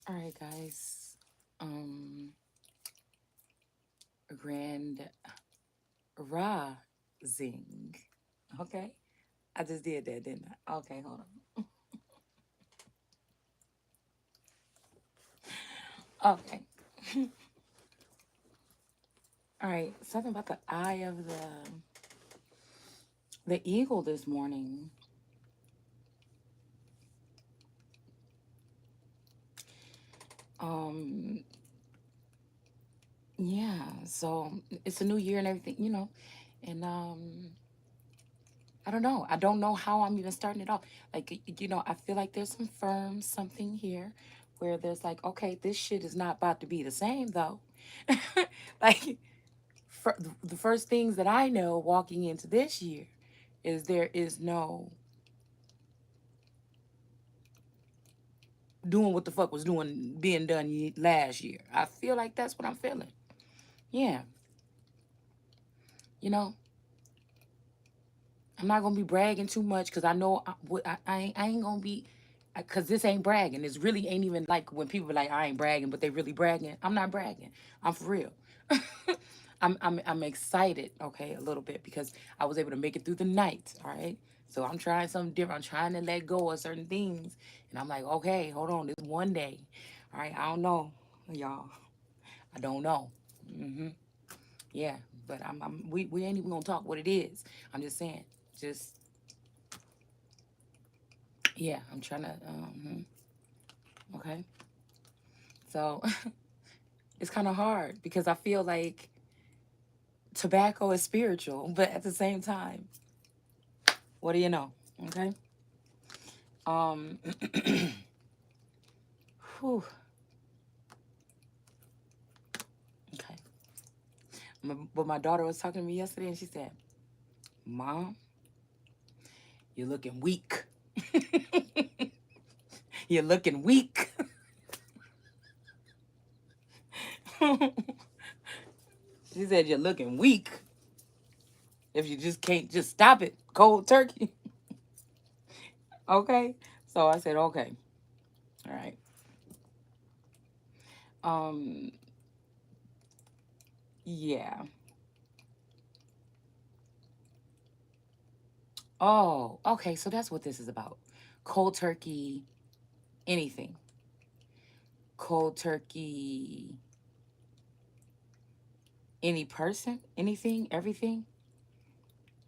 All right, guys. Um, Grand Rising. Okay, I just did that, didn't I? Okay, hold on. Okay. All right. Something about the eye of the eagle this morning. Um, yeah. So it's a new year and everything, and I don't know. I don't know how I'm even starting it off. Like, I feel like there's some firm something here where there's like, okay, this shit is not about to be the same though. Like, the first things that I know walking into this year is there is no doing what the fuck was doing being done last year. I feel like that's what I'm feeling. Yeah, you know, I'm not gonna be bragging too much because I know I ain't gonna be, because this ain't bragging. This really ain't even like when people are like I ain't bragging, but they really bragging. I'm not bragging. I'm for real. I'm excited, okay, a little bit because I was able to make it through the night. All right, so I'm trying something different. I'm trying to let go of certain things, and I'm like, okay, hold on, this one day. All right, I don't know, y'all. I don't know. Hmm. Yeah, but we ain't even gonna talk what it is. I'm just saying, just yeah, I'm trying to. Okay, so it's kind of hard because I feel like tobacco is spiritual, but at the same time, what do you know? Okay. Um. Whew, okay. But my daughter was talking to me yesterday, and she said, "Mom, you're looking weak. You're looking weak." She said, "You're looking weak if you just can't just stop it cold turkey." Okay. So I said, "Okay, all right." Um. Yeah. Oh, okay. So that's what this is about. Cold turkey, anything. Cold turkey, any person, anything, everything.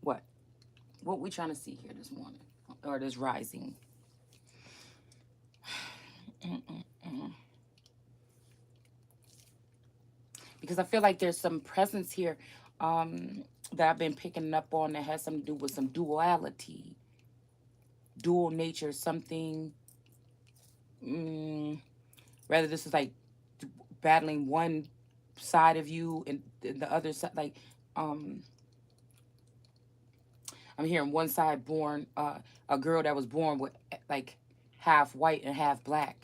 What? What we trying to see here this morning or this rising? Mm-mm-mm. Because I feel like there's some presence here that I've been picking up on that has something to do with some duality, dual nature, something. Mm, Rather, this is like battling one side of you and the other side. Like, um, I'm hearing one side born, a girl that was born with like half white and half black.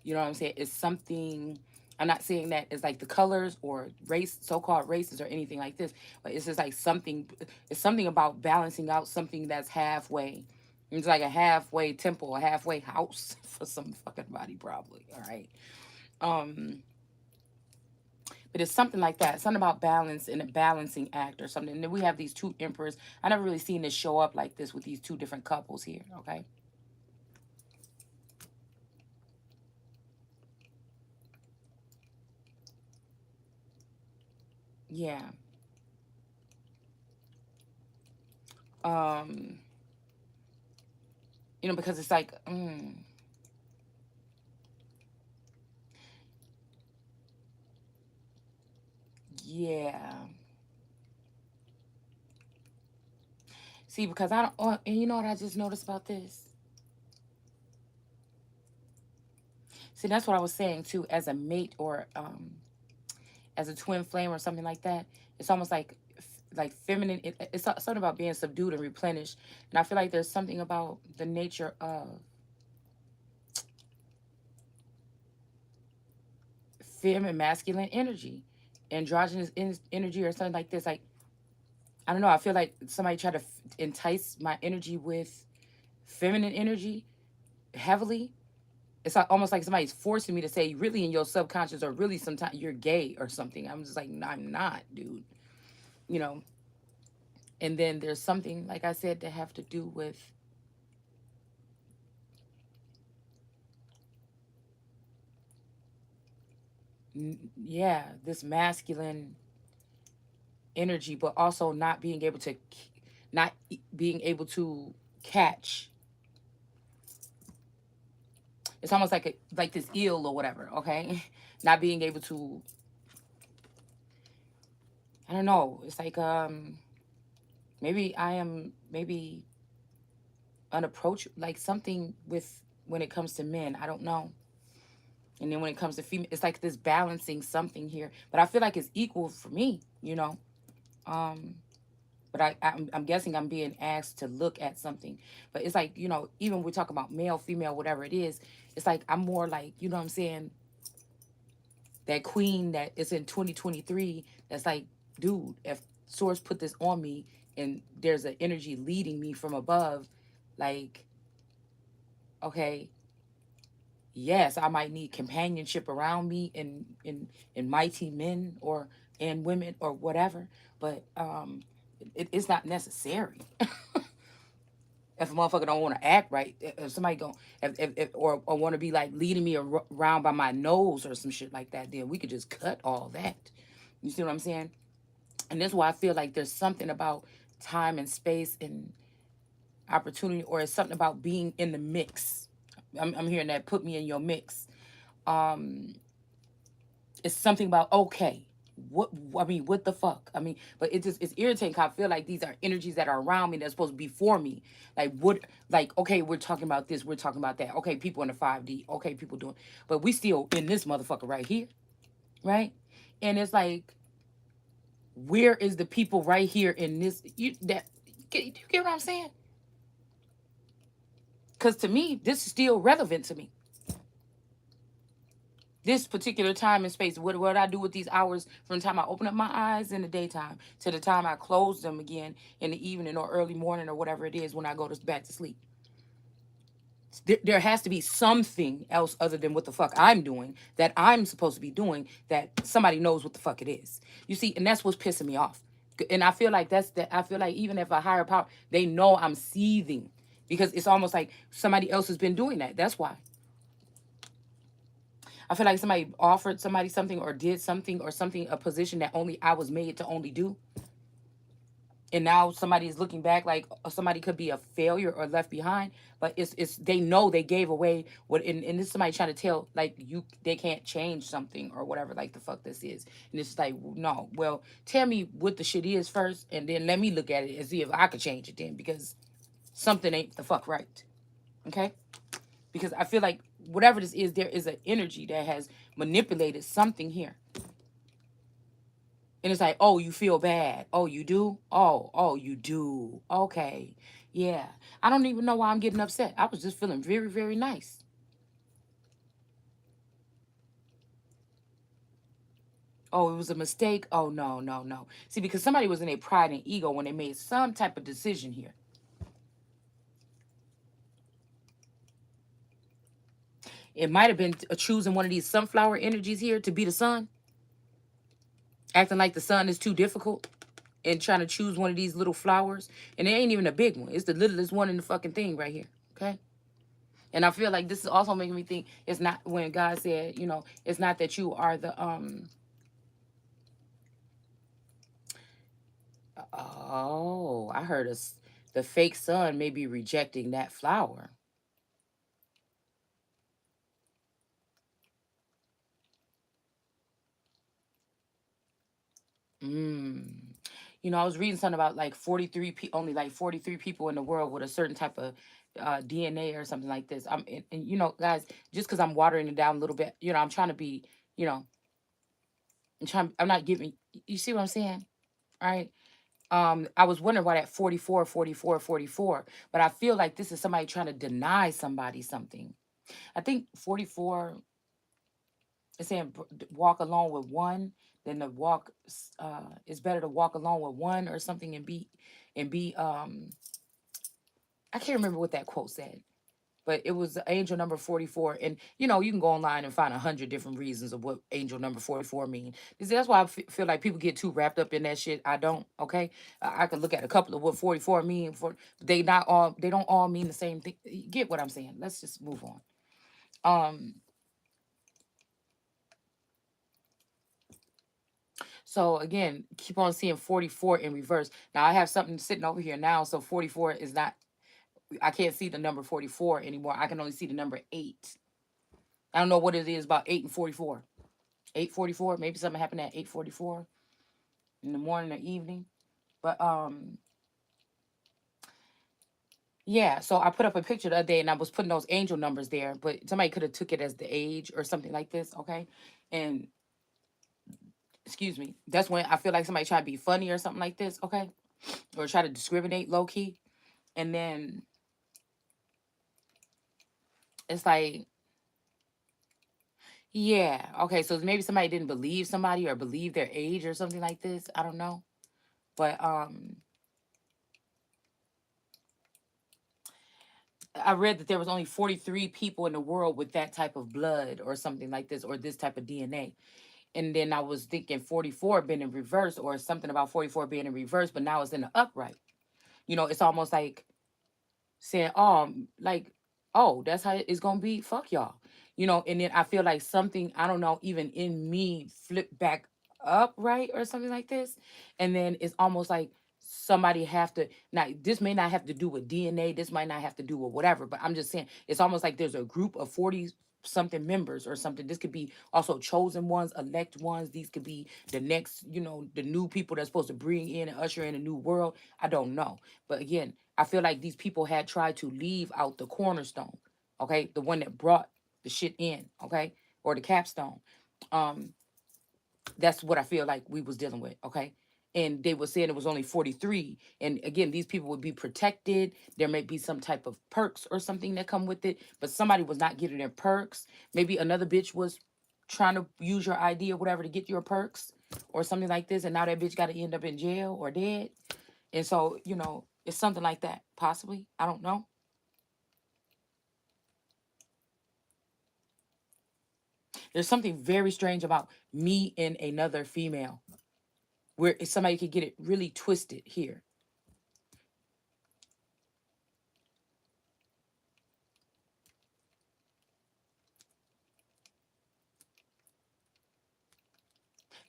You know what I'm saying? It's something. I'm not saying that it's like the colors or race, so-called races or anything like this, but it's just like something. It's something about balancing out something that's halfway. It's like a halfway temple, a halfway house for some fucking body, probably. All right. Um, but it's something like that. Something about balance and a balancing act or something. And then we have these two emperors. I never really seen this show up like this with these two different couples here. Okay. Yeah. Um, because it's like, yeah. See, because I don't, and you know what I just noticed about this? See, that's what I was saying too. As a mate or as a twin flame or something like that, it's almost like feminine. It's something about being subdued and replenished. And I feel like there's something about the nature of feminine, masculine energy, androgynous energy, or something like this. Like, I don't know. I feel like somebody tried to entice my energy with feminine energy heavily, It's like, almost like somebody's forcing me to say, really in your subconscious, or really sometimes you're gay or something. I'm just like, "No, I'm not, dude." You know. And then there's something, like I said, that have to do with, yeah, this masculine energy, but also not being able to, not being able to catch. It's almost like like this eel or whatever. Okay, not being able to. I don't know. It's like maybe I am maybe unapproachable, like something with when it comes to men. I don't know. And then when it comes to female, it's like this balancing something here. But I feel like it's equal for me. Um, but I'm guessing I'm being asked to look at something. But it's like, even when we talk about male, female, whatever it is, it's like I'm more like, you know what I'm saying, that queen that is in 2023, that's like, dude, if source put this on me and there's an energy leading me from above, like, okay, yes, I might need companionship around me in mighty men or and women or whatever, but it's not necessary. If a motherfucker don't want to act right, if somebody go, if or want to be like leading me around by my nose or some shit like that, then we could just cut all that. You see what I'm saying? And that's why I feel like there's something about time and space and opportunity, or it's something about being in the mix. I'm hearing that, put me in your mix. Um, it's something about, okay, what, I mean, what the fuck? I mean, but it's irritating 'cause I feel like these are energies that are around me that's supposed to be for me. Like what, like, okay, we're talking about this, we're talking about that. Okay, people in the 5D, okay, people doing, but we still in this motherfucker right here, right? And it's like, where is the people right here in this, you get what I'm saying? Because to me, this is still relevant to me. This particular time and space, what I do with these hours from the time I open up my eyes in the daytime to the time I close them again in the evening or early morning or whatever it is when I go back to sleep. There has to be something else other than what the fuck I'm doing, that I'm supposed to be doing, that somebody knows what the fuck it is. You see, and that's what's pissing me off. And I feel like I feel like even if a higher power, they know I'm seething, because it's almost like somebody else has been doing that. That's why. I feel like somebody offered somebody something or did something or something, a position that only I was made to only do. And now somebody is looking back like somebody could be a failure or left behind, but it's they know they gave away what, and this is somebody trying to tell like you they can't change something or whatever, like the fuck this is. And it's like, no, well, tell me what the shit is first, and then let me look at it and see if I could change it then, because something ain't the fuck right. Okay? Because I feel like whatever this is, there is an energy that has manipulated something here. And it's like, oh, you feel bad. Oh, you do? Oh, you do. Okay. Yeah. I don't even know why I'm getting upset. I was just feeling very, very nice. Oh, it was a mistake. Oh, no, no, no. See, because somebody was in their pride and ego when they made some type of decision here. It might have been choosing one of these sunflower energies here to be the sun, acting like the sun is too difficult and trying to choose one of these little flowers. And it ain't even a big one. It's the littlest one in the fucking thing right here. Okay? And I feel like this is also making me think it's not when God said, it's not that you are I heard us, the fake sun may be rejecting that flower. Mm. I was reading something about like only like 43 people in the world with a certain type of DNA or something like this. And guys, just because I'm watering it down a little bit, I'm trying to be, you know, I'm not giving, you see what I'm saying? Right? I was wondering why that 44, 44, 44. But I feel like this is somebody trying to deny somebody something. I think 44 is saying walk alone with one, then to walk, it's better to walk alone with one or something, and be I can't remember what that quote said, but it was angel number 44. And you can go online and find 100 different reasons of what angel number 44 mean. That's why feel like people get too wrapped up in that shit. I don't. Okay, I could look at a couple of what 44 mean. For they don't all mean the same thing. You get what I'm saying? Let's just move on. um so again, keep on seeing 44 in reverse. Now I have something sitting over here now, so 44 is not, I can't see the number 44 anymore. I can only see the number 8. I don't know what it is about 8 and 44. 8:44, maybe something happened at 8:44 in the morning or evening. But yeah, so I put up a picture the other day and I was putting those angel numbers there, but somebody could have took it as the age or something like this, okay? And excuse me, that's when I feel like somebody tried to be funny or something like this, okay? Or try to discriminate low key. And then it's like, yeah, okay, so maybe somebody didn't believe somebody or believe their age or something like this. I don't know. But I read that there was only 43 people in the world with that type of blood or something like this, or this type of DNA. And then I was thinking 44 being in reverse, or something about 44 being in reverse, but now it's in the upright. It's almost like saying, like, oh, that's how it's gonna be. Fuck y'all. And then I feel like something, I don't know, even in me flip back upright or something like this. And then it's almost like somebody have to, now this may not have to do with DNA, this might not have to do with whatever, but I'm just saying it's almost like there's a group of 40 something members or something. This could be also chosen ones, elect ones. These could be the next, the new people that's supposed to bring in and usher in a new world. I don't know. But again, I feel like these people had tried to leave out the cornerstone, okay? The one that brought the shit in, okay? Or the capstone. Um, that's what I feel like we was dealing with, okay? And they were saying it was only 43. And again, these people would be protected. There may be some type of perks or something that come with it, but somebody was not getting their perks. Maybe another bitch was trying to use your ID or whatever to get your perks or something like this. And now that bitch got to end up in jail or dead. And so, it's something like that, possibly. I don't know. There's something very strange about me and another female where somebody could get it really twisted here.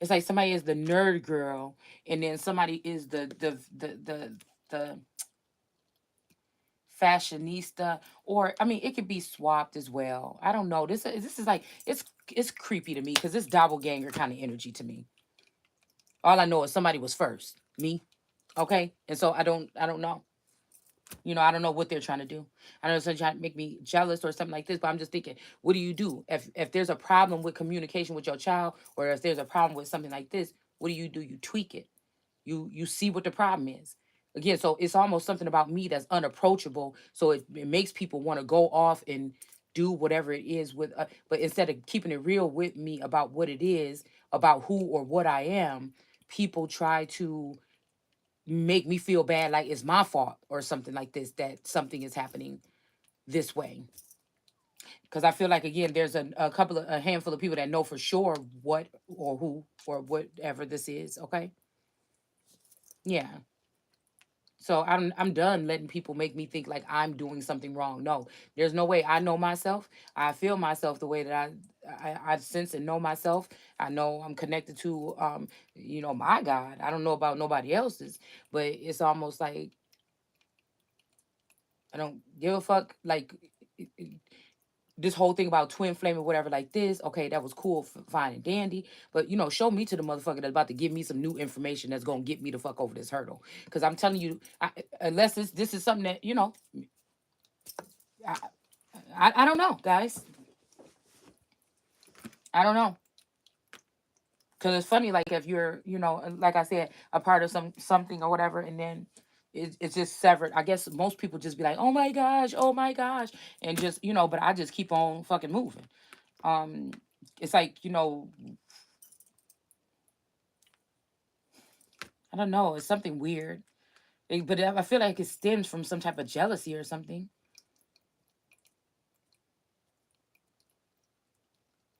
It's like somebody is the nerd girl, and then somebody is the fashionista, or I mean, it could be swapped as well. I don't know. This is like it's creepy to me because it's doppelganger kind of energy to me. All I know is somebody was first, me, okay, and so I don't know. I don't know what they're trying to do. I know they're trying to make me jealous or something like this, but I'm just thinking, what do you do if there's a problem with communication with your child, or if there's a problem with something like this? What do? You tweak it. You see what the problem is. Again, so it's almost something about me that's unapproachable. So it makes people want to go off and do whatever it is with. But instead of keeping it real with me about what it is, about who or what I am, people try to make me feel bad like it's my fault or something like this, that something is happening this way. Because I feel like, again, there's a handful of people that know for sure what or who or whatever this is. Okay. Yeah. So I'm done letting people make me think like I'm doing something wrong. No, there's no way. I know myself. I feel myself the way that I sense and know myself. I know I'm connected to my God. I don't know about nobody else's, but it's almost like I don't give a fuck. Like this whole thing about twin flame or whatever, like this. Okay, that was cool, fine and dandy. But show me to the motherfucker that's about to give me some new information that's gonna get me the fuck over this hurdle. Because I'm telling you, unless this is something that I, I don't know, guys. I don't know. Because it's funny, like if you're, like I said, a part of something or whatever, and then it's just severed. I guess most people just be like, oh my gosh, and just but I just keep on fucking moving. Um, it's like I don't know, it's something weird. But I feel like it stems from some type of jealousy or something.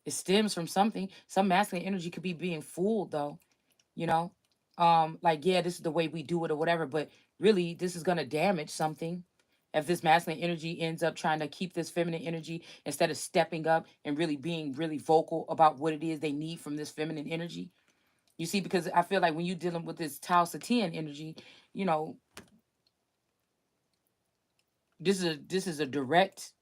It stems from something. Some masculine energy could be being fooled though, you know. Like yeah, this is the way we do it or whatever, but really this is gonna damage something. If this masculine energy ends up trying to keep this feminine energy instead of stepping up and really being really vocal about what it is they need from this feminine energy. You see, because I feel like when you're dealing with this Tau Satian energy, you know, this is a direct,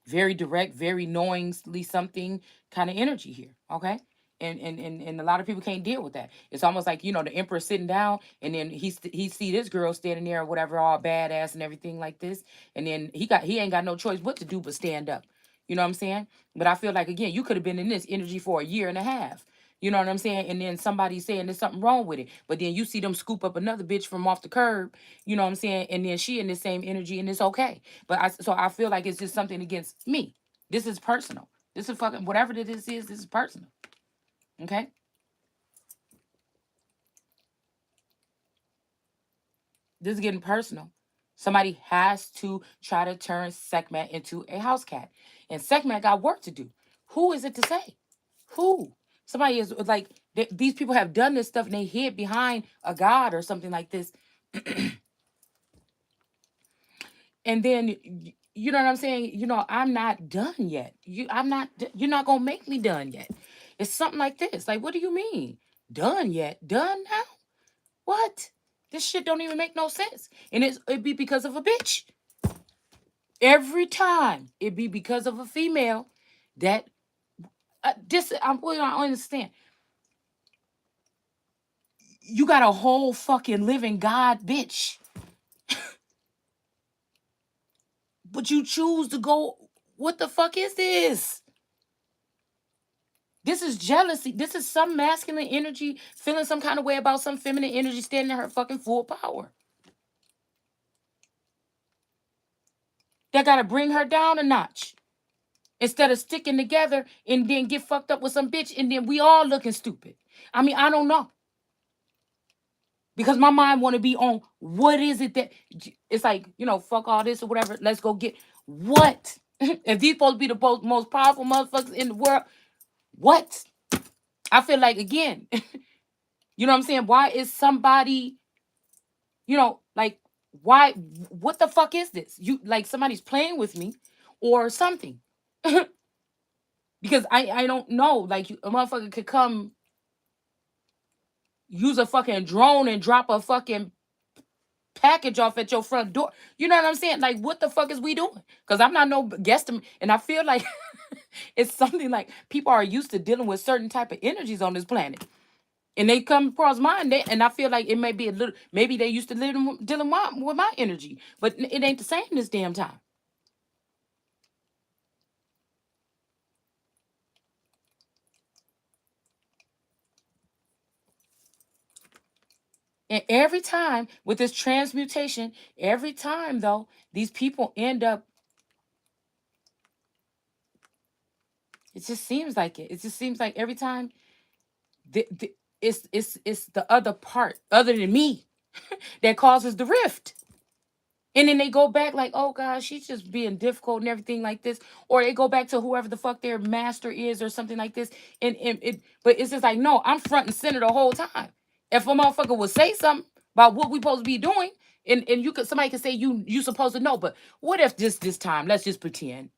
very knowingly something kind of energy here. Okay. And a lot of people can't deal with that. It's almost like, the emperor sitting down and then he see this girl standing there or whatever, all badass and everything like this. And then he ain't got no choice what to do but stand up. You know what I'm saying? But I feel like again, you could have been in this energy for a year and a half. You know what I'm saying? And then somebody saying there's something wrong with it. But then you see them scoop up another bitch from off the curb, you know what I'm saying? And then she in the same energy and it's okay. But I feel like it's just something against me. This is personal. This is fucking whatever this is, this is personal. Okay? This is getting personal. Somebody has to try to turn Sekhmet into a house cat. And Sekhmet got work to do. Who is it to say? Who? Somebody is like, these people have done this stuff and they hid behind a god or something like this. And then, you know what I'm saying? I'm not done yet. You're not going to make me done yet. It's something like this. Like, what do you mean? Done yet? Done now? What? This shit don't even make no sense. And it'd be because of a bitch. Every time it'd be because of a female that I don't understand. You got a whole fucking living God bitch, but you choose to go. What the fuck is this? This is jealousy. This is some masculine energy feeling some kind of way about some feminine energy standing in her fucking full power. That gotta bring her down a notch. Instead of sticking together and then get fucked up with some bitch and then we all looking stupid. I mean, I don't know. Because my mind want to be on what is it that it's like, fuck all this or whatever. Let's go get what? If these supposed to be the most powerful motherfuckers in the world, what? I feel like again, you know what I'm saying? Why is somebody, like why what the fuck is this? You like somebody's playing with me or something. Because I don't know. Like a motherfucker could come use a fucking drone and drop a fucking package off at your front door. You know what I'm saying? Like, what the fuck is we doing? Because I'm not no guest, and I feel like it's something like people are used to dealing with certain type of energies on this planet, and they come across mine, and I feel like it may be a little. Maybe they used to dealing with my energy, but it ain't the same this damn time. And every time with this transmutation, every time though, these people end up. It just seems like it. It just seems like every time it's the other part other than me that causes the rift. And then they go back like, oh God, she's just being difficult and everything like this. Or they go back to whoever the fuck their master is or something like this. But it's just like, no, I'm front and center the whole time. If a motherfucker would say something about what we supposed to be doing, and somebody could say you supposed to know, but what if this time, let's just pretend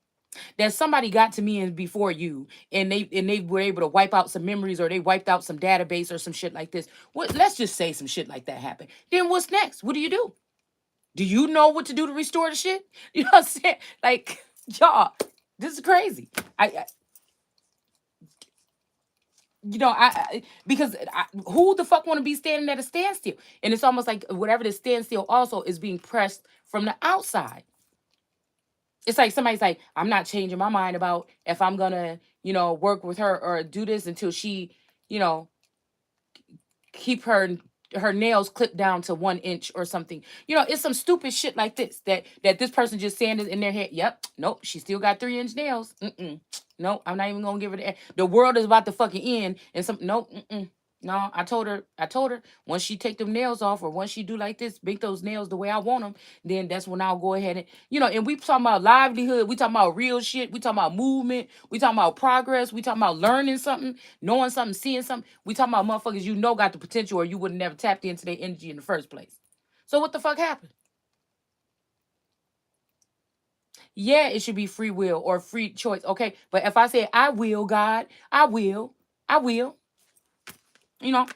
that somebody got to me and before you and they were able to wipe out some memories or they wiped out some database or some shit like this. Let's just say some shit like that happened. Then what's next? What do you do? Do you know what to do to restore the shit? You know what I'm saying? Like, y'all, this is crazy. I because who the fuck want to be standing at a standstill? And it's almost like whatever the standstill also is being pressed from the outside. It's like somebody's like, I'm not changing my mind about if I'm gonna, work with her or do this until she, you know, keep her nails clipped down to 1 inch or something. It's some stupid shit like this that this person just saying in their head. Yep, nope, she still got 3 inch nails. Mm-mm. Nope, I'm not even gonna give her the world is about to fucking end and some nope, mm-mm. No, I told her once she take them nails off or once she do like this, make those nails the way I want them, then that's when I'll go ahead and, and we talking about livelihood, we talking about real shit, we talking about movement, we talking about progress, we talking about learning something, knowing something, seeing something. We talking about motherfuckers got the potential or you would have never tapped into their energy in the first place. So what the fuck happened? Yeah, it should be free will or free choice. Okay. But if I say I will, God, I will, you know,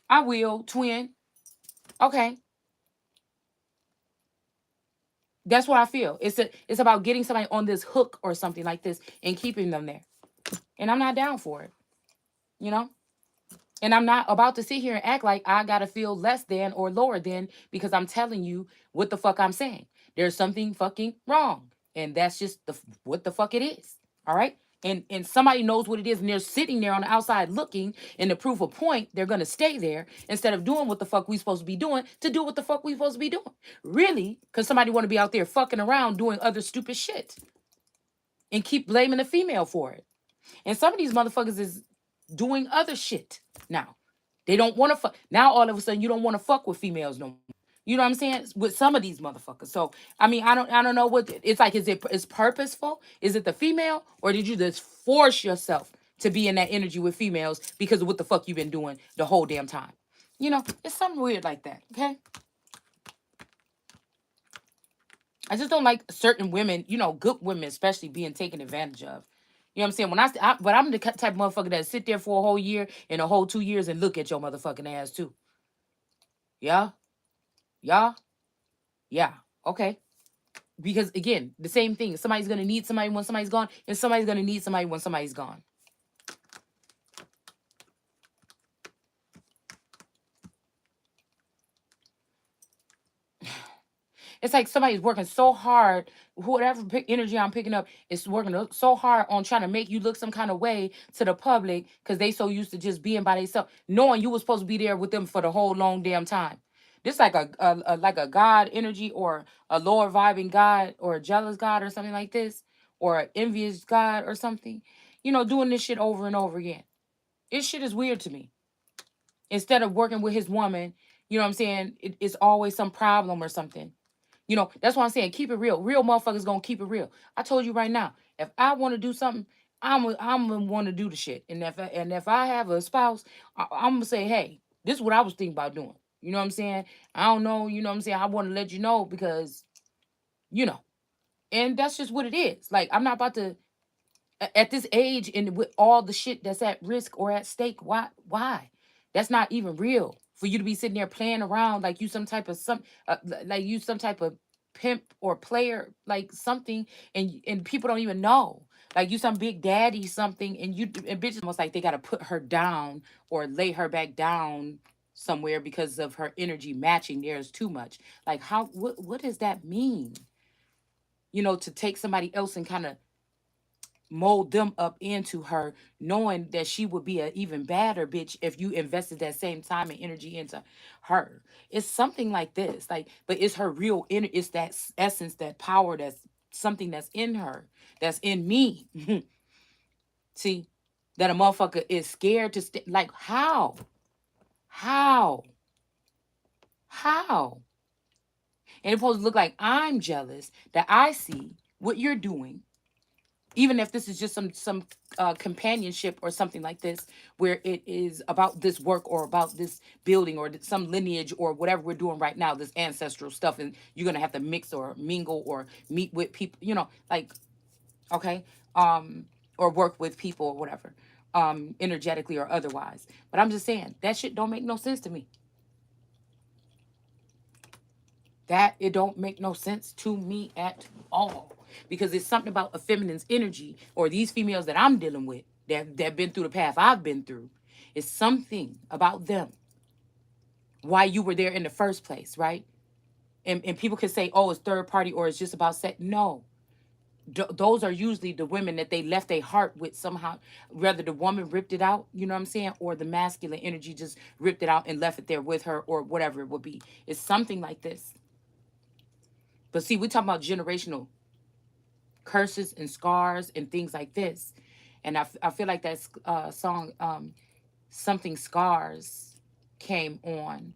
I will, twin. Okay. That's what I feel. It's about getting somebody on this hook or something like this and keeping them there. And I'm not down for it, you know? And I'm not about to sit here and act like I gotta feel less than or lower than because I'm telling you what the fuck I'm saying. There's something fucking wrong. And that's just what the fuck it is. All right? And somebody knows what it is and they're sitting there on the outside looking and to prove a point, they're gonna stay there instead of doing what the fuck we supposed to be doing to do what the fuck we supposed to be doing. Really? Because somebody wanna be out there fucking around doing other stupid shit and keep blaming the female for it. And some of these motherfuckers is doing other shit now. They don't want to fuck. Now all of a sudden you don't want to fuck with females no more. You know what I'm saying? With some of these motherfuckers. So I mean, I don't know what it's like. Is purposeful? Is it the female, or did you just force yourself to be in that energy with females because of what the fuck you've been doing the whole damn time? It's something weird like that. Okay. I just don't like certain women, good women especially being taken advantage of. You know what I'm saying? But I'm the type of motherfucker that sit there for a whole year and a whole 2 years and look at your motherfucking ass too. Yeah, yeah, yeah. Okay. Because again, the same thing. Somebody's gonna need somebody when somebody's gone, and somebody's gonna need somebody when somebody's gone. It's like somebody's working so hard. Whatever energy I'm picking up is working so hard on trying to make you look some kind of way to the public because they so used to just being by themselves, knowing you were supposed to be there with them for the whole long damn time. This like a god energy or a lower vibing god or a jealous god or something like this or an envious god or something. Doing this shit over and over again. This shit is weird to me. Instead of working with his woman, you know what I'm saying? It's always some problem or something. That's why I'm saying keep it real. Real motherfuckers gonna keep it real. I told you right now, if I want to do something, I'm gonna want to do the shit. And if I have a spouse, I'm gonna say, hey, this is what I was thinking about doing. You know what I'm saying? I don't know. You know what I'm saying? I want to let you know because you know, and that's just what it is. Like I'm not about to at this age and with all the shit that's at risk or at stake. Why? That's not even real for you to be sitting there playing around like you some type of like you some type of pimp or player like something, and people don't even know like you some big daddy something, and bitches almost like they got to put her down or lay her back down somewhere because of her energy matching theirs too much. Like what does that mean? To take somebody else and kind of mold them up into her, knowing that she would be an even badder bitch if you invested that same time and energy into her. It's something like this, like, but it's her real inner. It's that essence, that power, that's something that's in her, that's in me. See, that a motherfucker is scared to like how, how, and it's supposed to look like I'm jealous that I see what you're doing, even if this is just some companionship or something like this where it is about this work or about this building or some lineage or whatever we're doing right now, this ancestral stuff, and you're gonna have to mix or mingle or meet with people, like, okay, or work with people or whatever, energetically or otherwise. But I'm just saying that shit don't make no sense to me. That it don't make no sense to me at all, because it's something about a feminine's energy or these females that I'm dealing with that been through the path I've been through. It's something about them, why you were there in the first place, right? And people can say, oh, it's third party or it's just about sex. No, those are usually the women that they left their heart with somehow. Whether the woman ripped it out, you know what I'm saying, or the masculine energy just ripped it out and left it there with her, or whatever it would be. It's something like this. But see, we're talking about generational curses and scars and things like this. And I feel like that song, something scars came on.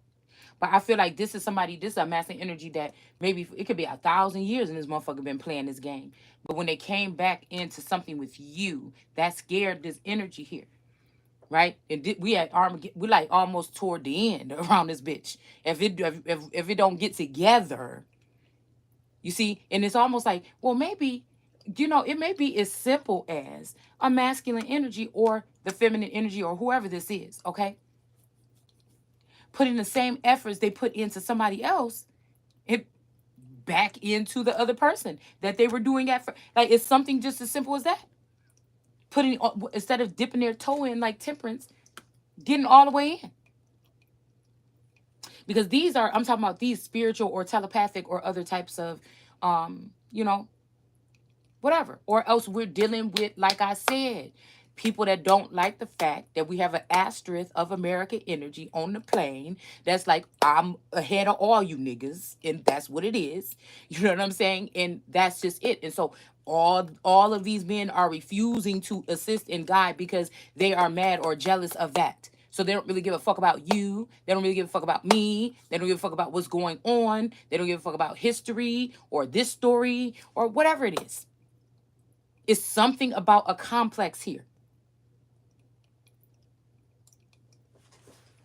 But I feel like this is somebody, this is a masculine energy that maybe it could be 1,000 years and this motherfucker been playing this game. But when they came back into something with you, that scared this energy here, right? And we at Armageddon, we like almost toward the end around this bitch. If it don't get together, you see, and it's almost like, well, maybe, it may be as simple as a masculine energy or the feminine energy or whoever this is, okay? Putting the same efforts they put into somebody else, it back into the other person that they were doing at first. Like it's something just as simple as that. Putting instead of dipping their toe in like temperance, getting all the way in. Because these are, I'm talking about these spiritual or telepathic or other types of you know, whatever. Or else we're dealing with, like I said, people that don't like the fact that we have an asterisk of American energy on the plane that's like, I'm ahead of all you niggas, and that's what it is. You know what I'm saying? And that's just it. And so all of these men are refusing to assist and guide because they are mad or jealous of that. So they don't really give a fuck about you. They don't really give a fuck about me. They don't give a fuck about what's going on. They don't give a fuck about history or this story or whatever it is. It's something about a complex here.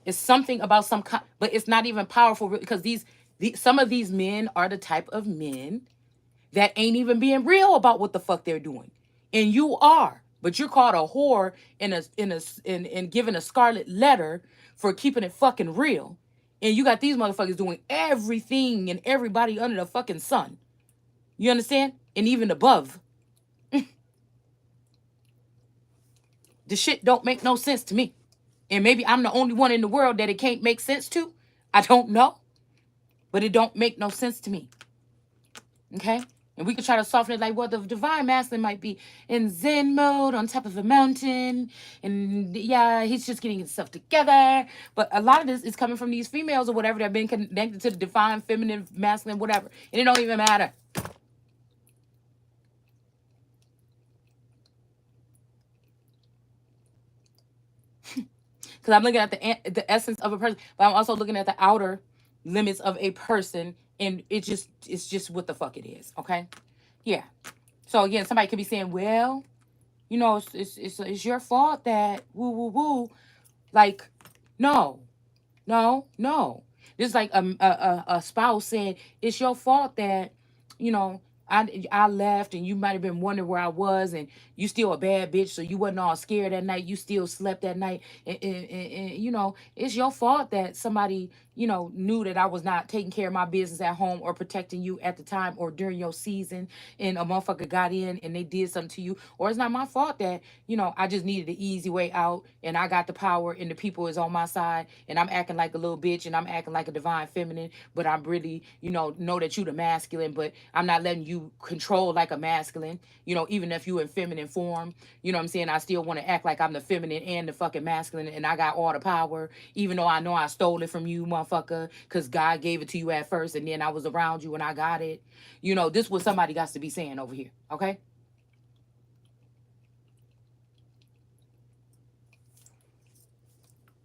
It's something about but it's not even powerful because some of these men are the type of men that ain't even being real about what the fuck they're doing, and you are. But you're called a whore in giving a scarlet letter for keeping it fucking real, and you got these motherfuckers doing everything and everybody under the fucking sun. You understand? And even above. The shit don't make no sense to me. And maybe I'm the only one in the world that it can't make sense to. I don't know. But it don't make no sense to me. Okay? And we could try to soften it like, well, the divine masculine might be in Zen mode on top of a mountain. And yeah, he's just getting himself together. But a lot of this is coming from these females or whatever that have been connected to the divine, feminine, masculine, whatever. And it don't even matter. Because I'm looking at the essence of a person, but I'm also looking at the outer limits of a person, and it's just what the fuck it is. Okay, yeah. So again, somebody could be saying, well, it's your fault that woo woo woo. Like, no, no, no. This is like a spouse saying it's your fault that you know I left and you might have been wondering where I was and you still a bad bitch, so you wasn't all scared that night. You still slept that night, and it's your fault that somebody knew that I was not taking care of my business at home or protecting you at the time or during your season, and a motherfucker got in and they did something to you. Or it's not my fault that I just needed the easy way out and I got the power and the people is on my side and I'm acting like a little bitch and I'm acting like a divine feminine, but I'm really know that you the masculine, but I'm not letting you control like a masculine. Even if you in feminine form, you know what I'm saying, I still want to act like I'm the feminine and the fucking masculine and I got all the power, even though I know I stole it from you, motherfucker, because God gave it to you at first and then I was around you and I got it. This is what somebody got to be saying over here. Okay.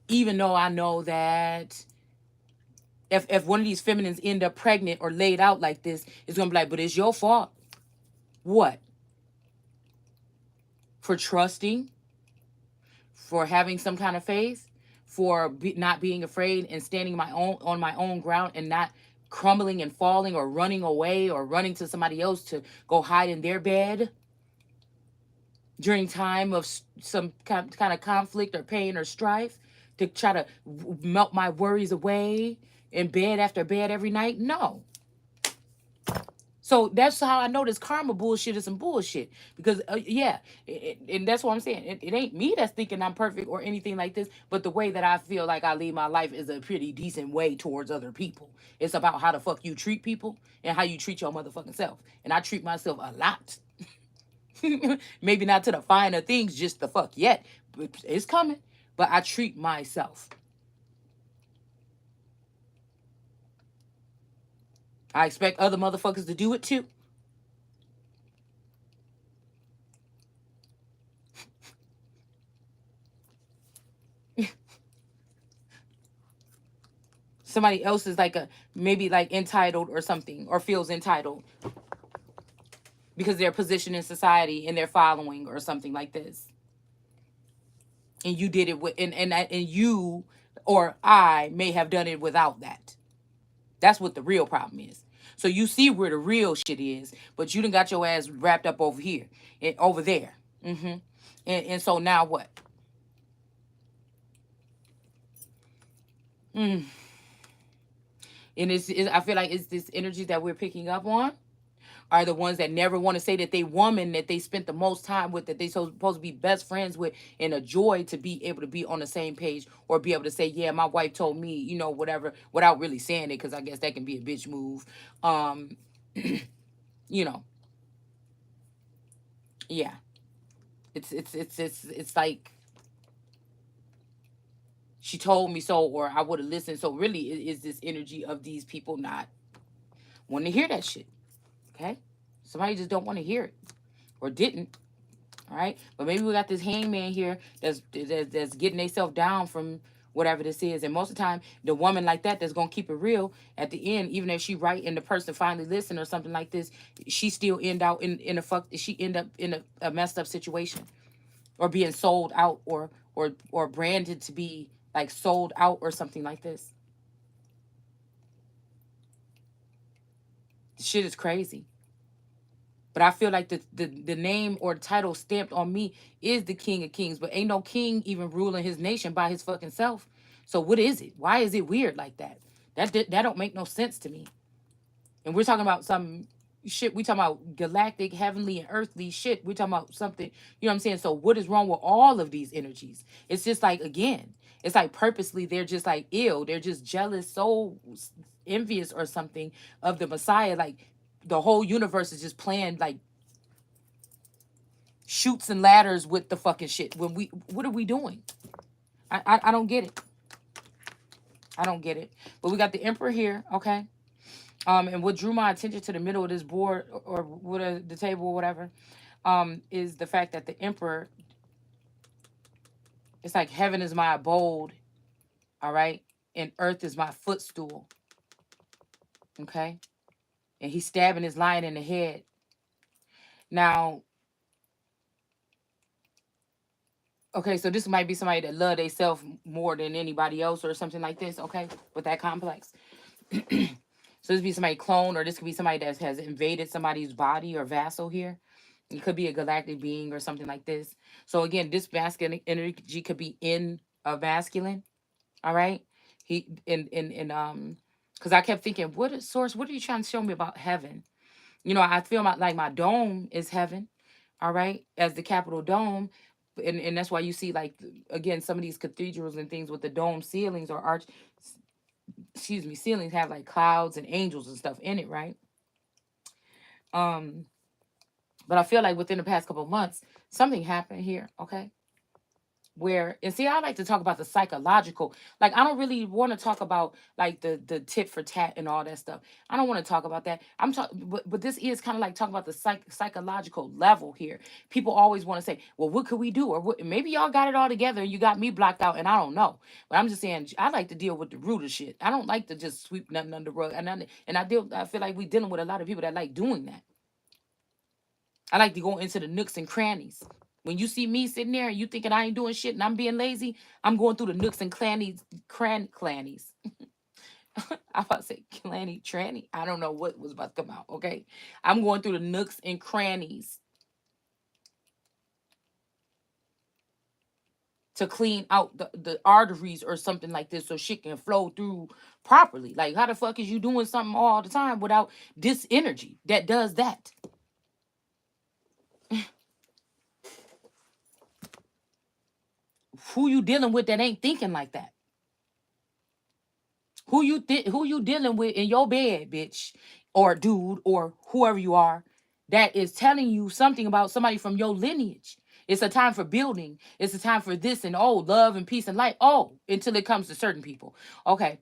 Even though I know that if one of these feminines end up pregnant or laid out like this, it's gonna be like, but it's your fault. What? For trusting, for having some kind of faith, for not being afraid and standing on my own ground and not crumbling and falling or running away or running to somebody else to go hide in their bed during time of some kind of conflict or pain or strife, to try to melt my worries away in bed after bed every night. No. So that's how I know this karma bullshit is some bullshit. Because, yeah, and that's what I'm saying. It ain't me that's thinking I'm perfect or anything like this, but the way that I feel like I lead my life is a pretty decent way towards other people. It's about how the fuck you treat people and how you treat your motherfucking self. And I treat myself a lot. Maybe not to the finer things just the fuck yet. It's coming. But I treat myself. I expect other motherfuckers to do it too. Somebody else is like a maybe like entitled or something, or feels entitled because their position in society and their following or something like this. And you did it with, and you or I may have done it without that. That's what the real problem is. So you see where the real shit is, but you done got your ass wrapped up over here and over there. Mm-hmm. And so now what? Mm. And I feel like it's this energy that we're picking up on are the ones that never want to say that they woman that they spent the most time with, that they supposed to be best friends with, and a joy to be able to be on the same page or be able to say, yeah, my wife told me, whatever, without really saying it, because I guess that can be a bitch move. Um, you know, yeah, it's like she told me so, or I would have listened. So really, it is this energy of these people not wanting to hear that shit. Okay, somebody just don't want to hear it or didn't. All right, but maybe we got this hangman here that's getting themselves down from whatever this is, and most of the time, the woman like that that's gonna keep it real at the end, even if she right and the person finally listen or something like this, she still end out in a fuck. She end up in a messed up situation, or being sold out, or branded to be like sold out or something like this. The shit is crazy. But I feel like the name or title stamped on me is the King of Kings. But ain't no king even ruling his nation by his fucking self. So what is it? Why is it weird like that? That don't make no sense to me. And we're talking about some shit. We talking about galactic, heavenly, and earthly shit. We're talking about something. You know what I'm saying? So what is wrong with all of these energies? It's just like, again, it's like purposely they're just like ill. They're just jealous, so envious or something of the Messiah. Like the whole universe is just playing like shoots and ladders with the fucking shit. What are we doing? I don't get it. I don't get it. But we got the Emperor here, okay? And what drew my attention to the middle of this board, or what the table or whatever, is the fact that the Emperor, it's like heaven is my abode, all right, and earth is my footstool, okay. And he's stabbing his lion in the head. Now, okay, so this might be somebody that love themselves more than anybody else or something like this, okay, with that complex. So this could be somebody clone, or this could be somebody that has invaded somebody's body or vassal here. It could be a galactic being or something like this. So again, this masculine energy could be in a masculine. All right. He because I kept thinking, what is source? What are you trying to show me about heaven? I feel like my dome is heaven. All right, as the Capitol dome. And that's why you see, like, again, some of these cathedrals and things with the dome ceilings or arch, excuse me, ceilings have like clouds and angels and stuff in it, right? Um, but I feel like within the past couple of months, something happened here, okay? Where, and see, I like to talk about the psychological. Like, I don't really want to talk about like the tit for tat and all that stuff. I don't want to talk about that. I'm talking, but this is kind of like talking about the psychological level here. People always want to say, well, what could we do? Or what, maybe y'all got it all together and you got me blocked out and I don't know. But I'm just saying, I like to deal with the root of shit. I don't like to just sweep nothing under the rug. I feel like we dealing with a lot of people that like doing that. I like to go into the nooks and crannies. When you see me sitting there and you thinking I ain't doing shit and I'm being lazy, I'm going through the nooks and crannies. I about to say clanny, tranny. I don't know what was about to come out. Okay, I'm going through the nooks and crannies to clean out the arteries or something like this, so shit can flow through properly. Like, how the fuck is you doing something all the time without this energy that does that? Who you dealing with that ain't thinking like that? Who you dealing with in your bed, bitch, or dude, or whoever you are, that is telling you something about somebody from your lineage? It's a time for building. It's a time for this and oh, love and peace and light. Oh, until it comes to certain people. Okay.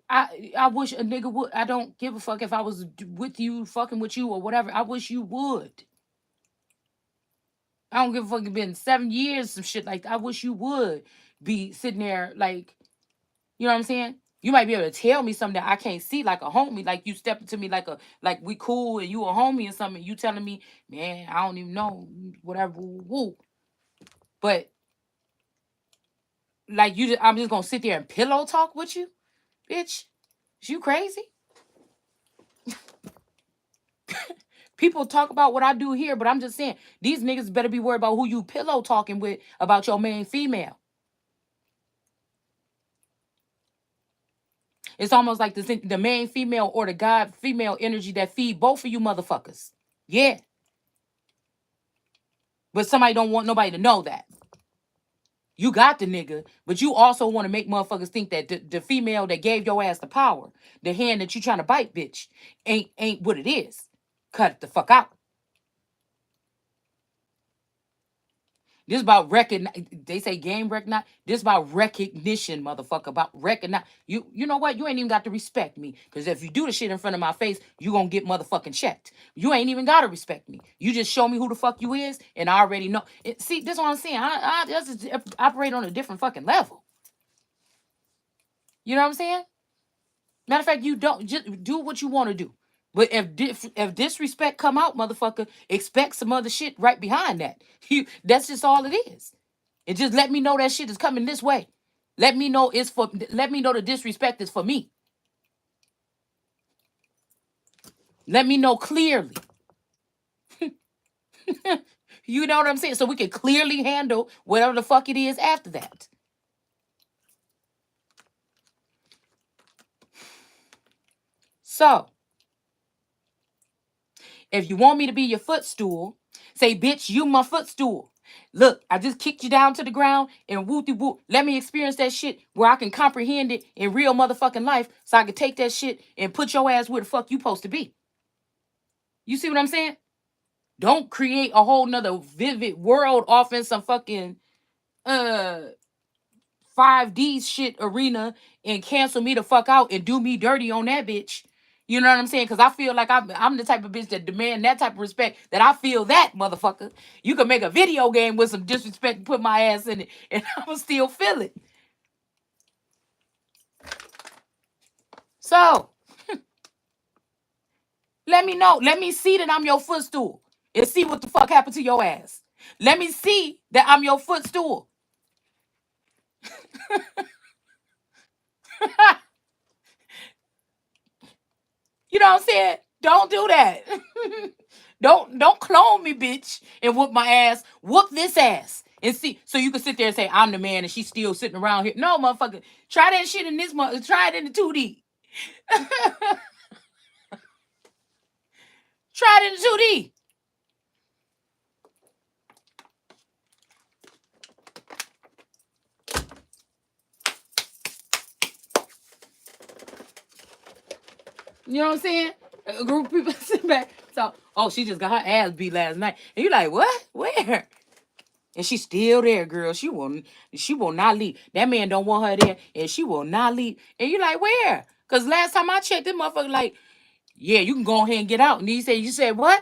I wish a nigga would. I don't give a fuck if I was with you, fucking with you or whatever. I wish you would. I don't give a fuck. It's been 7 years, some shit like that. I wish you would be sitting there like, you know what I'm saying? You might be able to tell me something that I can't see, like a homie, like you stepping to me like we cool and you a homie or something. You telling me, man, I don't even know, whatever, woo, woo. But like I'm just gonna sit there and pillow talk with you, bitch. Is you crazy? People talk about what I do here, but I'm just saying these niggas better be worried about who you pillow talking with about your main female. It's almost like the main female or the god female energy that feed both of you motherfuckers. Yeah, but somebody don't want nobody to know that. You got the nigga, but you also want to make motherfuckers think that the female that gave your ass the power, the hand that you trying to bite, bitch, ain't what it is. Cut it the fuck out. This about They say game recognize. This about recognition, motherfucker. About recognize. You know what? You ain't even got to respect me. Because if you do the shit in front of my face, you gonna get motherfucking checked. You ain't even gotta respect me. You just show me who the fuck you is, and I already know. See, this is what I'm saying. I just operate on a different fucking level. You know what I'm saying? Matter of fact, you don't just do what you want to do. But if disrespect come out, motherfucker, expect some other shit right behind that. That's just all it is. And just let me know that shit is coming this way. Let me know let me know the disrespect is for me. Let me know clearly. You know what I'm saying? So we can clearly handle whatever the fuck it is after that. So, if you want me to be your footstool, say, bitch, you my footstool. Look, I just kicked you down to the ground and woo woo. Let me experience that shit where I can comprehend it in real motherfucking life so I can take that shit and put your ass where the fuck you supposed to be. You see what I'm saying? Don't create a whole nother vivid world off in some fucking uh 5D shit arena and cancel me the fuck out and do me dirty on that bitch. You know what I'm saying? Because I feel like I'm the type of bitch that demand that type of respect that I feel that, motherfucker. You can make a video game with some disrespect and put my ass in it and I will still feel it. So, let me know. Let me see that I'm your footstool and see what the fuck happened to your ass. Let me see that I'm your footstool. You know what I'm saying? Don't do that. don't clone me, bitch, and whoop my ass. Whoop this ass. And see, so you can sit there and say, I'm the man, and she's still sitting around here. No, motherfucker. Try that shit in this month. Try it in the 2D. Try it in the 2D. You know what I'm saying? A group of people sit back. So, oh, she just got her ass beat last night. And you're like, what? Where? And she's still there, girl. She will not leave. That man don't want her there, and she will not leave. And you're like, where? Because last time I checked, this motherfucker like, yeah, you can go ahead and get out. And he said, you said what?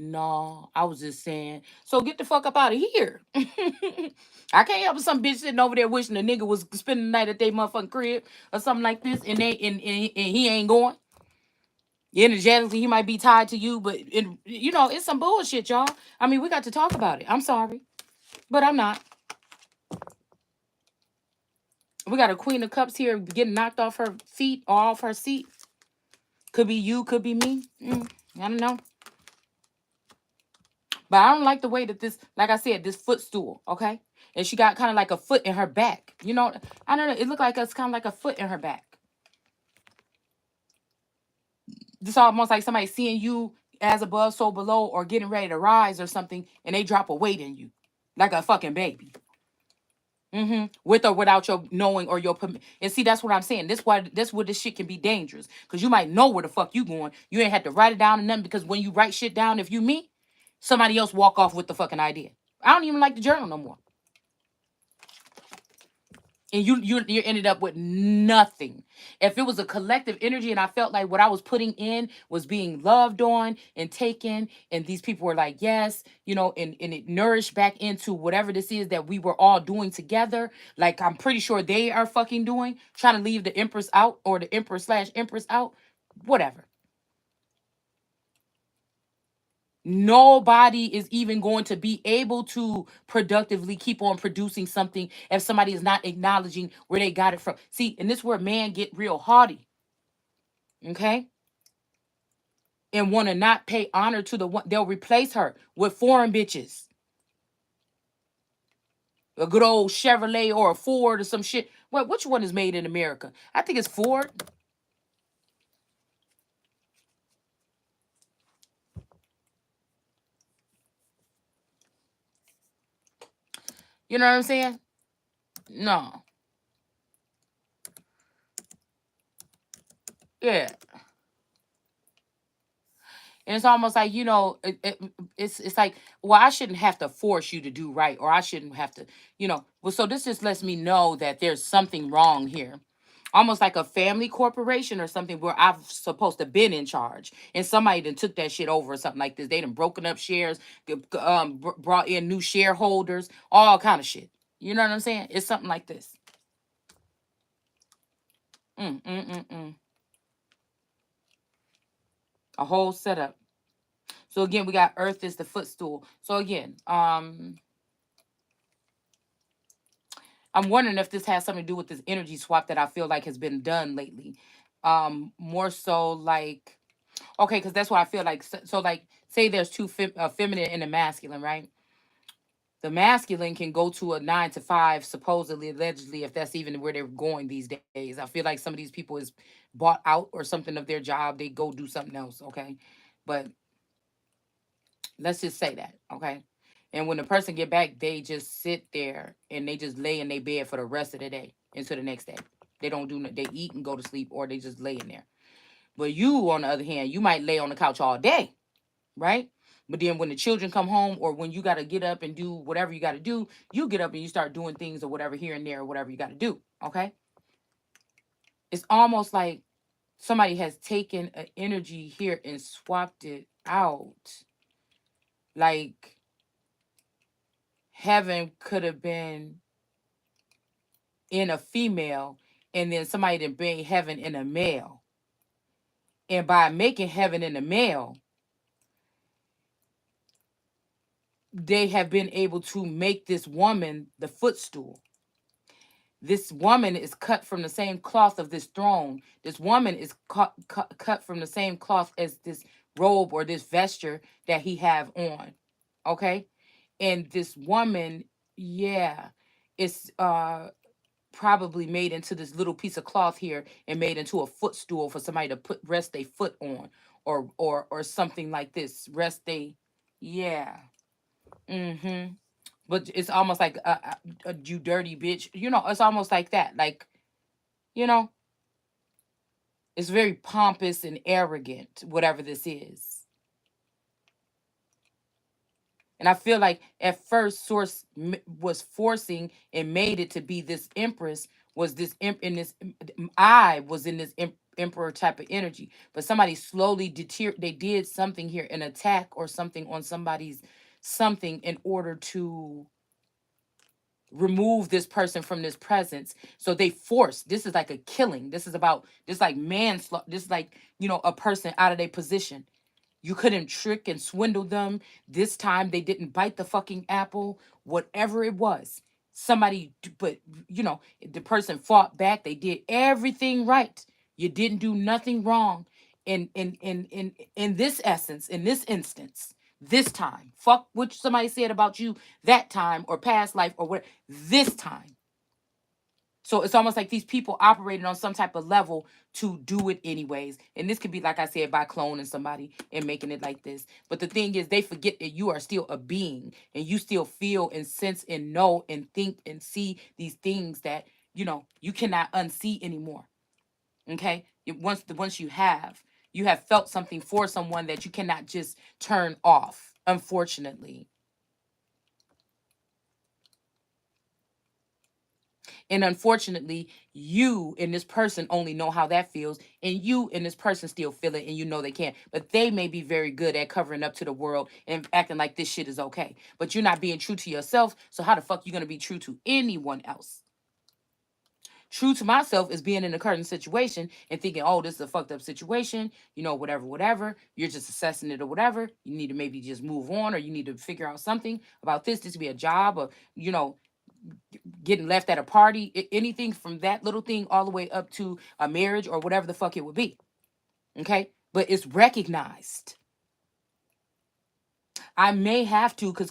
No, I was just saying. So get the fuck up out of here. I can't help some bitch sitting over there wishing the nigga was spending the night at their motherfucking crib or something like this, and he ain't going. Energetically, he might be tied to you, but it's some bullshit, y'all. I mean, we got to talk about it. I'm sorry, but I'm not. We got a Queen of Cups here getting knocked off her feet or off her seat. Could be you, could be me. I don't know. But I don't like the way that this, like I said, this footstool, okay? And she got kind of like a foot in her back. You know, I don't know. It looked like it's kind of like a foot in her back. This almost like somebody seeing you as above, so below, or getting ready to rise or something, and they drop a weight in you. Like a fucking baby. With or without your knowing or your permission. And see, that's what I'm saying. That's where this shit can be dangerous. Because you might know where the fuck you going. You ain't have to write it down or nothing. Because when you write shit down, if you me, somebody else walk off with the fucking idea. I don't even like the journal no more. and you ended up with nothing. If it was a collective energy and I felt like what I was putting in was being loved on and taken, and these people were like yes, and it nourished back into whatever this is that we were all doing together, like I'm pretty sure they are fucking doing, trying to leave the empress out, or the emperor slash empress out, whatever. Nobody is even going to be able to productively keep on producing something if somebody is not acknowledging where they got it from. See, and this is where man get real haughty, okay? And want to not pay honor to the one. They'll replace her with foreign bitches. A good old Chevrolet or a Ford or some shit. What? Which one is made in America? I think it's Ford. You know what I'm saying? No. Yeah. And it's almost like, it's like, well, I shouldn't have to force you to do right, or I shouldn't have to, Well, so this just lets me know that there's something wrong here. Almost like a family corporation or something where I've supposed to been in charge, and somebody then took that shit over or something like this. They done broken up shares, brought in new shareholders, all kind of shit. You know what I'm saying? It's something like this. Mm, mm, mm, mm. A whole setup. So again, we got Earth is the footstool. So again, I'm wondering if this has something to do with this energy swap that I feel like has been done lately. More so like, okay, because that's what I feel like. So like, say there's two feminine and a masculine, right? The masculine can go to a 9 to 5, supposedly, allegedly, if that's even where they're going these days. I feel like some of these people is bought out or something of their job. They go do something else, okay? But let's just say that, okay? And when the person get back, they just sit there and they just lay in their bed for the rest of the day until the next day. They don't do they eat and go to sleep, or they just lay in there. But you, on the other hand, you might lay on the couch all day, right? But then when the children come home, or when you got to get up and do whatever you got to do, you get up and you start doing things or whatever here and there or whatever you got to do, okay? It's almost like somebody has taken an energy here and swapped it out. Like heaven could have been in a female, and then somebody did bring heaven in a male. And by making heaven in a male, they have been able to make this woman the footstool. This woman is cut from the same cloth of this throne. This woman is cut from the same cloth as this robe or this vesture that he have on. Okay? And this woman, yeah, is probably made into this little piece of cloth here and made into a footstool for somebody to put rest their foot on, or something like this. Rest they, yeah. Mm-hmm. But it's almost like you dirty bitch. It's almost like that. Like, you know, it's very pompous and arrogant, whatever this is. And I feel like at first Source was forcing and made it to be this empress, was this in this I was in this emperor type of energy. But somebody slowly they did something here, an attack or something on somebody's something, in order to remove this person from this presence. So they force, this is like a killing. This is about, this like manslaughter. This is like, a person out of their position. You couldn't trick and swindle them. This time they didn't bite the fucking apple, whatever it was. Somebody, but the person fought back. They did everything right. You didn't do nothing wrong. In this essence, in this instance, this time, fuck what somebody said about you that time or past life or what, this time. So it's almost like these people operated on some type of level to do it anyways. And this could be, like I said, by cloning somebody and making it like this. But the thing is, they forget that you are still a being, and you still feel and sense and know and think and see these things that, you cannot unsee anymore. Okay? Once you have felt something for someone that you cannot just turn off, unfortunately. And unfortunately, you and this person only know how that feels, and you and this person still feel it, and you know they can't. But they may be very good at covering up to the world and acting like this shit is okay. But you're not being true to yourself, so how the fuck you gonna be true to anyone else? True to myself is being in a current situation and thinking, oh, this is a fucked up situation, whatever, whatever. You're just assessing it or whatever. You need to maybe just move on, or you need to figure out something about this. This could be a job, or, getting left at a party, anything from that little thing all the way up to a marriage or whatever the fuck it would be. Okay. But it's recognized. I may have to, because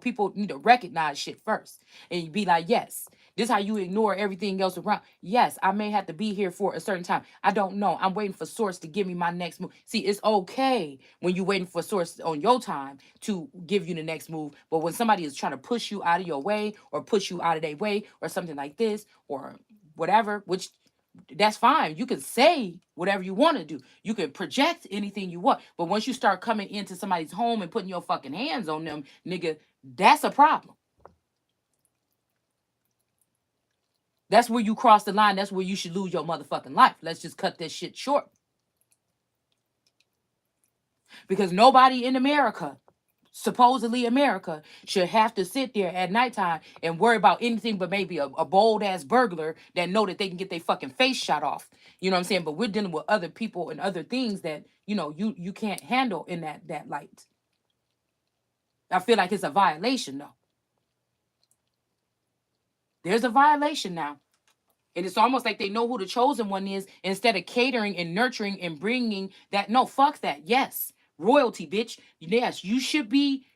people need to recognize shit first and be like, yes, this is how you ignore everything else around. Yes, I may have to be here for a certain time. I don't know. I'm waiting for source to give me my next move. See, it's okay when you're waiting for source on your time to give you the next move. But when somebody is trying to push you out of your way or push you out of their way or something like this or whatever, which that's fine. You can say whatever you want to do. You can project anything you want. But once you start coming into somebody's home and putting your fucking hands on them, nigga, that's a problem. That's where you cross the line. That's where you should lose your motherfucking life. Let's just cut this shit short. Because nobody in America, supposedly America, should have to sit there at nighttime and worry about anything but maybe a bold ass burglar that know that they can get their fucking face shot off. You know what I'm saying? But we're dealing with other people and other things that you can't handle in that light. I feel like it's a violation though. There's a violation now. And it's almost like they know who the chosen one is instead of catering and nurturing and bringing that. No, fuck that. Yes. Royalty, bitch. Yes, you should be.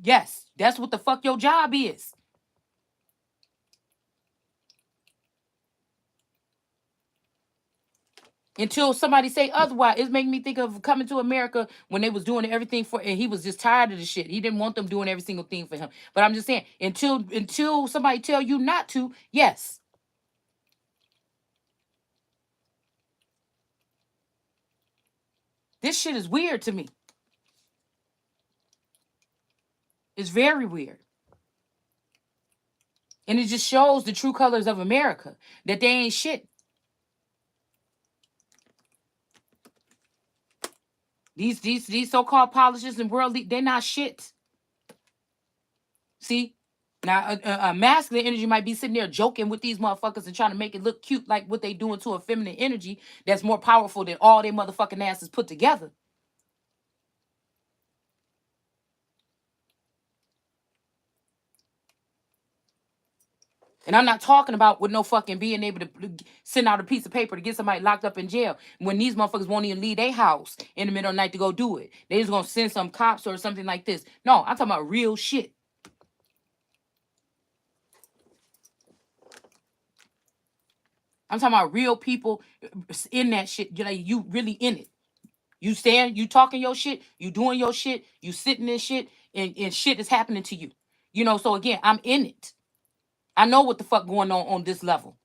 Yes, that's what the fuck your job is. Until somebody say otherwise. It's making me think of Coming to America when they was doing everything for, and he was just tired of the shit. He didn't want them doing every single thing for him. But I'm just saying, until somebody tell you not to, yes. This shit is weird to me. It's very weird. And it just shows the true colors of America, that they ain't shit. These so-called politicians and worldly, they're not shit. See? Now, a masculine energy might be sitting there joking with these motherfuckers and trying to make it look cute, like what they doing to a feminine energy that's more powerful than all their motherfucking asses put together. And I'm not talking about with no fucking being able to send out a piece of paper to get somebody locked up in jail when these motherfuckers won't even leave their house in the middle of the night to go do it. They just gonna send some cops or something like this. No, I'm talking about real shit. I'm talking about real people in that shit. You're like, you really in it. You stand, you talking your shit, you doing your shit, you sitting in shit, and shit is happening to you. So again, I'm in it. I know what the fuck going on this level.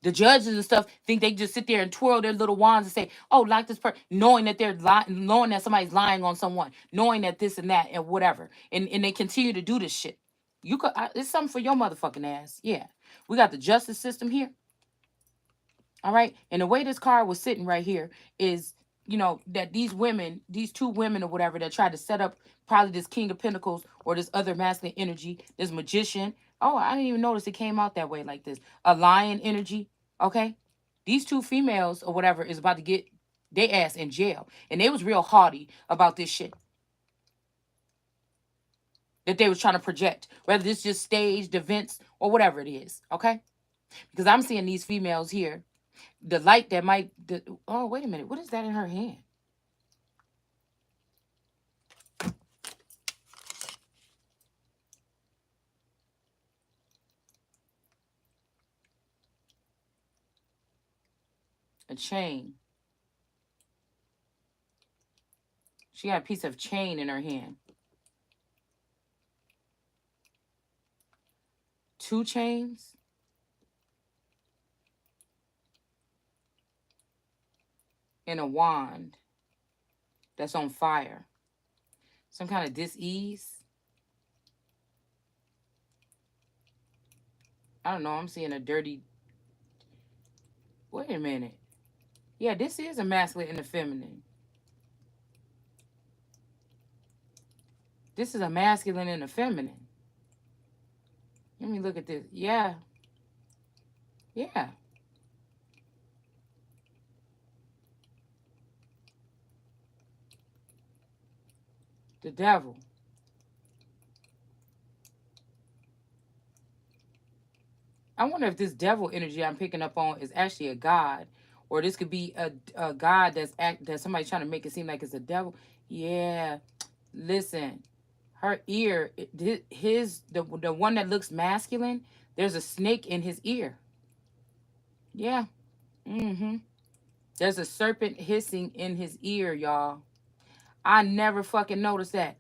The judges and stuff think they just sit there and twirl their little wands and say, "Oh, like this person," knowing that they're lying, knowing that somebody's lying on someone, knowing that this and that and whatever, and they continue to do this shit. It's something for your motherfucking ass. Yeah, we got the justice system here. All right. And the way this card was sitting right here is, that these two women or whatever that tried to set up probably this King of Pentacles or this other masculine energy, this magician. Oh, I didn't even notice it came out that way like this. A lion energy. Okay. These two females or whatever is about to get their ass in jail. And they was real haughty about this shit that they was trying to project, whether this just staged events or whatever it is. Okay. Because I'm seeing these females here, the light that oh, wait a minute, what is that in her hand? A chain. She got a piece of chain in her hand. Two chains. And a wand that's on fire. Some kind of dis-ease. I don't know. I'm seeing a dirty. Wait a minute. Yeah, this is a masculine and a feminine. This is a masculine and a feminine. Let me look at this. Yeah, yeah. The devil. I wonder if this devil energy I'm picking up on is actually a god, or this could be a god that's somebody trying to make it seem like it's a devil. Yeah. Listen, her ear, the one that looks masculine. There's a snake in his ear. Yeah. Mm-hmm. There's a serpent hissing in his ear, y'all. I never fucking noticed that.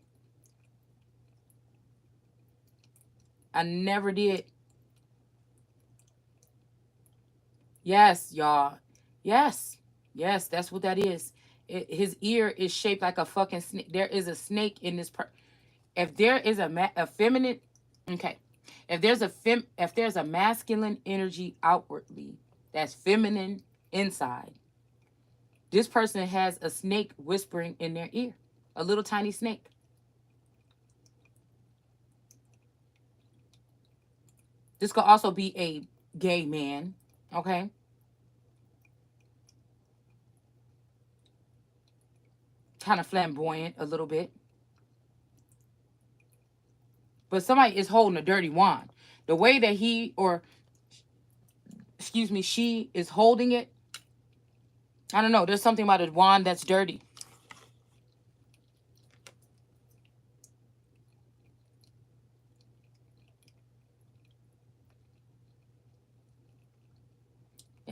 I never did. Yes, y'all. Yes. Yes, that's what that is. His ear is shaped like a fucking snake. There is a snake in this. If there is a feminine, okay. If there's a masculine energy outwardly, that's feminine inside. This person has a snake whispering in their ear, a little tiny snake. This could also be a gay man, okay? Kind of flamboyant a little bit. But somebody is holding a dirty wand. The way that excuse me, she is holding it, I don't know. There's something about a wand that's dirty.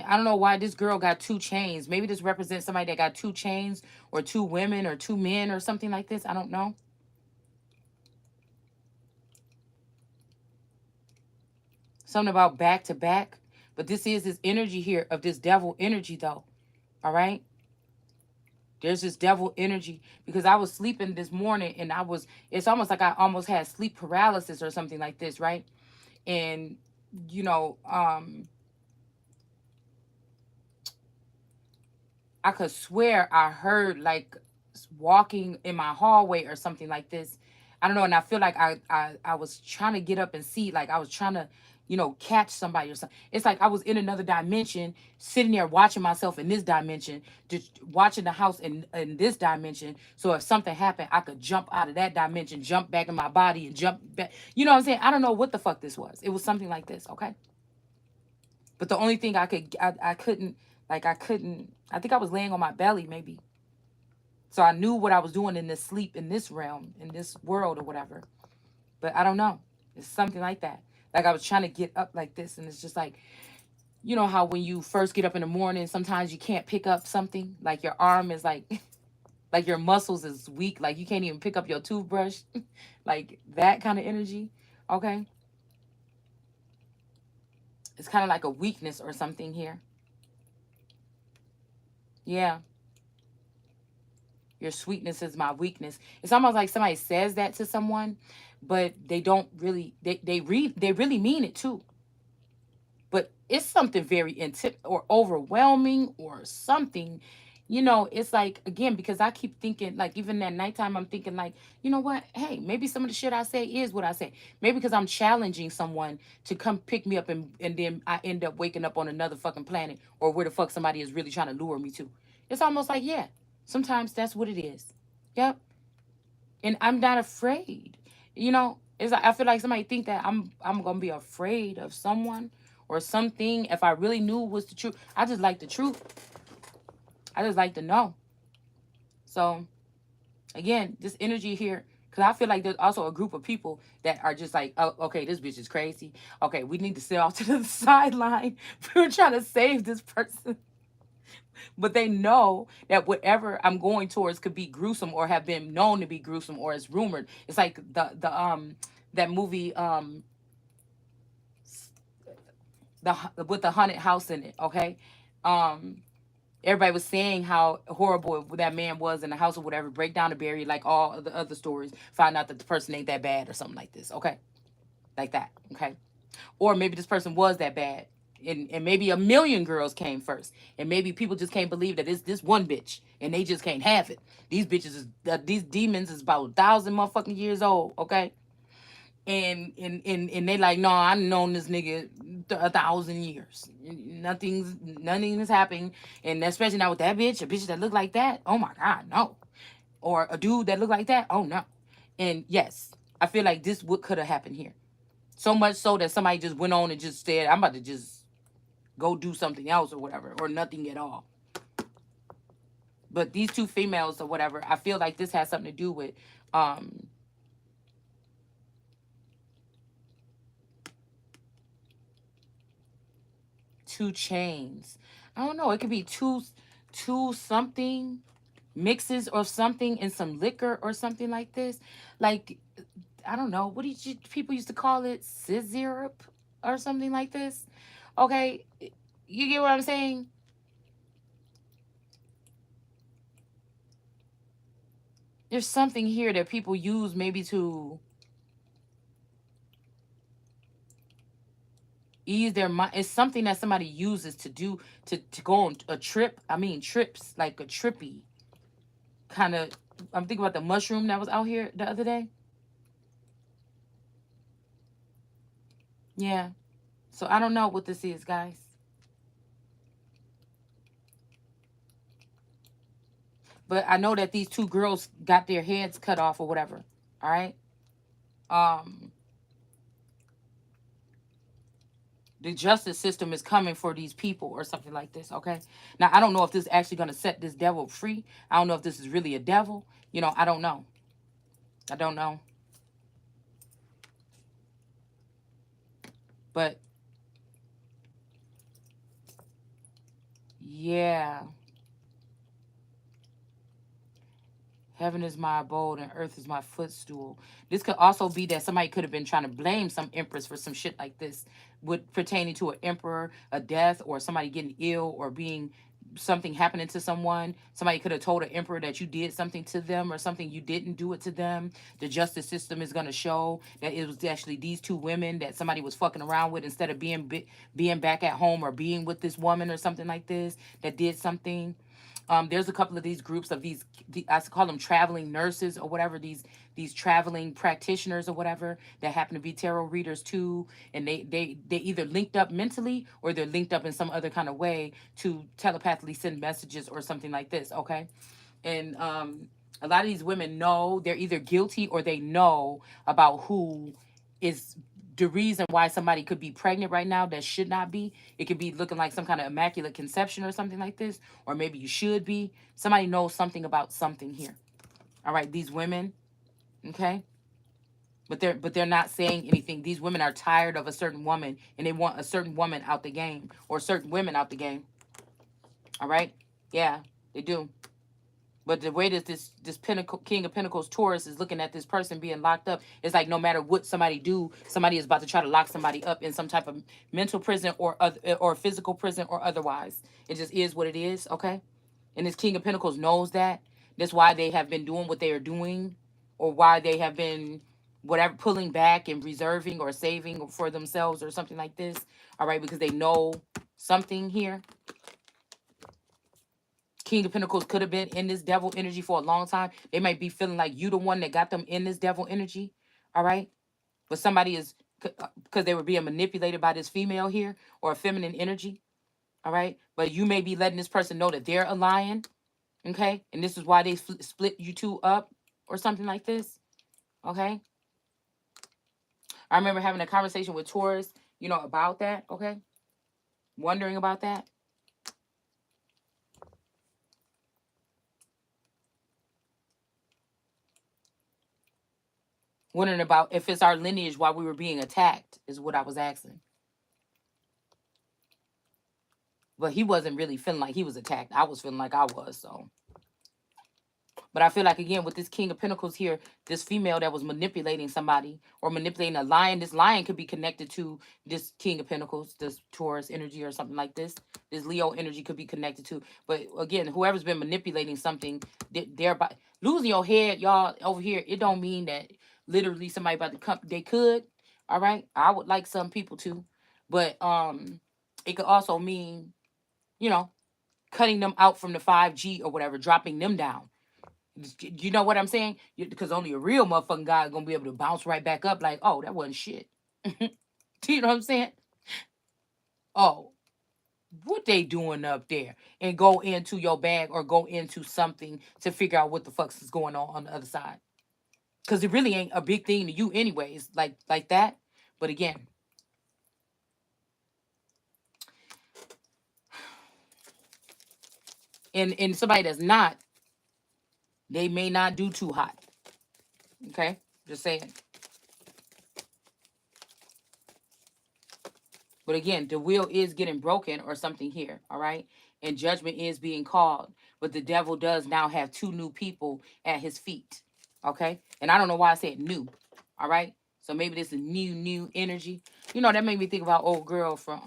I don't know why this girl got two chains. Maybe this represents somebody that got two chains, or two women, or two men, or something like this. I don't know. Something about back to back. But this is this energy here of this devil energy, though. All right? There's this devil energy because I was sleeping this morning and it's almost like I almost had sleep paralysis or something like this, right? And, you know, I could swear I heard like walking in my hallway or something like this. I don't know, and I feel like I was trying to get up and see, like I was trying to, catch somebody or something. It's like I was in another dimension, sitting there watching myself in this dimension, just watching the house in this dimension. So if something happened, I could jump out of that dimension, jump back in my body, and jump back. You know what I'm saying? I don't know what the fuck this was. It was something like this, okay? But the only thing I couldn't, I couldn't, I think I was laying on my belly maybe. So I knew what I was doing in this sleep, in this realm, in this world or whatever. But I don't know. It's something like that. Like I was trying to get up like this, and it's just like, you know how when you first get up in the morning, sometimes you can't pick up something. Like your arm is like, like your muscles is weak. Like you can't even pick up your toothbrush. Like that kind of energy. Okay. It's kind of like a weakness or something here. Yeah. Your sweetness is my weakness. It's almost like somebody says that to someone, but they don't really they really mean it too. But it's something very intimate or overwhelming or something. It's like, again, because I keep thinking, like, even at nighttime, I'm thinking, like, you know what? Hey, maybe some of the shit I say is what I say. Maybe because I'm challenging someone to come pick me up, and then I end up waking up on another fucking planet, or where the fuck somebody is really trying to lure me to. It's almost like, yeah, sometimes that's what it is. Yep. And I'm not afraid. It's like I feel like somebody think that I'm gonna be afraid of someone or something. If I really knew was the truth, I just like the truth. I just like to know. So again, this energy here, because I feel like there's also a group of people that are just like, oh, okay, this bitch is crazy. Okay, we need to sit off to the sideline. We're trying to save this person. But they know that whatever I'm going towards could be gruesome or have been known to be gruesome or is rumored. It's like the that movie, the with the haunted house in it. Okay. um Everybody was saying how horrible that man was in the house or whatever. Break down the barrier, like all of the other stories. Find out that the person ain't that bad or something like this. Okay, like that. Okay. Or maybe this person was that bad. And maybe a million girls came first. And maybe people just can't believe that it's this one bitch and they just can't have it. These bitches is these demons is about 1,000 motherfucking years old, okay? And they like, no, I've known this nigga 1,000 years. Nothing is happening. And especially not with that bitch, a bitch that look like that. Oh my god, no. Or a dude that look like that. Oh no. And yes, I feel like this what could have happened here. So much so that somebody just went on and just said, I'm about to just go do something else or whatever, or nothing at all. But these two females or whatever, I feel like this has something to do with um two chains. I don't know. It could be two something mixes or something in some liquor or something like this. Like I don't know. What did you people used to call it? Scissor or something like this. Okay, you get what I'm saying? There's something here that people use maybe to ease their mind. It's something that somebody uses to do to go on a trip. I mean trips, like a trippy kind of. I'm thinking about the mushroom that was out here the other day. Yeah. So I don't know what this is, guys. But I know that these two girls got their heads cut off or whatever. All right. Um the justice system is coming for these people or something like this, okay? Now I don't know if this is actually going to set this devil free. I don't know if this is really a devil. I don't know. I don't know. But yeah, heaven is my abode and earth is my footstool. This could also be that somebody could have been trying to blame some empress for some shit like this, with pertaining to an emperor, a death, or somebody getting ill, or being something happening to someone. Somebody could have told an emperor that you did something to them or something you didn't do it to them. The justice system is going to show that it was actually these two women that somebody was fucking around with instead of being back at home or being with this woman or something like this that did something. There's a couple of these groups of I call them traveling nurses or whatever, these traveling practitioners or whatever that happen to be tarot readers too, and they either linked up mentally or they're linked up in some other kind of way to telepathically send messages or something like this. Okay, and a lot of these women know they're either guilty or they know about who is the reason why somebody could be pregnant right now that should not be. It could be looking like some kind of immaculate conception or something like this, or maybe you should be. Somebody knows something about something here. All right, these women, okay? But they're not saying anything. These women are tired of a certain woman and they want a certain woman out the game or certain women out the game. All right? Yeah, they do. But the way that this Pinnacle King of Pentacles Taurus is looking at this person being locked up, it's like no matter what somebody do, somebody is about to try to lock somebody up in some type of mental prison or physical prison or otherwise. It just is what it is, okay? And this King of Pentacles knows that. That's why they have been doing what they are doing, or why they have been whatever pulling back and reserving or saving for themselves or something like this. All right, because they know something here. King of Pentacles could have been in this devil energy for a long time. They might be feeling like you the one that got them in this devil energy. All right. But somebody is because they were being manipulated by this female here or a feminine energy. All right. But you may be letting this person know that they're a lion. Okay. And this is why they split you two up or something like this. Okay. I remember having a conversation with Taurus, about that. Okay. Wondering about that. Wondering about if it's our lineage while we were being attacked, is what I was asking. But he wasn't really feeling like he was attacked. I was feeling like I was. So, but I feel like again with this King of Pentacles here, this female that was manipulating somebody or manipulating a lion. This lion could be connected to this King of Pentacles, this Taurus energy or something like this. This Leo energy could be connected to. But again, whoever's been manipulating something, thereby losing your head, y'all over here. It don't mean that literally somebody about to come. They could. All right. I would like some people to, but it could also mean, you know, cutting them out from the 5G or whatever, dropping them down. You know what I'm saying? Because only a real motherfucking guy gonna be able to bounce right back up like, oh, that wasn't shit. Do you know what I'm saying? Oh, what they doing up there? And go into your bag or go into something to figure out what the fuck is going on the other side. Because it really ain't a big thing to you anyways, like that. But again, and somebody that's not, they may not do too hot. Okay? Just saying. But again, the wheel is getting broken or something here, all right? And judgment is being called. But the devil does now have two new people at his feet, okay? And I don't know why I said new, all right? So maybe this is new energy. You know, that made me think about old girl from,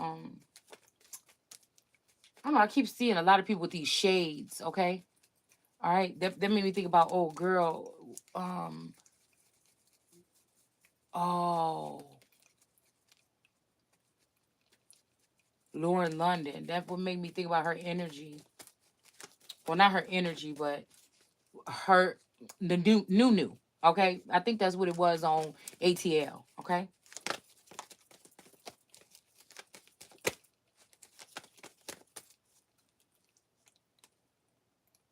I don't know, I keep seeing a lot of people with these shades, okay? All right? That made me think about old girl, oh, Lauren London. That would make me think about her energy. Well, not her energy, but her the new. Okay, I think that's what it was on ATL. Okay.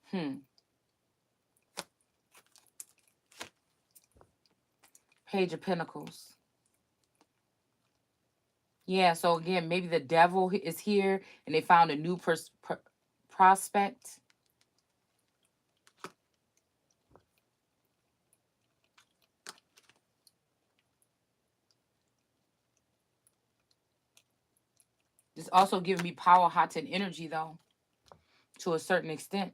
Hmm. Page of Pentacles. Yeah. So again, maybe the devil is here, and they found a new prospect. It's also giving me power, hot and energy though, to a certain extent.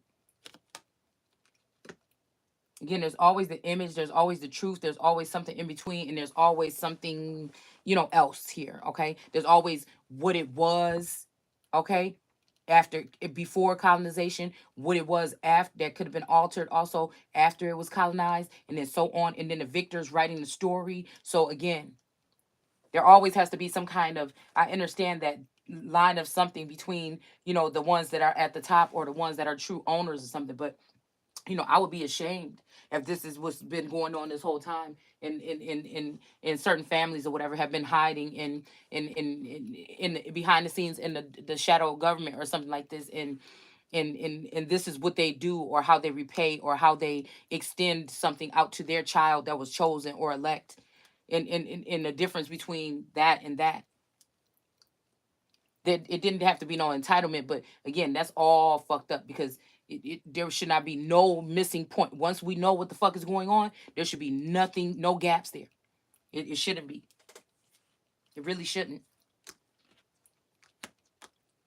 Again, there's always the image, there's always the truth, there's always something in between, and there's always something, else here. Okay, there's always what it was. Okay, after before colonization, what it was after that could have been altered also after it was colonized, and then so on, and then the victors writing the story. So again, there always has to be some kind of, I understand that line of something between, the ones that are at the top or the ones that are true owners or something. But I would be ashamed if this is what's been going on this whole time, in certain families or whatever have been hiding in behind the scenes in the shadow of government or something like this, and this is what they do or how they repay or how they extend something out to their child that was chosen or elect, in the difference between that and that. That it didn't have to be no entitlement, but again, that's all fucked up because there should not be no missing point. Once we know what the fuck is going on, there should be nothing, no gaps there. It shouldn't be. It really shouldn't.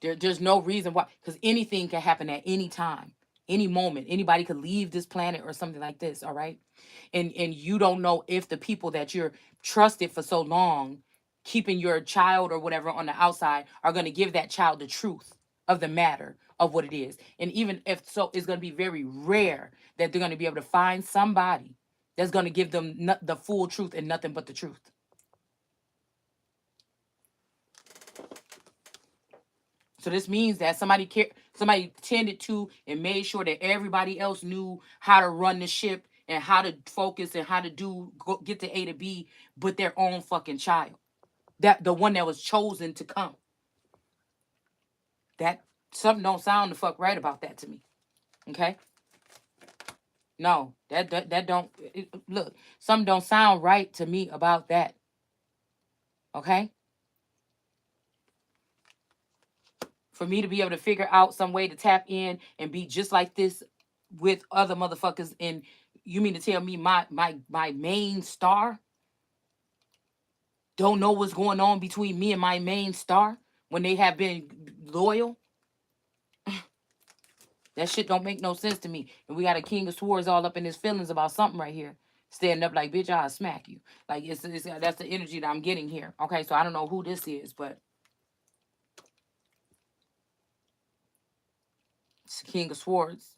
There's no reason why, because anything can happen at any time, any moment. Anybody could leave this planet or something like this. All right, and you don't know if the people that you're trusted for so long, keeping your child or whatever on the outside, are going to give that child the truth of the matter of what it is. And even if so, it's going to be very rare that they're going to be able to find somebody that's going to give them the full truth and nothing but the truth. So this means that somebody tended to and made sure that everybody else knew how to run the ship and how to focus and how to get to A to B, but their own fucking child. That the one that was chosen to come. That something don't sound the fuck right about that to me. Okay? No, that don't look, something don't sound right to me about that. Okay? For me to be able to figure out some way to tap in and be just like this with other motherfuckers, and you mean to tell me my main star don't know what's going on between me and my main star when they have been loyal? That shit don't make no sense to me. And we got a king of swords all up in his feelings about something right here, standing up like, bitch, I'll smack you. Like it's that's the energy that I'm getting here. Okay, so I don't know who this is, but it's the king of swords.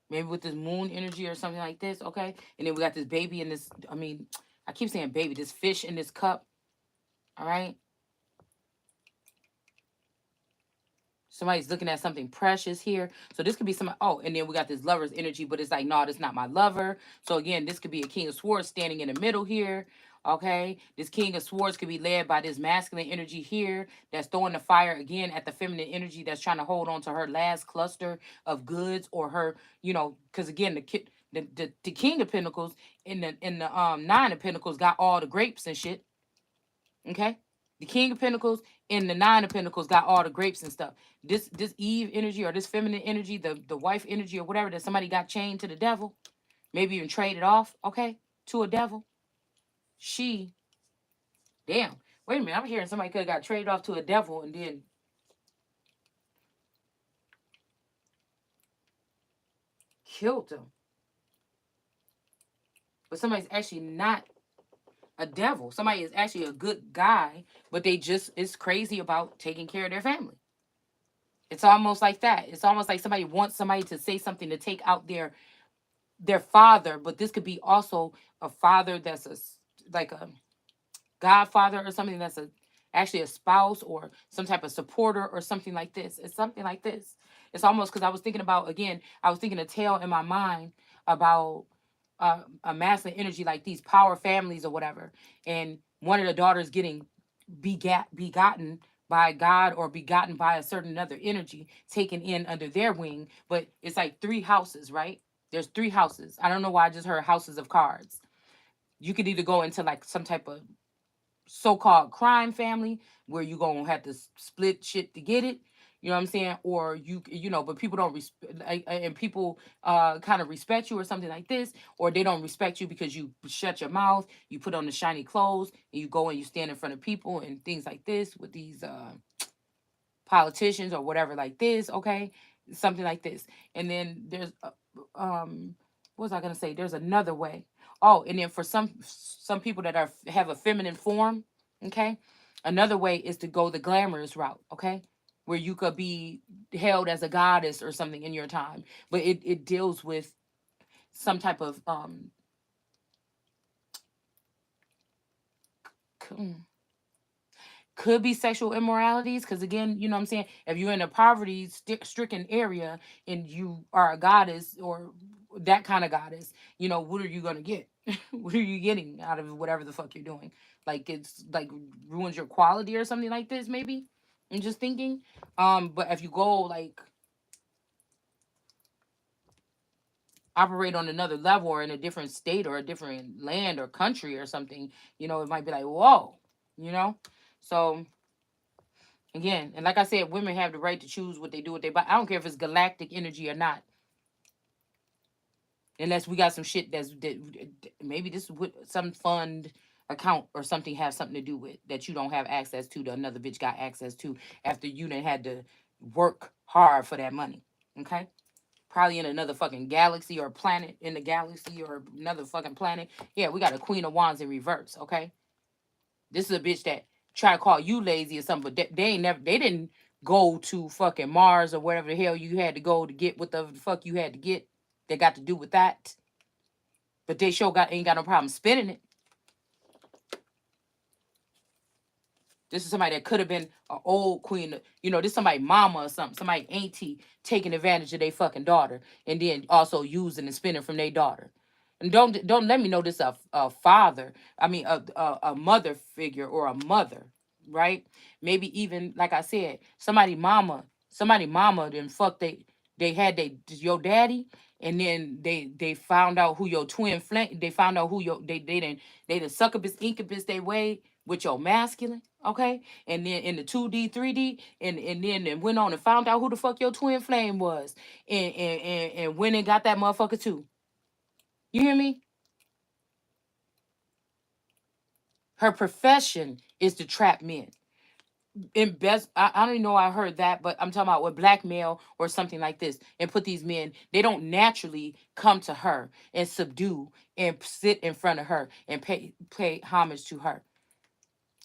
Maybe with this moon energy or something like this. Okay, and then we got this baby and this, I mean, I keep saying baby, this fish in this cup, all right? Somebody's looking at something precious here. So this could be some. Oh, and then we got this lover's energy, but it's like, no, this not my lover. So again, this could be a king of swords standing in the middle here. Okay, this king of swords could be led by this masculine energy here that's throwing the fire again at the feminine energy that's trying to hold on to her last cluster of goods or her, because again, the king of pentacles in the nine of pentacles got all the grapes and shit. Okay, the king of pentacles and the nine of pentacles got all the grapes and stuff. This Eve energy or this feminine energy, the wife energy or whatever, that somebody got chained to the devil, maybe even traded off, okay, to a devil. She, damn, wait a minute, I'm hearing somebody could have got traded off to a devil and then killed them. But somebody's actually not a devil. Somebody is actually a good guy, but they just is crazy about taking care of their family. It's almost like that. It's almost like somebody wants somebody to say something to take out their father, but this could be also a father that's like a godfather or something that's a actually a spouse or some type of supporter or something like this. It's something like this. It's almost because I was thinking about, again, I was thinking a tale in my mind about a masculine energy like these power families or whatever, and one of the daughters getting begotten by God or begotten by a certain other energy taken in under their wing. But it's like three houses, right? There's three houses. I don't know why I just heard houses of cards. You could either go into like some type of so-called crime family where you gonna have to split shit to get it. You know what I'm saying? Or but people don't respect, and people kind of respect you or something like this, or they don't respect you because you shut your mouth, you put on the shiny clothes, and you go and you stand in front of people and things like this with these politicians or whatever like this, okay? Something like this. And then there's what was I gonna say? There's another way. Oh, and then for some people that have a feminine form, okay? Another way is to go the glamorous route, okay? Where you could be held as a goddess or something in your time. But it deals with some type of could be sexual immoralities, because again, you know what I'm saying, if you're in a poverty stricken area and you are a goddess or that kind of goddess, what are you going to get? What are you getting out of whatever the fuck you're doing? Like, it's like ruins your quality or something like this, maybe. I'm just thinking. But if you go like operate on another level or in a different state or a different land or country or something, it might be like, whoa, you know so again, and like I said, women have the right to choose what they do with their body. I don't care if it's galactic energy or not, unless we got some shit that maybe this would some fund account or something have something to do with that you don't have access to, that another bitch got access to after you done had to work hard for that money. Okay, probably in another fucking galaxy or planet in the galaxy or another fucking planet. Yeah, we got a Queen of Wands in reverse. Okay, this is a bitch that try to call you lazy or something, but they ain't never. They didn't go to fucking Mars or whatever the hell you had to go to get what the fuck you had to get. They got to do with that, but they sure ain't got no problem spending it. This is somebody that could have been an old queen. This is somebody mama or something, somebody auntie taking advantage of their fucking daughter and then also using and spending from their daughter. And don't let me know this a father. I mean a mother figure or a mother, right? Maybe even like I said, somebody mama then fuck they had your daddy, and then they found out who your twin flame. They found out who they didn't succubus incubus they way with your masculine, okay? And then in the 2D, 3D, and then went on and found out who the fuck your twin flame was, and went and got that motherfucker too. You hear me? Her profession is to trap men. In best, I don't even know I heard that, but I'm talking about with blackmail or something like this, and put these men. They don't naturally come to her and subdue and sit in front of her and pay homage to her.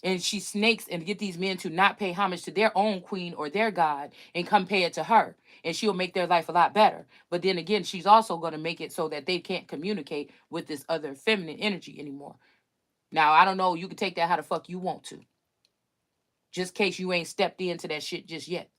And she snakes and get these men to not pay homage to their own queen or their god and come pay it to her, and she'll make their life a lot better. But then again, she's also going to make it so that they can't communicate with this other feminine energy anymore. Now, I don't know. You can take that how the fuck you want to. Just in case you ain't stepped into that shit just yet.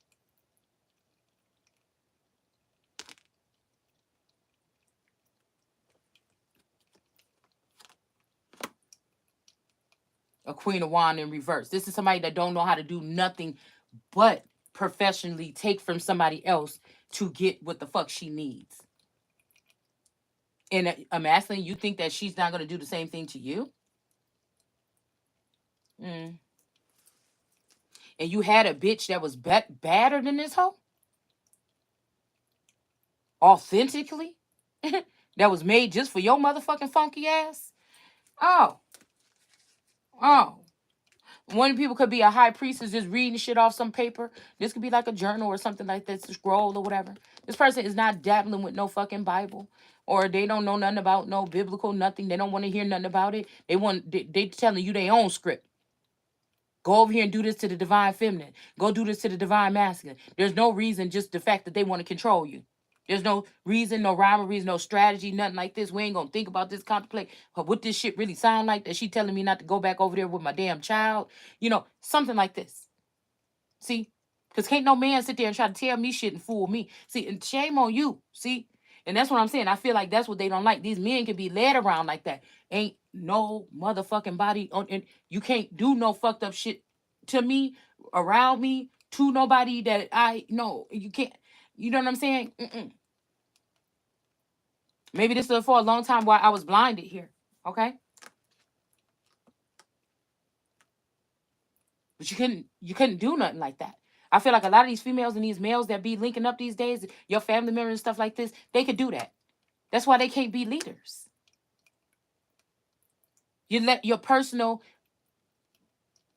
A Queen of Wand in reverse. This is somebody that don't know how to do nothing but professionally take from somebody else to get what the fuck she needs. And a masculine, you think that she's not going to do the same thing to you? Mm. And you had a bitch that was badder than this hoe? Authentically? That was made just for your motherfucking funky ass? Oh. Oh. One people could be a high priestess just reading shit off some paper. This could be like a journal or something like this, a scroll or whatever. This person is not dabbling with no fucking Bible. Or they don't know nothing about no biblical nothing. They don't want to hear nothing about it. They telling you their own script. Go over here and do this to the divine feminine. Go do this to the divine masculine. There's no reason, just the fact that they want to control you. There's no reason, no rhyme or reason, no strategy, nothing like this. We ain't gonna think about this, contemplate what this shit really sound like. That she telling me not to go back over there with my damn child. Something like this. See? Because can't no man sit there and try to tell me shit and fool me. See, and shame on you. See? And that's what I'm saying. I feel like that's what they don't like. These men can be led around like that. Ain't no motherfucking body on, and you can't do no fucked up shit to me, around me, to nobody that I know. You can't. You know what I'm saying? Mm-mm. Maybe this is for a long time while I was blinded here. Okay? But you couldn't do nothing like that. I feel like a lot of these females and these males that be linking up these days, your family members and stuff like this, they could do that. That's why they can't be leaders. You let your personal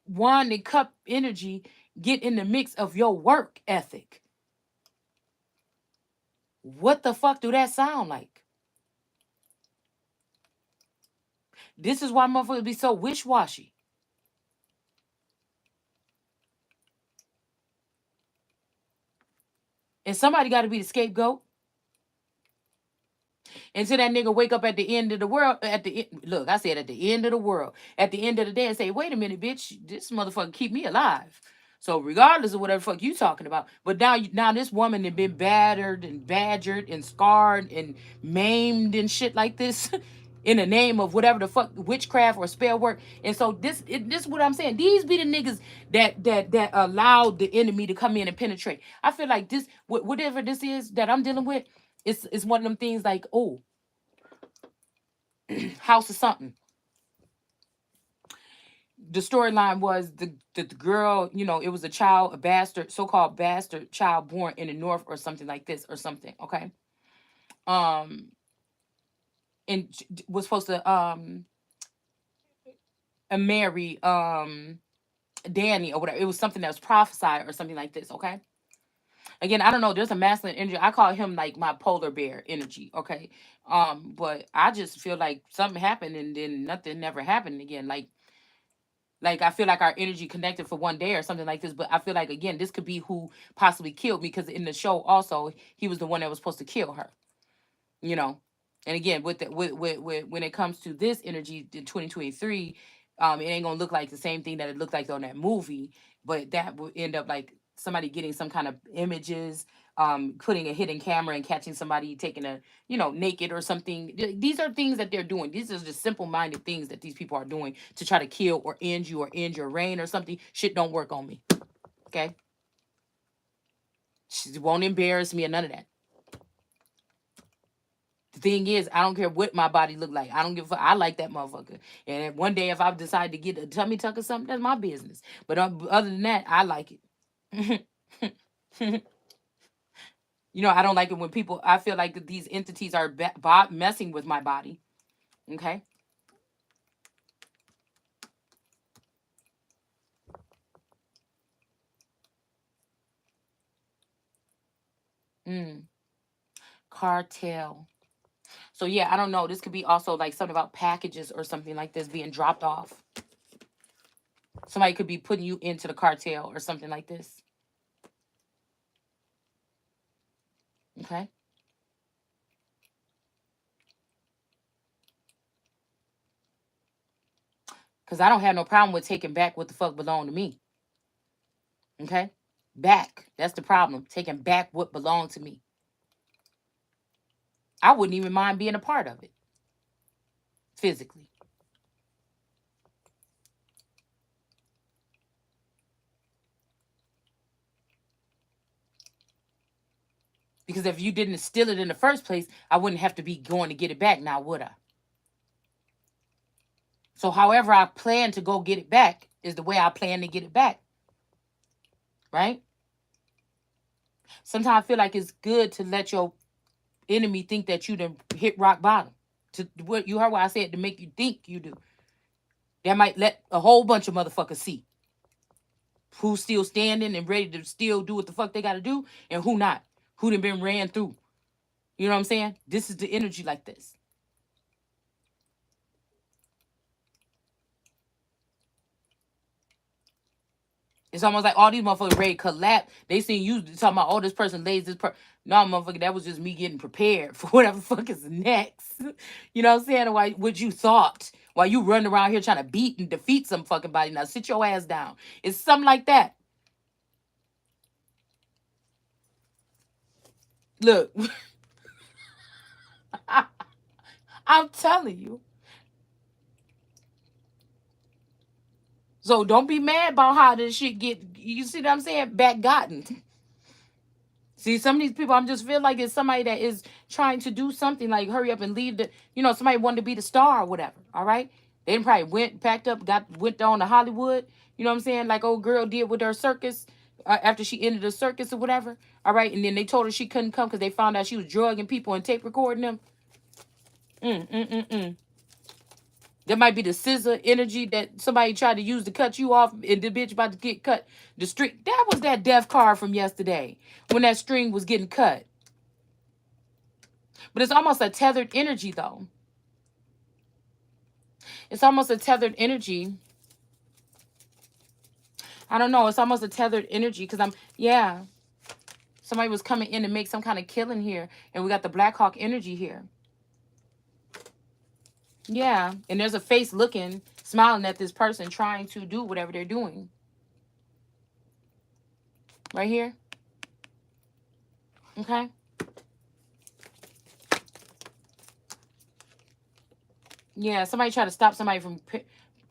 wand and cup energy get in the mix of your work ethic. What the fuck do that sound like? This is why motherfuckers be so wish-washy. And somebody got to be the scapegoat. Until that nigga wake up at the end of the world. Look, I said at the end of the world. At the end of the day and say, wait a minute, bitch, this motherfucker keep me alive. So regardless of whatever fuck you talking about, but now this woman had been battered and badgered and scarred and maimed and shit like this in the name of whatever the fuck witchcraft or spell work. And so this is what I'm saying. These be the niggas that allowed the enemy to come in and penetrate. I feel like this whatever this is that I'm dealing with, it's one of them things like, oh, house of something. The storyline was the girl, it was a child, a bastard, so-called bastard child born in the north or something like this or something. Okay. Um, and was supposed to marry Danny or whatever. It was something that was prophesied or something like this. Okay. Again, I don't know. There's a masculine energy. I call him like my polar bear energy. Okay. But I just feel like something happened and then nothing never happened again. Like I feel like our energy connected for one day or something like this. But I feel like again, this could be who possibly killed me because in the show also he was the one that was supposed to kill her. You know, and again with when it comes to this energy in 2023, it ain't gonna look like the same thing that it looked like on that movie. But that would end up like somebody getting some kind of images, putting a hidden camera and catching somebody taking a naked or something. These are things that they're doing. These are just simple minded things that these people are doing to try to kill or end you or end your reign or something. Shit don't work on me. Okay, she won't embarrass me or none of that. The thing is, I don't care what my body look like. I don't give a fuck. I like that motherfucker. And one day, if I decide to get a tummy tuck or something, that's my business. But other than that, I like it. I don't like it when people. I feel like that these entities are messing with my body. Okay. Mm. Cartel. So yeah, I don't know. This could be also like something about packages or something like this being dropped off. Somebody could be putting you into the cartel or something like this. Okay. Because I don't have no problem with taking back what the fuck belonged to me. Okay? Back. That's the problem. Taking back what belonged to me. I wouldn't even mind being a part of it physically. Because if you didn't steal it in the first place, I wouldn't have to be going to get it back now, would I? So, however I plan to go get it back is the way I plan to get it back, right? Sometimes I feel like it's good to let your enemy think that you done hit rock bottom. To what you heard what I said, to make you think you do. That might let a whole bunch of motherfuckers see who's still standing and ready to still do what the fuck they got to do, and who not, who done been ran through. You know what I'm saying? This is the energy like this. It's almost like all these motherfuckers ready to collapse. They seen you talking about, oh, this person lays this No, motherfucker, that was just me getting prepared for whatever fuck is next. You know what I'm saying? Why what you thought while you running around here trying to beat and defeat some fucking body. Now sit your ass down. It's something like that. Look, I'm telling you. So don't be mad about how this shit get. You see what I'm saying? Back gotten. See, some of these people, I'm just feel like it's somebody that is trying to do something like hurry up and leave somebody wanted to be the star or whatever. All right. They done probably went, packed up, went on to Hollywood. You know what I'm saying? Like old girl did with her circus after she ended the circus or whatever. All right. And then they told her she couldn't come because they found out she was drugging people and tape recording them. Mm, mm, mm, mm. There might be the scissor energy that somebody tried to use to cut you off and the bitch about to get cut. The string, that was that death card from yesterday when that string was getting cut. But it's almost a tethered energy though. It's almost a tethered energy. I don't know. It's almost a tethered energy because yeah. Somebody was coming in to make some kind of killing here. And we got the Black Hawk energy here. Yeah. And there's a face looking, smiling at this person trying to do whatever they're doing. Right here. Okay. Yeah, somebody tried to stop somebody from,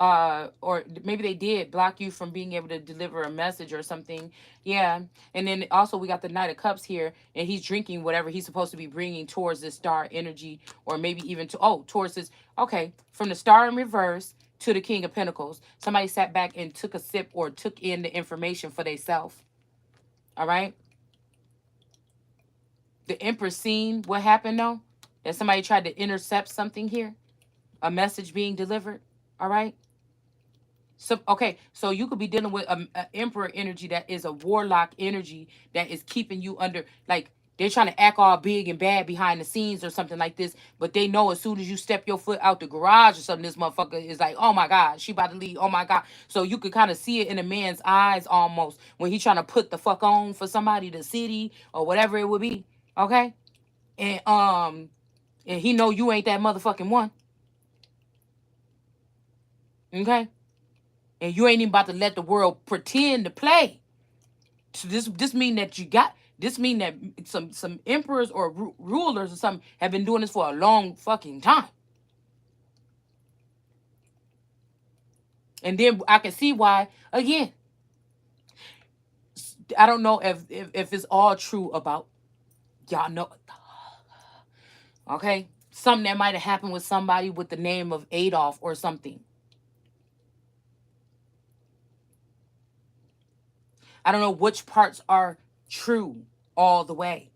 or maybe they did block you from being able to deliver a message or something. Yeah, and then also we got the Knight of Cups here, and he's drinking whatever he's supposed to be bringing towards this star energy, or maybe even towards this. Okay, from the star in reverse to the King of Pentacles, somebody sat back and took a sip or took in the information for themselves. All right. The Empress seen what happened though, that somebody tried to intercept something here, a message being delivered. All right. So okay, so you could be dealing with a emperor energy that is a warlock energy that is keeping you under, like they're trying to act all big and bad behind the scenes or something like this, but they know as soon as you step your foot out the garage or something, this motherfucker is like, oh my god, she about to leave. Oh my god. So you could kind of see it in a man's eyes almost when he's trying to put the fuck on for somebody, the city or whatever it would be. Okay, and he know you ain't that motherfucking one. Okay. And you ain't even about to let the world pretend to play. So this mean that this mean that some emperors or rulers or something have been doing this for a long fucking time. And then I can see why again. I don't know if it's all true about y'all know. Okay, something that might have happened with somebody with the name of Adolf or something. I don't know which parts are true all the way.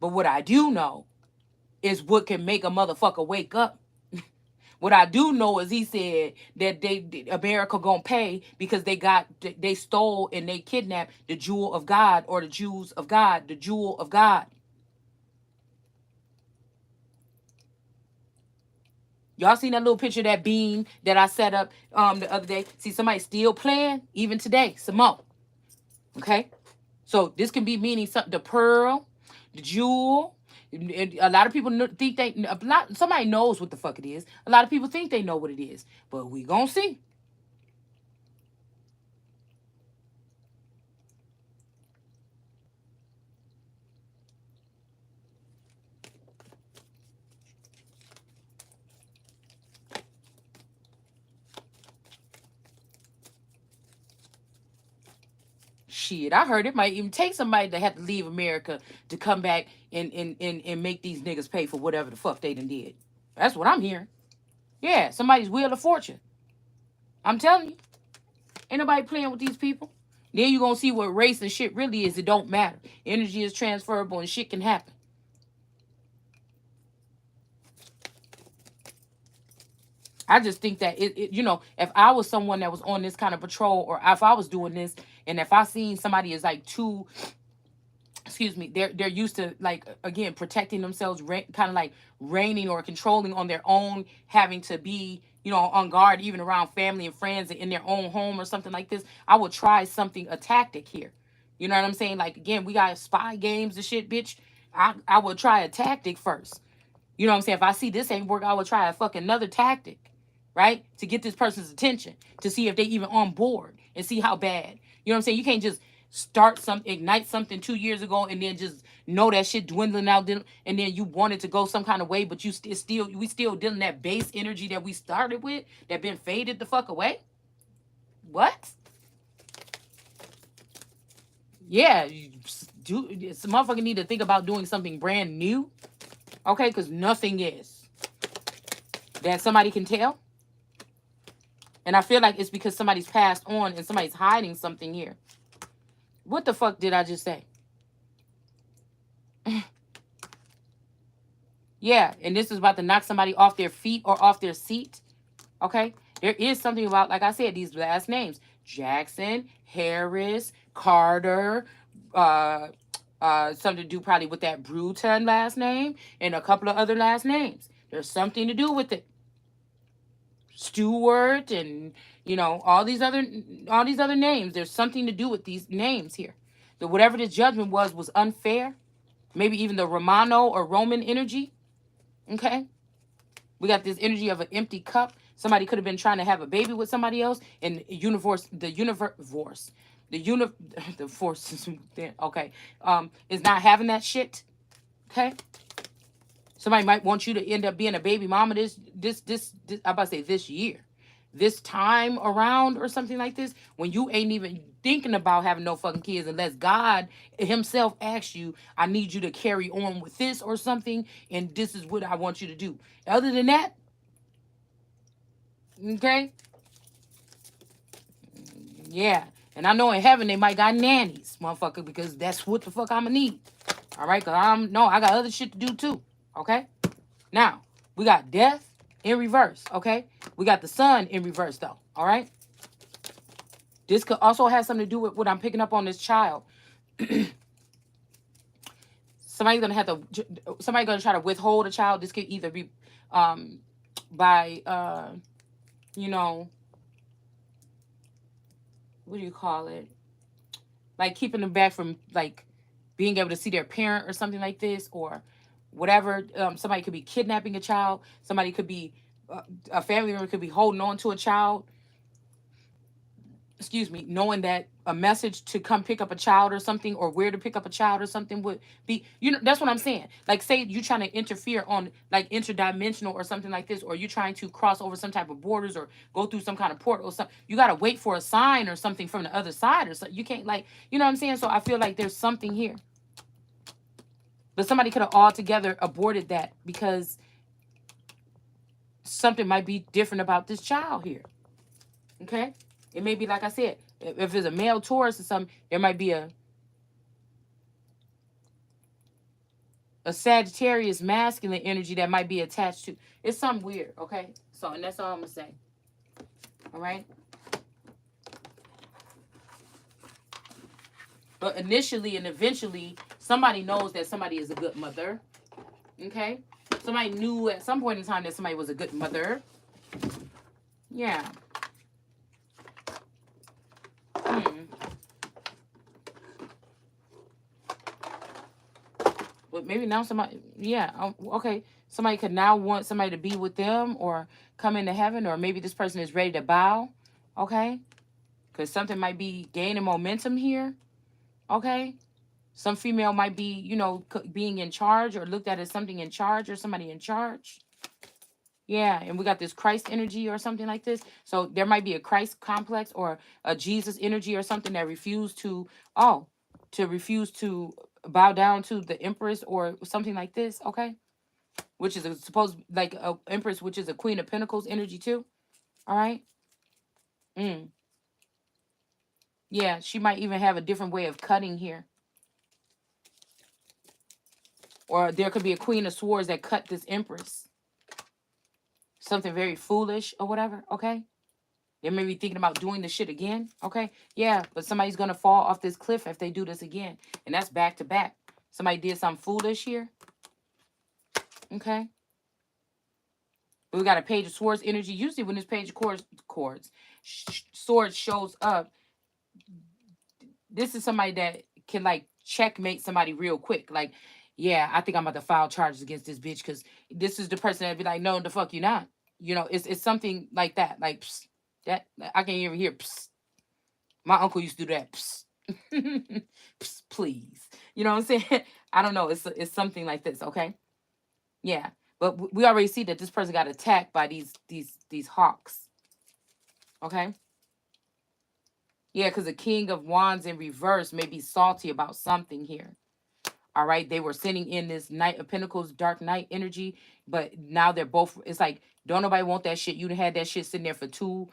But what I do know is what can make a motherfucker wake up. What I do know is he said that America gonna pay because they stole and they kidnapped the jewel of God, or the Jews of God, the jewel of God. Y'all seen that little picture of that beam that I set up the other day? See, somebody still playing even today. Some more. Okay? So this can be meaning something, the pearl, the jewel. A lot of people think somebody knows what the fuck it is. A lot of people think they know what it is, but we gonna see. shit, I heard it might even take somebody to have to leave America to come back and make these niggas pay for whatever the fuck they done did. That's what I'm hearing. Yeah, somebody's wheel of fortune. I'm telling you. Ain't nobody playing with these people. Then you gonna see what race and shit really is. It don't matter. Energy is transferable and shit can happen. I just think that if I was someone that was on this kind of patrol, or if I was doing this, and if I seen somebody is like too, excuse me, they're used to, like, again, protecting themselves, kind of like reigning or controlling on their own, having to be, on guard even around family and friends in their own home or something like this. I would try something, a tactic here. You know what I'm saying? Like, again, we got spy games and shit, bitch. I would try a tactic first. You know what I'm saying? If I see this ain't work, I would try a fucking another tactic, right? To get this person's attention, to see if they even on board and see how bad. You know what I'm saying? You can't just ignite something 2 years ago and then just know that shit dwindling out, and then you want it to go some kind of way, but we still dealing that base energy that we started with, that been faded the fuck away. What? Yeah, some motherfucker need to think about doing something brand new, okay? Because nothing is that somebody can tell. And I feel like it's because somebody's passed on and somebody's hiding something here. What the fuck did I just say? Yeah, and this is about to knock somebody off their feet or off their seat. Okay? There is something about, like I said, these last names. Jackson, Harris, Carter, something to do probably with that Bruton last name, and a couple of other last names. There's something to do with it. Stewart, and all these other names. There's something to do with these names here. That whatever this judgment was unfair. Maybe even the Romano or Roman energy. Okay? We got this energy of an empty cup. Somebody could have been trying to have a baby with somebody else, and the force, okay, is not having that shit. Okay? Somebody might want you to end up being a baby mama this I'm about to say this year. This time around or something like this, when you ain't even thinking about having no fucking kids unless God himself asks you, I need you to carry on with this or something, and this is what I want you to do. Other than that, okay? Yeah. And I know in heaven they might got nannies, motherfucker, because that's what the fuck I'ma need. All right? Because I got other shit to do too. Okay? Now, we got death in reverse, okay? We got the sun in reverse, though, all right? This could also have something to do with what I'm picking up on this child. Somebody's gonna try to withhold a child. This could either be by what do you call it? Like keeping them back from like being able to see their parent or something like this, or whatever. Somebody could be kidnapping a child. Somebody could be a family member could be holding on to a child. Excuse me, knowing that a message to come pick up a child or something, or where to pick up a child or something would be, that's what I'm saying. Like, say you trying to interfere on like interdimensional or something like this, or you trying to cross over some type of borders or go through some kind of portal or something. You got to wait for a sign or something from the other side or something. You can't, like, you know what I'm saying? So I feel like there's something here. But somebody could have altogether aborted that because something might be different about this child here. Okay? It may be, like I said, if it's a male Taurus or something, there might be a Sagittarius masculine energy that might be attached to. It's something weird, okay? So, and that's all I'm going to say. All right? But initially and eventually, somebody knows that somebody is a good mother. Okay? Somebody knew at some point in time that somebody was a good mother. Yeah. But maybe now somebody, yeah, okay. Somebody could now want somebody to be with them or come into heaven, or maybe this person is ready to bow, okay? Because something might be gaining momentum here, okay? Some female might be, being in charge or looked at as something in charge or somebody in charge. Yeah, and we got this Christ energy or something like this. So there might be a Christ complex or a Jesus energy or something that oh, refuse to bow down to the Empress or something like this. Okay, which is supposed like a Empress, which is a Queen of Pentacles energy too. All right. Mm. Yeah, she might even have a different way of cutting here, or there could be a Queen of Swords that cut this Empress. Something very foolish or whatever. Okay. They may be thinking about doing the shit again. Okay. Yeah, but somebody's going to fall off this cliff if they do this again. And that's back to back. Somebody did something foolish here. Okay. But we got a Page of Swords energy. Usually when this Page of Swords shows up, this is somebody that can like checkmate somebody real quick. Like, yeah, I think I'm about to file charges against this bitch because this is the person that'd be like, no, the fuck you not. You know, it's something like that. Like, psst, that I can't even hear. Psst. My uncle used to do that. Psst. Psst, please. You know what I'm saying? I don't know. It's something like this. Okay. Yeah, but we already see that this person got attacked by these hawks. Okay. Yeah, because the King of Wands in reverse may be salty about something here. All right. They were sending in this Knight of Pentacles, Dark Knight energy, but now they're both, it's like, don't nobody want that shit. You had that shit sitting there for 2,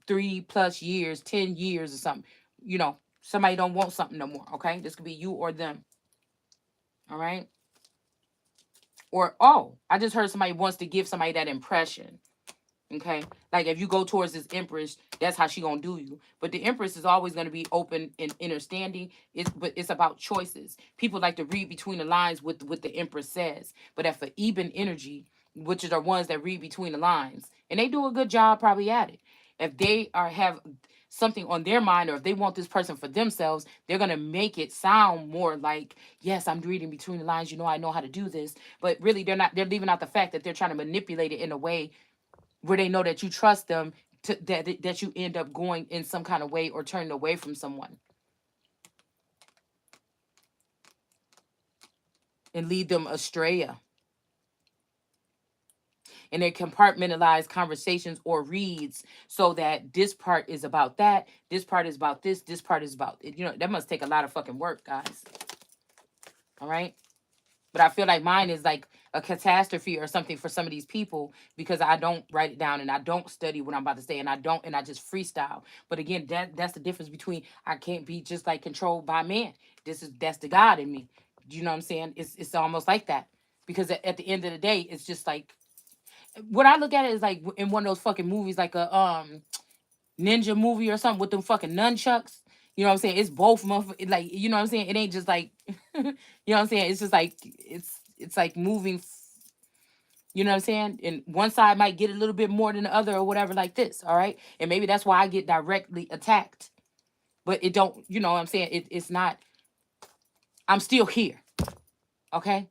3+ years, 10 years or something. You know, somebody don't want something no more. Okay. This could be you or them. All right. Or, oh, I just heard somebody wants to give somebody that impression. Okay, like if you go towards this Empress, that's how she gonna do you. But the Empress is always gonna be open and understanding. But it's about choices. People like to read between the lines with what the Empress says. But if for Eben energy, which are the ones that read between the lines, and they do a good job probably at it. If they have something on their mind, or if they want this person for themselves, they're gonna make it sound more like, yes, I'm reading between the lines. You know, I know how to do this. But really, they're not. They're leaving out the fact that they're trying to manipulate it in a way where they know that you trust them, that you end up going in some kind of way or turning away from someone and lead them astray. And they compartmentalize conversations or reads so that this part is about that, this part is about this part is about it. You know, that must take a lot of fucking work, guys. All right. But I feel like mine is like a catastrophe or something for some of these people because I don't write it down and I don't study what I'm about to say and I just freestyle. But again, that's the difference between I can't be just like controlled by man. That's the God in me. Do you know what I'm saying? It's almost like that. Because at the end of the day, it's just like what I look at it is like in one of those fucking movies, like a ninja movie or something with them fucking nunchucks. You know what I'm saying? It's both like, you know what I'm saying? It ain't just like you know what I'm saying? It's just like it's like moving, you know what I'm saying? And one side might get a little bit more than the other or whatever like this, all right? And maybe that's why I get directly attacked. But it don't, you know what I'm saying? It's not, I'm still here, okay?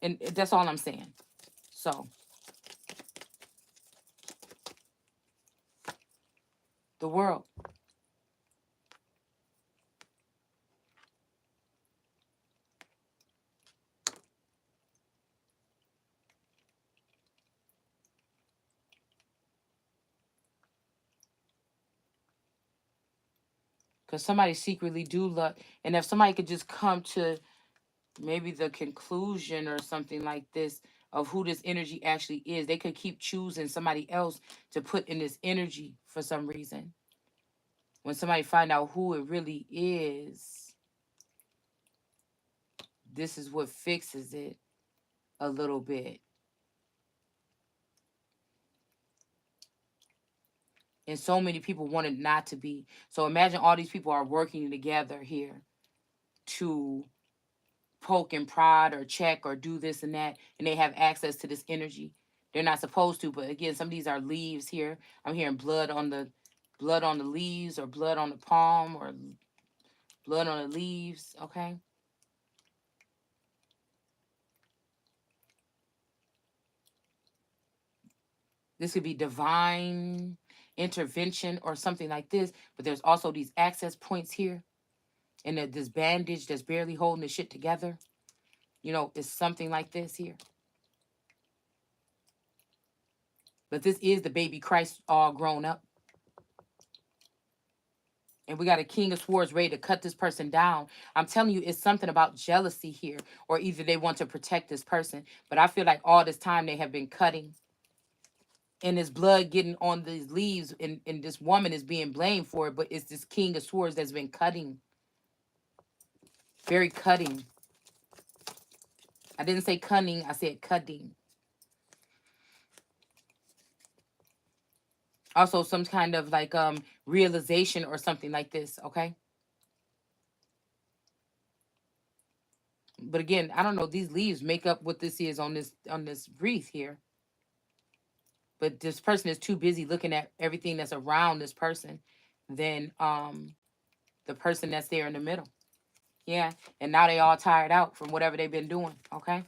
And that's all I'm saying. So, the world. Because somebody secretly do love, and if somebody could just come to maybe the conclusion or something like this of who this energy actually is, they could keep choosing somebody else to put in this energy for some reason. When somebody find out who it really is, this is what fixes it a little bit. And so many people want it not to be. So imagine all these people are working together here to poke and prod or check or do this and that, and they have access to this energy. They're not supposed to, but again, some of these are leaves here. I'm hearing blood on the leaves, or blood on the palm, or blood on the leaves. Okay. This could be divine intervention or something like this, but there's also these access points here, and this bandage that's barely holding the shit together. You know, it's something like this here. But this is the baby Christ all grown up. And we got a king of swords ready to cut this person down. I'm telling you, it's something about jealousy here, or either they want to protect this person. But I feel like all this time they have been cutting, and this blood getting on these leaves, and this woman is being blamed for it. But it's this king of swords that's been cutting, very cutting. I didn't say cunning, I said cutting. Also, some kind of like realization or something like this, okay? But again, I don't know, these leaves make up what this is on this wreath here. But this person is too busy looking at everything that's around this person than the person that's there in the middle. Yeah. And now they all tired out from whatever they've been doing, okay?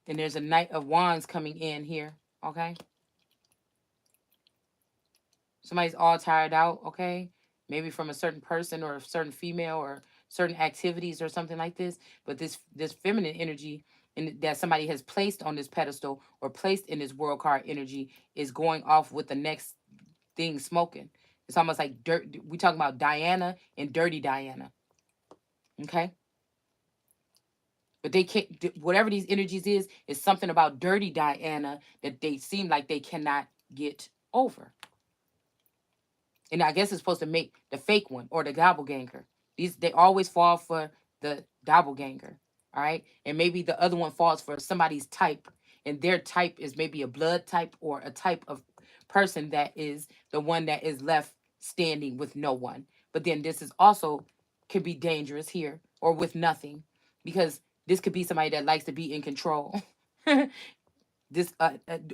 And there's a Knight of Wands coming in here, okay? Somebody's all tired out, okay? Maybe from a certain person or a certain female or certain activities or something like this. But this feminine energy that somebody has placed on this pedestal or placed in this world card energy is going off with the next thing smoking. It's almost like dirt. We talking about Diana and Dirty Diana, okay? But they can't. Whatever these energies is something about Dirty Diana that they seem like they cannot get over. And I guess it's supposed to make the fake one or the doppelganger. These they always fall for the doppelganger. All right. And maybe the other one falls for somebody's type. And their type is maybe a blood type or a type of person that is the one that is left standing with no one. But then this is also could be dangerous here or with nothing. Because this could be somebody that likes to be in control. This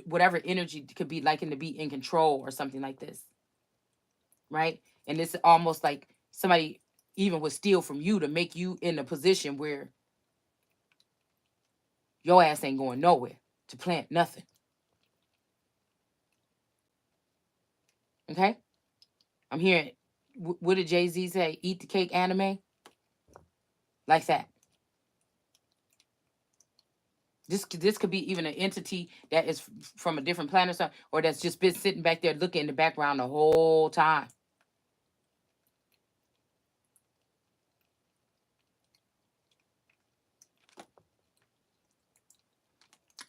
whatever energy could be liking to be in control or something like this, right? And it's almost like somebody even would steal from you to make you in a position where your ass ain't going nowhere to plant nothing. Okay? I'm hearing, what did Jay-Z say? Eat the cake anime? Like that. This could be even an entity that is from a different planet or something, or that's just been sitting back there looking in the background the whole time.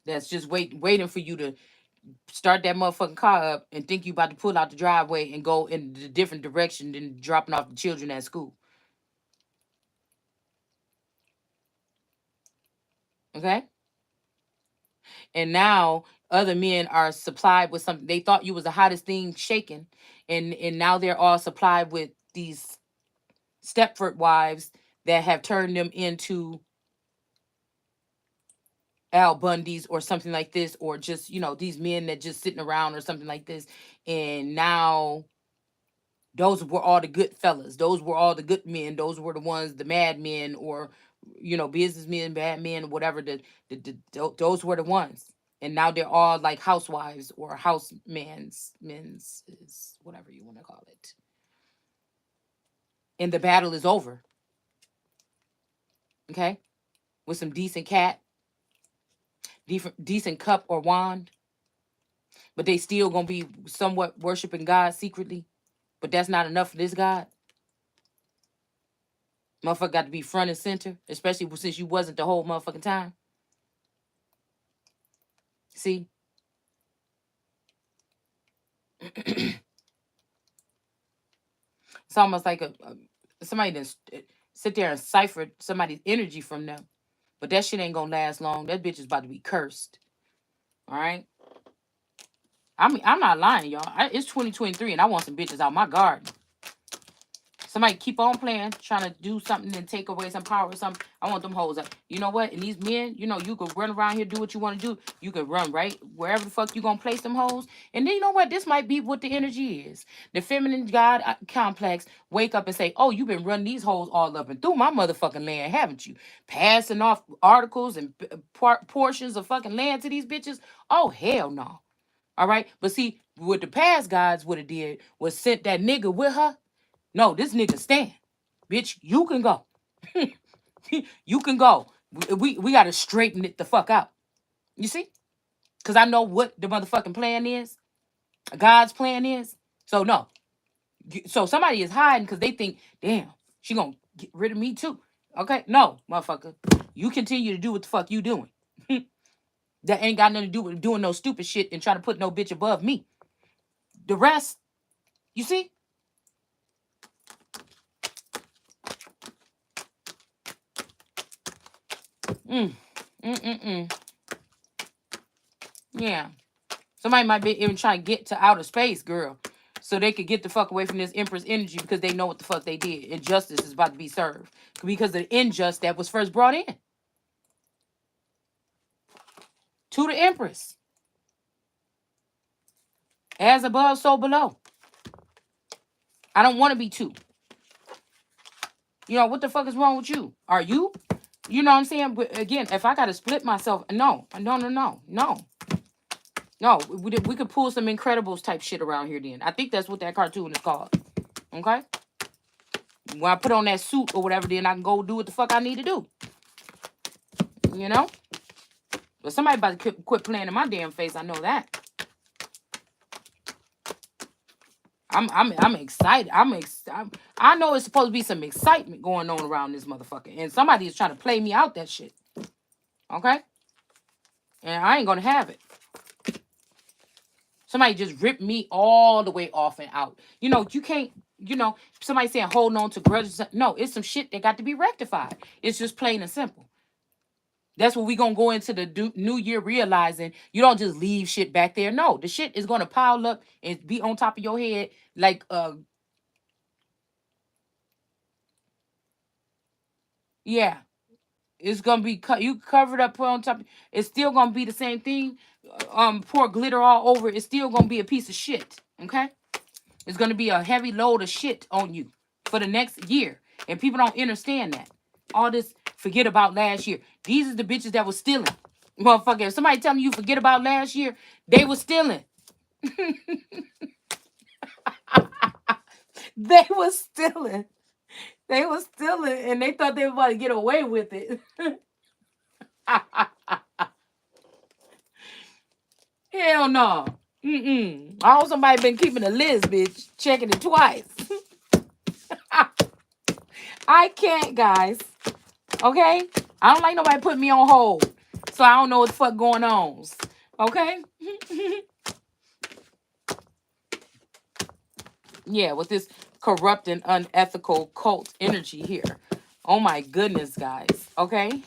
That's just waiting for you to start that motherfucking car up and think you about to pull out the driveway and go in a different direction than dropping off the children at school. Okay? And now other men are supplied with something. They thought you was the hottest thing shaking. And now they're all supplied with these Stepford wives that have turned them into Al Bundy's or something like this, or just, these men that just sitting around or something like this. And now those were all the good fellas. Those were all the good men. Those were the ones, the mad men, or businessmen, bad men, whatever. Those were the ones. And now they're all like housewives or men's is whatever you want to call it. And the battle is over. Okay, with some decent cat, decent cup or wand, but they still gonna be somewhat worshiping God secretly. But that's not enough for this God. Motherfucker got to be front and center, especially since you wasn't the whole motherfucking time. See? It's almost like somebody that sit there and cipher somebody's energy from them. But that shit ain't gonna last long. That bitch is about to be cursed. All right? I mean, I'm not lying, y'all. It's 2023 and I want some bitches out my garden. Somebody keep on playing, trying to do something and take away some power or something. I want them hoes up. You know what? And these men, you could run around here, do what you want to do. You could run right wherever the fuck you gonna place them hoes. And then you know what? This might be what the energy is. The feminine god complex wake up and say, "Oh, you've been running these hoes all up and through my motherfucking land, haven't you? Passing off articles and portions of fucking land to these bitches. Oh hell no. All right. But see, what the past gods would have did was sent that nigga with her. No, this nigga stand. Bitch, you can go. You can go. We got to straighten it the fuck out. You see? Because I know what the motherfucking plan is. God's plan is. So no. So somebody is hiding because they think, damn, she gonna get rid of me too. Okay? No, motherfucker. You continue to do what the fuck you doing. That ain't got nothing to do with doing no stupid shit and trying to put no bitch above me. The rest, you see? Mm. Mm-mm-mm. Yeah. Somebody might be even trying to get to outer space, girl. So they could get the fuck away from this Empress energy because they know what the fuck they did. And justice is about to be served. Because of the injustice that was first brought in to the Empress. As above, so below. I don't want to be two. You know, what the fuck is wrong with you? Are you? You know what I'm saying? But again, if I got to split myself, no. No, we could pull some Incredibles type shit around here then. I think that's what that cartoon is called. Okay? When I put on that suit or whatever, then I can go do what the fuck I need to do. You know? But somebody about to quit playing in my damn face. I know that. I'm excited. I know it's supposed to be some excitement going on around this motherfucker. And somebody is trying to play me out that shit. Okay? And I ain't gonna have it. Somebody just ripped me all the way off and out. You know, you can't, somebody saying holding on to grudges. No, it's some shit that got to be rectified. It's just plain and simple. That's what we going to go into the new year realizing. You don't just leave shit back there. No, the shit is going to pile up and be on top of your head like, yeah. It's going to be, you covered up, put on top. It's still going to be the same thing. Pour glitter all over. It's still going to be a piece of shit. Okay? It's going to be a heavy load of shit on you for the next year. And people don't understand that. All this forget about last year. These are the bitches that was stealing. Motherfucker, if somebody tell me you forget about last year, they was stealing. They was stealing. They was stealing and they thought they were about to get away with it. Hell no. Mm-mm. I hope somebody been keeping a list, bitch. Checking it twice. I can't, guys. Okay? I don't like nobody putting me on hold. So I don't know what the fuck going on. Okay? Yeah, with this corrupt and unethical cult energy here. Oh my goodness, guys. Okay?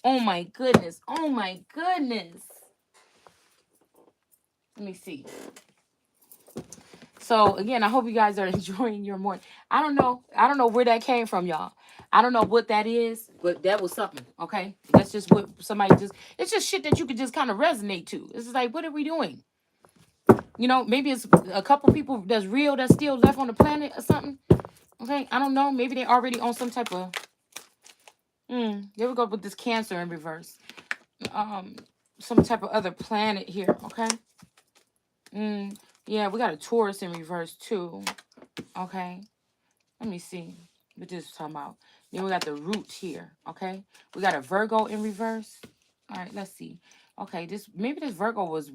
Oh my goodness. Oh my goodness. Let me see. So again, I hope you guys are enjoying your morning. I don't know where that came from, y'all. I don't know what that is, but that was something. Okay, that's just what somebody just. It's just shit that you could just kind of resonate to. It's just like, what are we doing? You know, maybe it's a couple people that's real that's still left on the planet or something. Okay, I don't know. Maybe they already on some type of. There we go with this Cancer in reverse. Some type of other planet here. Okay. Yeah, we got a Taurus in reverse too. Okay. Let me see what this is talking about. Then we got the root here. Okay. We got a Virgo in reverse. All right, let's see. Okay, maybe this Virgo was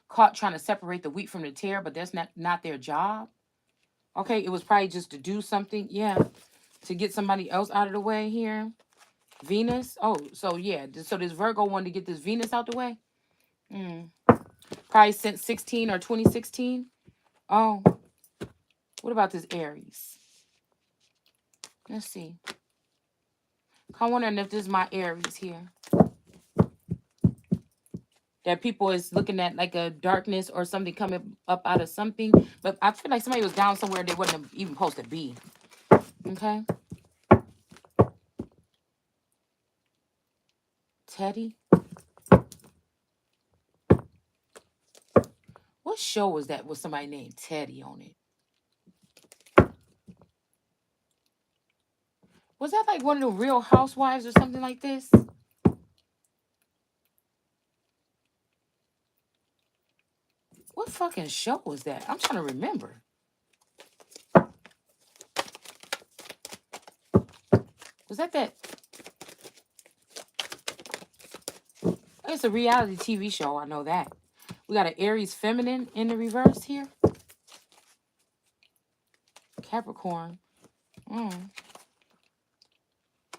caught trying to separate the wheat from the tare, but that's not their job. Okay, it was probably just to do something, yeah, to get somebody else out of the way here. Venus. Oh, so yeah, so this Virgo wanted to get this Venus out the way. Probably since 16 or 2016. Oh, what about this Aries? Let's see. I'm wondering if this is my Aries here. That people is looking at like a darkness or something coming up out of something. But I feel like somebody was down somewhere they wasn't even supposed to be. Okay. Teddy. What show was that with somebody named Teddy on it? Was that like one of the Real Housewives or something like this? What fucking show was that? I'm trying to remember. Was that? it's a reality TV show. I know that. We got an Aries feminine in the reverse here. Capricorn. Mm.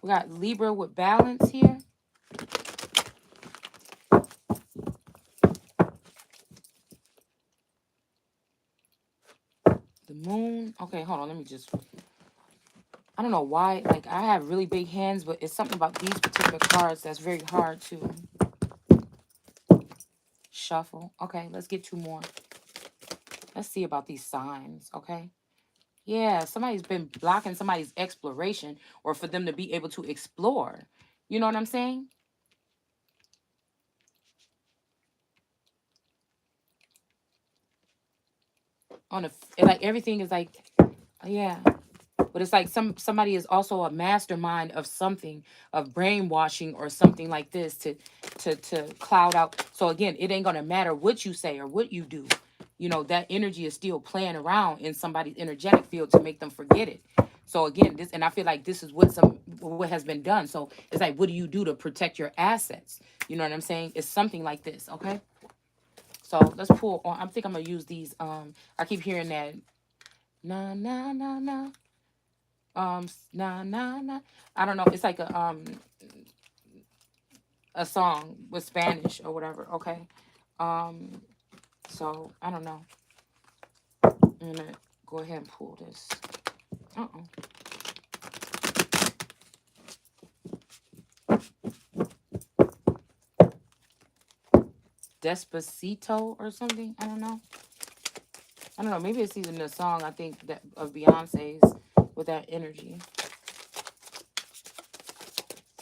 We got Libra with balance here. The moon. Okay, hold on. Let me just... I don't know why. Like, I have really big hands, but it's something about these particular cards that's very hard to shuffle. Okay, let's get two more. Let's see about these signs, okay? Yeah, somebody's been blocking somebody's exploration or for them to be able to explore. You know what I'm saying? On a like everything is like, yeah. But it's like somebody is also a mastermind of something, of brainwashing or something like this to cloud out. So again, it ain't gonna matter what you say or what you do. You know, that energy is still playing around in somebody's energetic field to make them forget it. So again, this, and I feel like this is what has been done. So it's like, what do you do to protect your assets? You know what I'm saying? It's something like this, okay? So let's pull on. I think I'm gonna use these. I keep hearing that na na na na. Nah, nah, nah. I don't know. It's like a song with Spanish or whatever. Okay. Um, so I don't know. I'm gonna go ahead and pull this. Uh-oh. Despacito or something. I don't know. I don't know. Maybe it's even the song I think that of Beyonce's with that energy.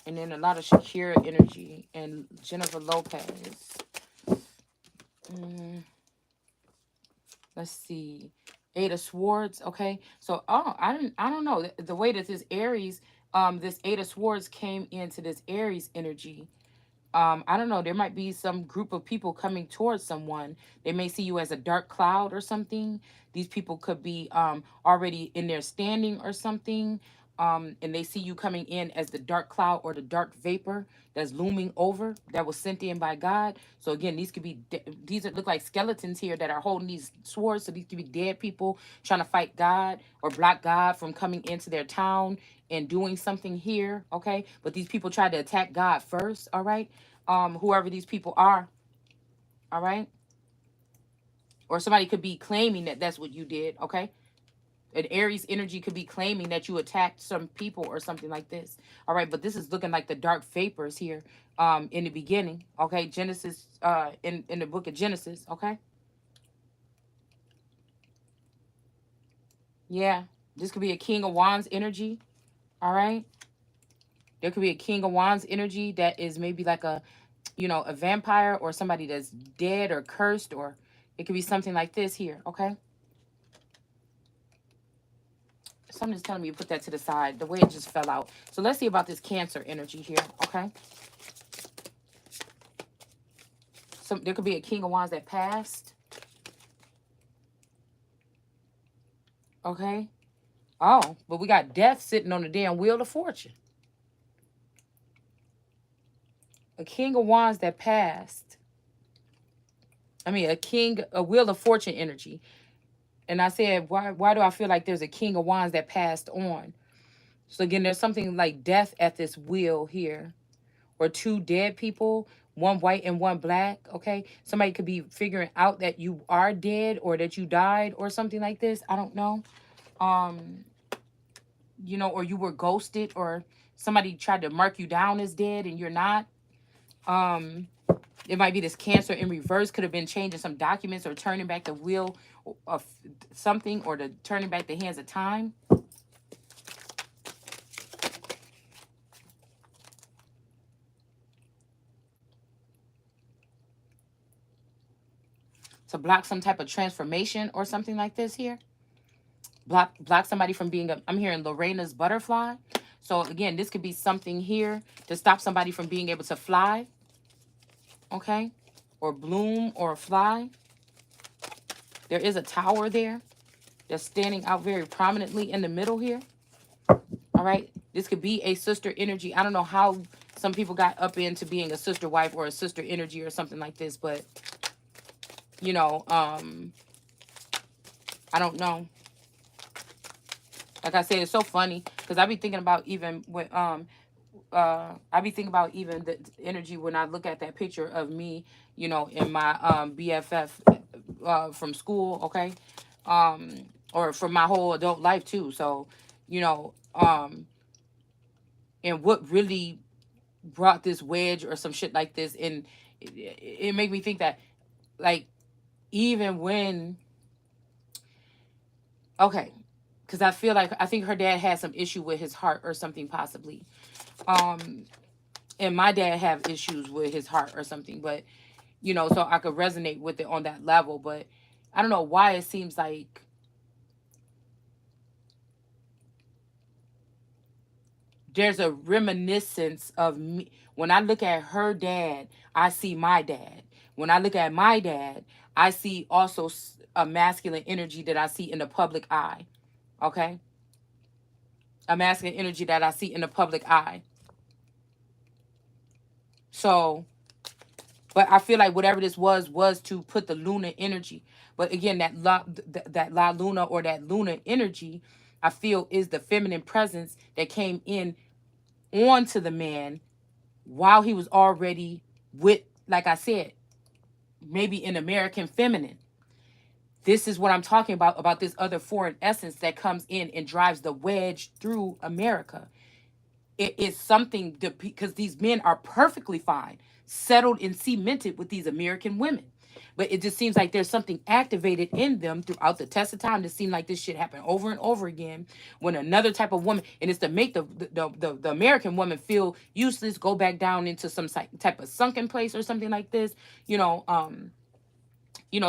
And then a lot of Shakira energy and Jennifer Lopez. Mm, let's see. Eight of Swords. Okay. So I don't know. The way that this Aries, this Eight of Swords came into this Aries energy. I don't know. There might be some group of people coming towards someone. They may see you as a dark cloud or something. These people could be already in their standing or something. And they see you coming in as the dark cloud or the dark vapor that's looming over that was sent in by God. So again, these could be these look like skeletons here that are holding these swords. So these could be dead people trying to fight God or block God from coming into their town and doing something here. Okay, but these people tried to attack God first. All right, whoever these people are. All right, or somebody could be claiming that that's what you did. Okay, an Aries energy could be claiming that you attacked some people or something like this. All right, but this is looking like the dark vapors here in the beginning. Okay, Genesis in the book of Genesis. Okay, yeah, this could be a King of Wands energy. All right, there could be a King of Wands energy that is maybe like a, you know, a vampire or somebody that's dead or cursed, or it could be something like this here. Okay, something's telling me to put that to the side, the way it just fell out. So let's see about this Cancer energy here. Okay, so there could be a King of Wands that passed. Okay. Oh, but we got death sitting on the damn wheel of fortune. A King of Wands that passed. I mean, a wheel of fortune energy. And I said, why do I feel like there's a King of Wands that passed on? So again, there's something like death at this wheel here. Or two dead people, one white and one black. Okay. Somebody could be figuring out that you are dead or that you died or something like this. I don't know. Um, you know, or you were ghosted or somebody tried to mark you down as dead and you're not. Um, it might be this Cancer in reverse, could have been changing some documents or turning back the wheel of something or the turning back the hands of time. To block some type of transformation or something like this here. Block somebody from being a, I'm hearing Lorena's butterfly. So again, this could be something here to stop somebody from being able to fly. Okay. Or bloom or fly. There is a tower there that's standing out very prominently in the middle here. All right. This could be a sister energy. I don't know how some people got up into being a sister wife or a sister energy or something like this, but you know, I don't know. Like I said, it's so funny because I be thinking about even when I be thinking about even the energy when I look at that picture of me, in my BFF from school, okay, or from my whole adult life too. So, and what really brought this wedge or some shit like this, and it made me think that, like, even when, okay, because I think her dad had some issue with his heart or something possibly, um, and my dad have issues with his heart or something, but so I could resonate with it on that level. But I don't know why it seems like there's a reminiscence of me. When I look at her dad, I see my dad. When I look at my dad, I see also a masculine energy that I see in the public eye. Okay? A masculine energy that I see in the public eye. So, but I feel like whatever this was to put the lunar energy. But again, that La Luna or that lunar energy, I feel is the feminine presence that came in onto the man while he was already with, like I said, maybe an American feminine. This is what I'm talking about this other foreign essence that comes in and drives the wedge through America. It is something because these men are perfectly fine, settled and cemented with these American women. But it just seems like there's something activated in them throughout the test of time to seem like this shit happen over and over again when another type of woman, and it's to make the American woman feel useless, go back down into some type of sunken place or something like this. You know,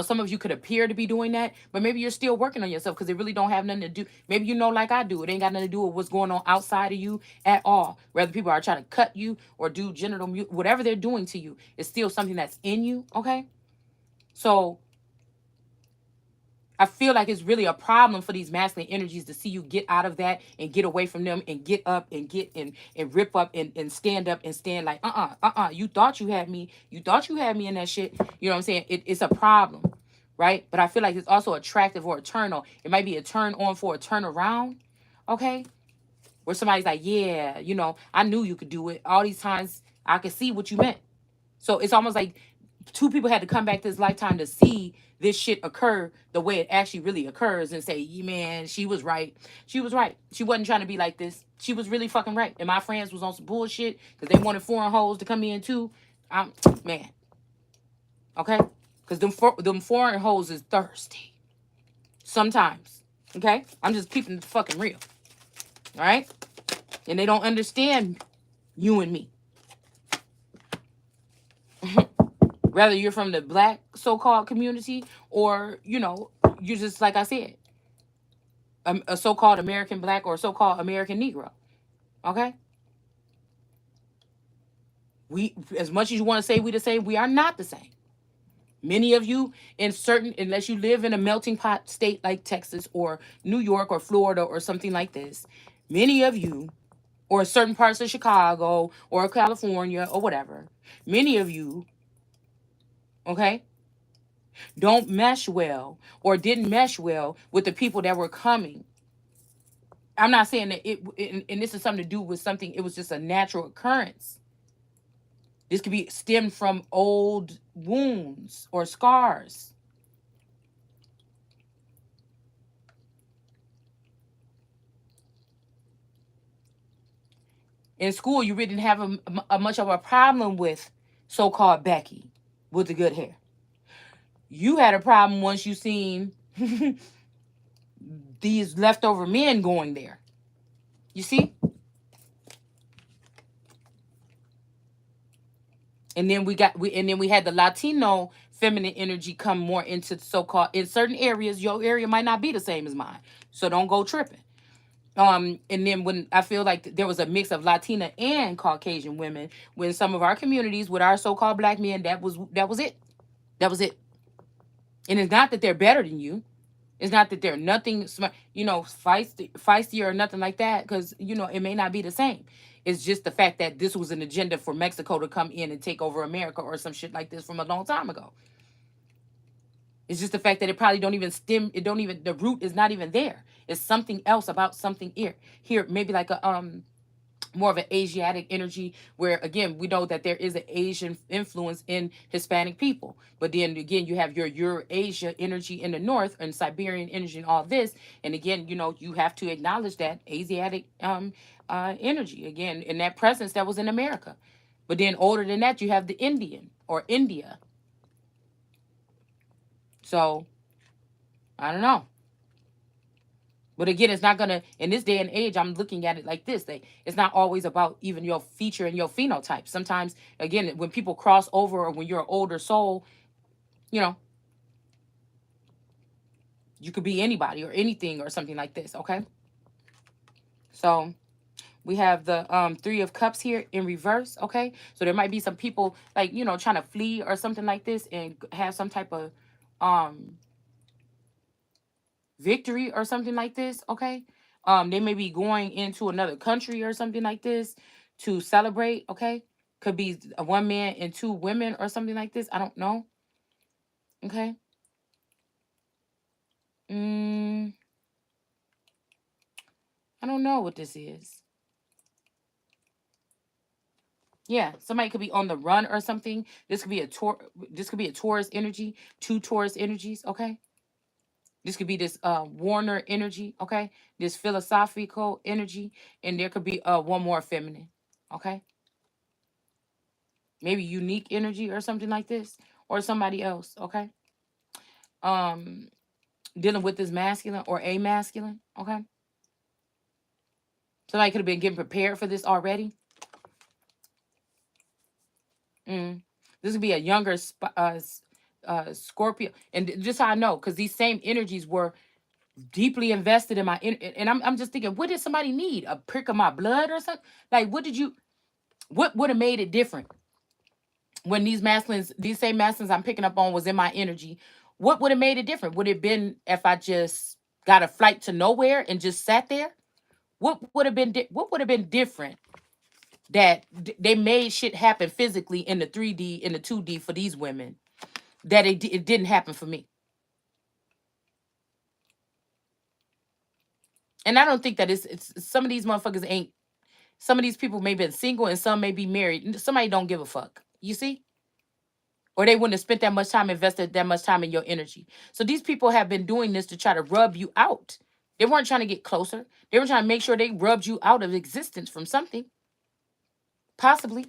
some of you could appear to be doing that, but maybe you're still working on yourself because it really don't have nothing to do. Maybe like I do, it ain't got nothing to do with what's going on outside of you at all. Whether people are trying to cut you or do genital whatever they're doing to you, it's still something that's in you, okay? So I feel like it's really a problem for these masculine energies to see you get out of that and get away from them and get up and get and rip up and stand up and stand like, you thought you had me. You thought you had me in that shit. You know what I'm saying? It's a problem, right? But I feel like it's also attractive or a turn on. It might be a turn on for a turn around, okay? Where somebody's like, yeah, I knew you could do it. All these times I could see what you meant. So it's almost like two people had to come back this lifetime to see this shit occur the way it actually really occurs and say, yeah, man, she was right. She was right. She wasn't trying to be like this. She was really fucking right. And my friends was on some bullshit because they wanted foreign hoes to come in too. Man. Okay? Because them foreign hoes is thirsty. Sometimes. Okay? I'm just keeping it fucking real. All right? And they don't understand you and me. Whether you're from the black so-called community or, you're just, like I said, a so-called American black or a so-called American Negro. Okay? We, as much as you want to say we the same, we are not the same. Many of you unless you live in a melting pot state like Texas or New York or Florida or something like this, many of you, or certain parts of Chicago or California or whatever, many of you, okay, don't mesh well or didn't mesh well with the people that were coming. I'm not saying that and this is something to do with something, it was just a natural occurrence. This could be stemmed from old wounds or scars. In school, you really didn't have a much of a problem with so-called Becky with the good hair. You had a problem once you seen these leftover men going there. You see? And then we had the Latino feminine energy come more into so-called, in certain areas. Your area might not be the same as mine, so don't go tripping. And then when I feel like there was a mix of Latina and Caucasian women, when some of our communities with our so-called black men, that was it. That was it. And it's not that they're better than you. It's not that they're nothing smart, feisty or nothing like that, because it may not be the same. It's just the fact that this was an agenda for Mexico to come in and take over America or some shit like this from a long time ago. It's just the fact that it probably don't even stem. It don't even, the root is not even there. It's something else about something here. Maybe like a more of an Asiatic energy, where again we know that there is an Asian influence in Hispanic people, but then again you have your Eurasia energy in the north and Siberian energy and all this, and again you have to acknowledge that Asiatic energy again in that presence that was in America, but then older than that you have the Indian or India. So I don't know. But again, it's not gonna, in this day and age, I'm looking at it like this. It's not always about even your feature and your phenotype. Sometimes, again, when people cross over or when you're an older soul, you know, you could be anybody or anything or something like this, okay? So we have the Three of Cups here in reverse, okay? So there might be some people like, trying to flee or something like this and have some type of um victory or something like this, okay? They may be going into another country or something like this to celebrate, okay? Could be a one man and two women or something like this. I don't know, okay? Mm, I don't know what this is. Yeah, somebody could be on the run or something. This could be a tour. This could be a Taurus energy, two Taurus energies, okay? This could be this Warner energy, okay? This philosophical energy, and there could be one more feminine, okay? Maybe unique energy or something like this, or somebody else, okay? Um, Dealing with this masculine or a masculine, okay? Somebody could have been getting prepared for this already. Mm. This would be a younger Scorpio, and just how I know, because these same energies were deeply invested in and I'm just thinking, what did somebody need? A prick of my blood or something? Like, what would have made it different when these same masculines I'm picking up on was in my energy? What would have made it different? Would it have been if I just got a flight to nowhere and just sat there? What would have been different that they made shit happen physically in the 3D, in the 2D for these women, that it didn't happen for me? And I don't think that it's some of these motherfuckers ain't, some of these people may be single and some may be married. Somebody don't give a fuck. You see? Or they wouldn't have spent that much time, invested that much time in your energy. So these people have been doing this to try to rub you out. They weren't trying to get closer. They were trying to make sure they rubbed you out of existence from something. Possibly.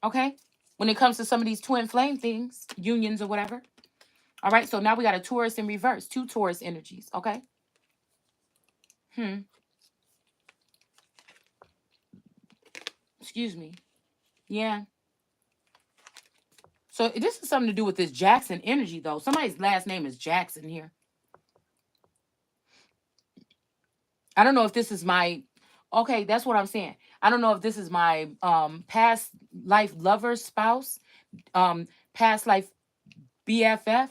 Okay? When it comes to some of these twin flame things, unions or whatever. All right, so now we got a Taurus in reverse, two Taurus energies. Okay? Excuse me. Yeah. So this is something to do with this Jackson energy, though. Somebody's last name is Jackson here. I don't know if this is my, okay, that's what I'm saying. I don't know if this is my past life lover, spouse, past life BFF.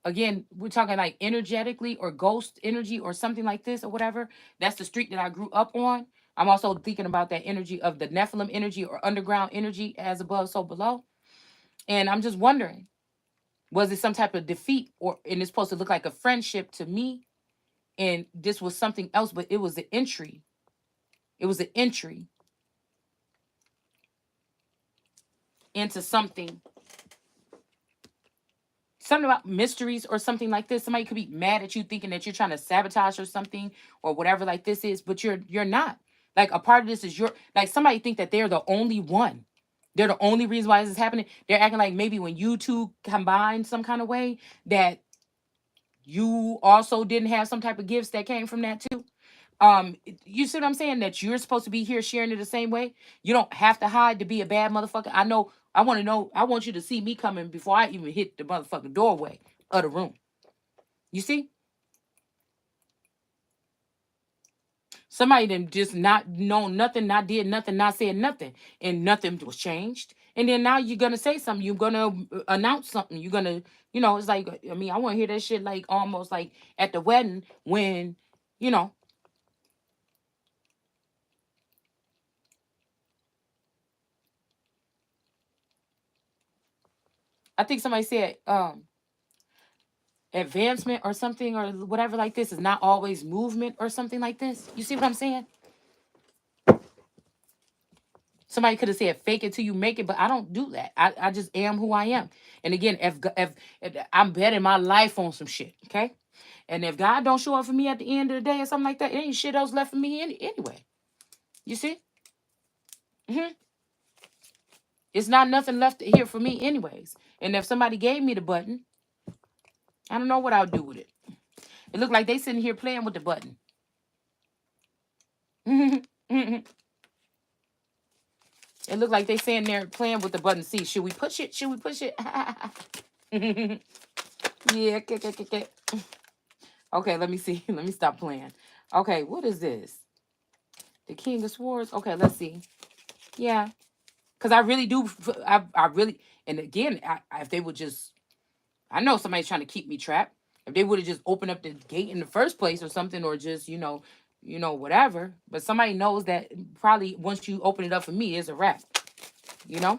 Again, we're talking like energetically or ghost energy or something like this or whatever. That's the street that I grew up on. I'm also thinking about that energy of the Nephilim energy or underground energy, as above, so below. And I'm just wondering, was it some type of defeat, or and it's supposed to look like a friendship to me? And this was something else, but it was the entry. It was an entry into something about mysteries or something like this. Somebody could be mad at you thinking that you're trying to sabotage or something or whatever like this is, but you're not. Like, a part of this is like, somebody think that they're the only one. They're the only reason why this is happening. They're acting like maybe when you two combine some kind of way that you also didn't have some type of gifts that came from that too. You see what I'm saying? That you're supposed to be here sharing it the same way. You don't have to hide to be a bad motherfucker. I know. I want to know. I want you to see me coming before I even hit the motherfucking doorway of the room. You see? Somebody done just not known nothing, not did nothing, not said nothing, and nothing was changed. And then now you're gonna say something. You're gonna announce something. You're gonna, it's like, I mean, I want to hear that shit like almost like at the wedding when, you know, I think somebody said advancement or something or whatever like this is not always movement or something like this. You see what I'm saying? Somebody could have said fake it till you make it, but I don't do that. I just am who I am. And again, if I'm betting my life on some shit, okay? And if God don't show up for me at the end of the day or something like that, it ain't shit else left for me anyway. You see? Hmm. It's not nothing left here for me anyways. And if somebody gave me the button, I don't know what I would do with it. It looked like they sitting here playing with the button. It looked like they sitting there playing with the button. See, should we push it? Should we push it? Yeah. Okay, let me see. Let me stop playing. Okay, what is this? The King of Swords. Okay, let's see. Yeah, because I really do. I really. And again, if they would just, I know somebody's trying to keep me trapped. If they would have just opened up the gate in the first place or something, or just whatever. But somebody knows that probably once you open it up for me, it's a wrap. You know?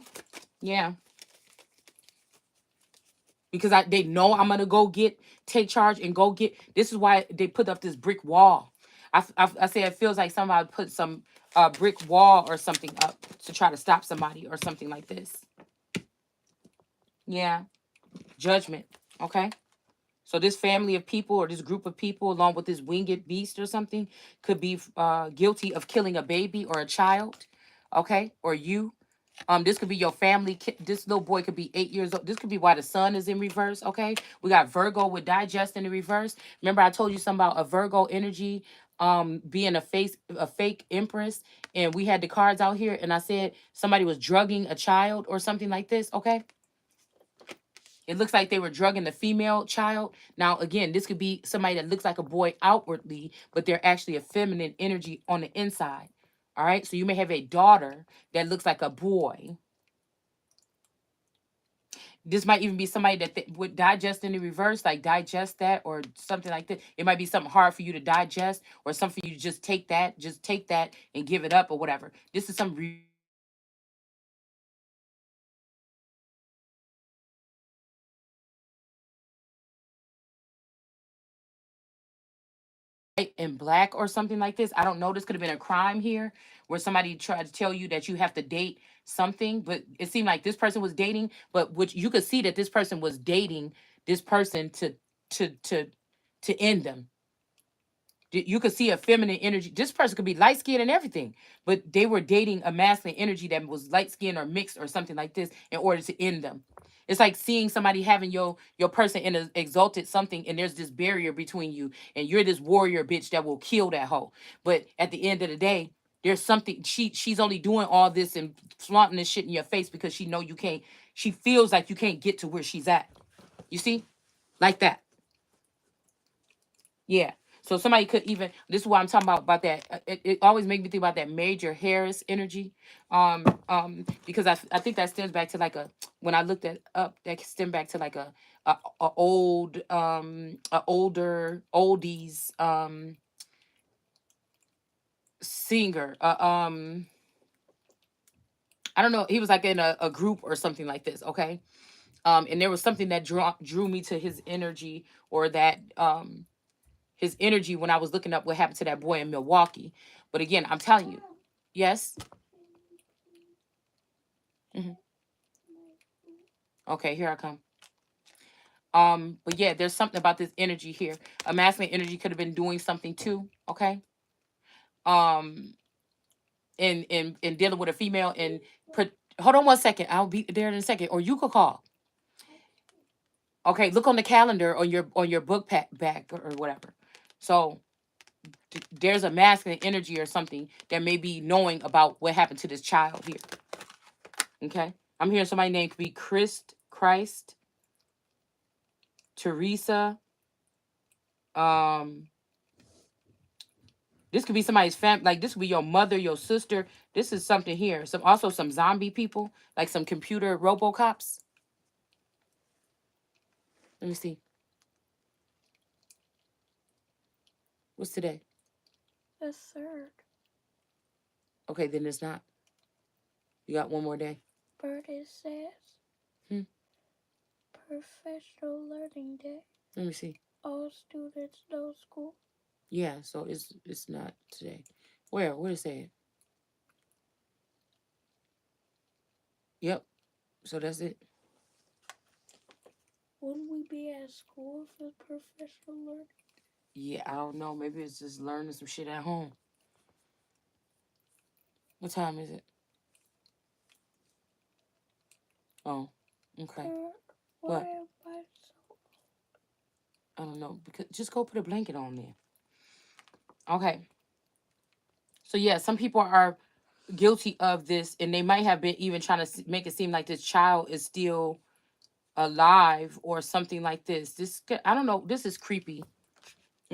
Yeah. Because they know I'm gonna take charge and go get. This is why they put up this brick wall. I say it feels like somebody put some brick wall or something up to try to stop somebody or something like this. Yeah, judgment. Okay. So this family of people or this group of people, along with this winged beast or something, could be guilty of killing a baby or a child, okay, or you. This could be your family. This little boy could be 8 years old. This could be why the sun is in reverse. Okay, we got Virgo with digest in the reverse. Remember, I told you something about a Virgo energy, being a fake empress, and we had the cards out here, and I said somebody was drugging a child or something like this. Okay, it looks like they were drugging the female child. Now, again, this could be somebody that looks like a boy outwardly, but they're actually a feminine energy on the inside. All right. So you may have a daughter that looks like a boy. This might even be somebody that would digest in the reverse, like digest that or something like that. It might be something hard for you to digest or something for you to just take that and give it up or whatever. This is some white and black or something like this. I don't know. This could have been a crime here where somebody tried to tell you that you have to date something, but it seemed like this person was dating, but which you could see that this person was dating this person to to to end them. You could see a feminine energy. This person could be light skinned and everything, but they were dating a masculine energy that was light skinned or mixed or something like this in order to end them. It's like seeing somebody having your person in an exalted something, and there's this barrier between you, and you're this warrior bitch that will kill that hoe. But at the end of the day, there's something she's only doing all this and flaunting this shit in your face because she know you can't. She feels like you can't get to where she's at. You see, like that. Yeah. So somebody could even, this is why I'm talking about that. It always makes me think about that Major Harris energy. Because I think that stems back to like when I looked at up, that stem back to like a old a older oldies singer. I don't know, he was like in a group or something like this, okay? And there was something that drew me to his energy, or that his energy when I was looking up what happened to that boy in Milwaukee. But again, I'm telling you, yes. Hmm. Okay, here I come. But yeah, there's something about this energy here. A masculine energy could have been doing something too. Okay. Um, in dealing with a female and put. Hold on one second. I'll be there in a second, or you could call. Okay, look on the calendar on your book bag or whatever. So there's a masculine energy or something that may be knowing about what happened to this child here. Okay. I'm hearing somebody named could be Christ, Teresa. Um, this could be somebody's family. Like this could be your mother, your sister. This is something here. Some zombie people, like some computer RoboCops. Let me see. What's today? The third. Okay, then it's not. You got one more day. But it says Hmm. Professional Learning Day. Let me see. All students, no school. Yeah, so it's not today. Where? What is it? Yep. So that's it. Wouldn't we be at school for professional learning? Yeah, I don't know. Maybe it's just learning some shit at home. What time is it? Oh, okay. Parent, why What? am I so... I don't know. Because just go put a blanket on there. Okay. So yeah, some people are guilty of this, and they might have been even trying to make it seem like this child is still alive or something like this. I don't know. This is creepy.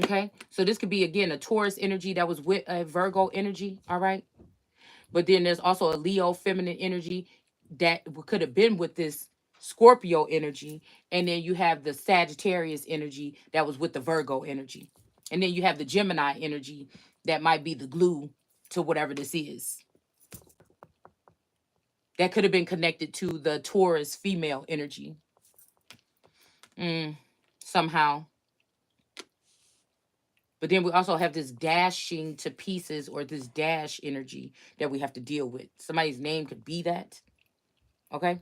Okay, so this could be again a Taurus energy that was with a Virgo energy. All right, but then there's also a Leo feminine energy that could have been with this Scorpio energy, and then you have the Sagittarius energy that was with the Virgo energy, and then you have the Gemini energy that might be the glue to whatever this is. That could have been connected to the Taurus female energy. Somehow. But then we also have this dashing to pieces or this dash energy that we have to deal with. Somebody's name could be that. Okay.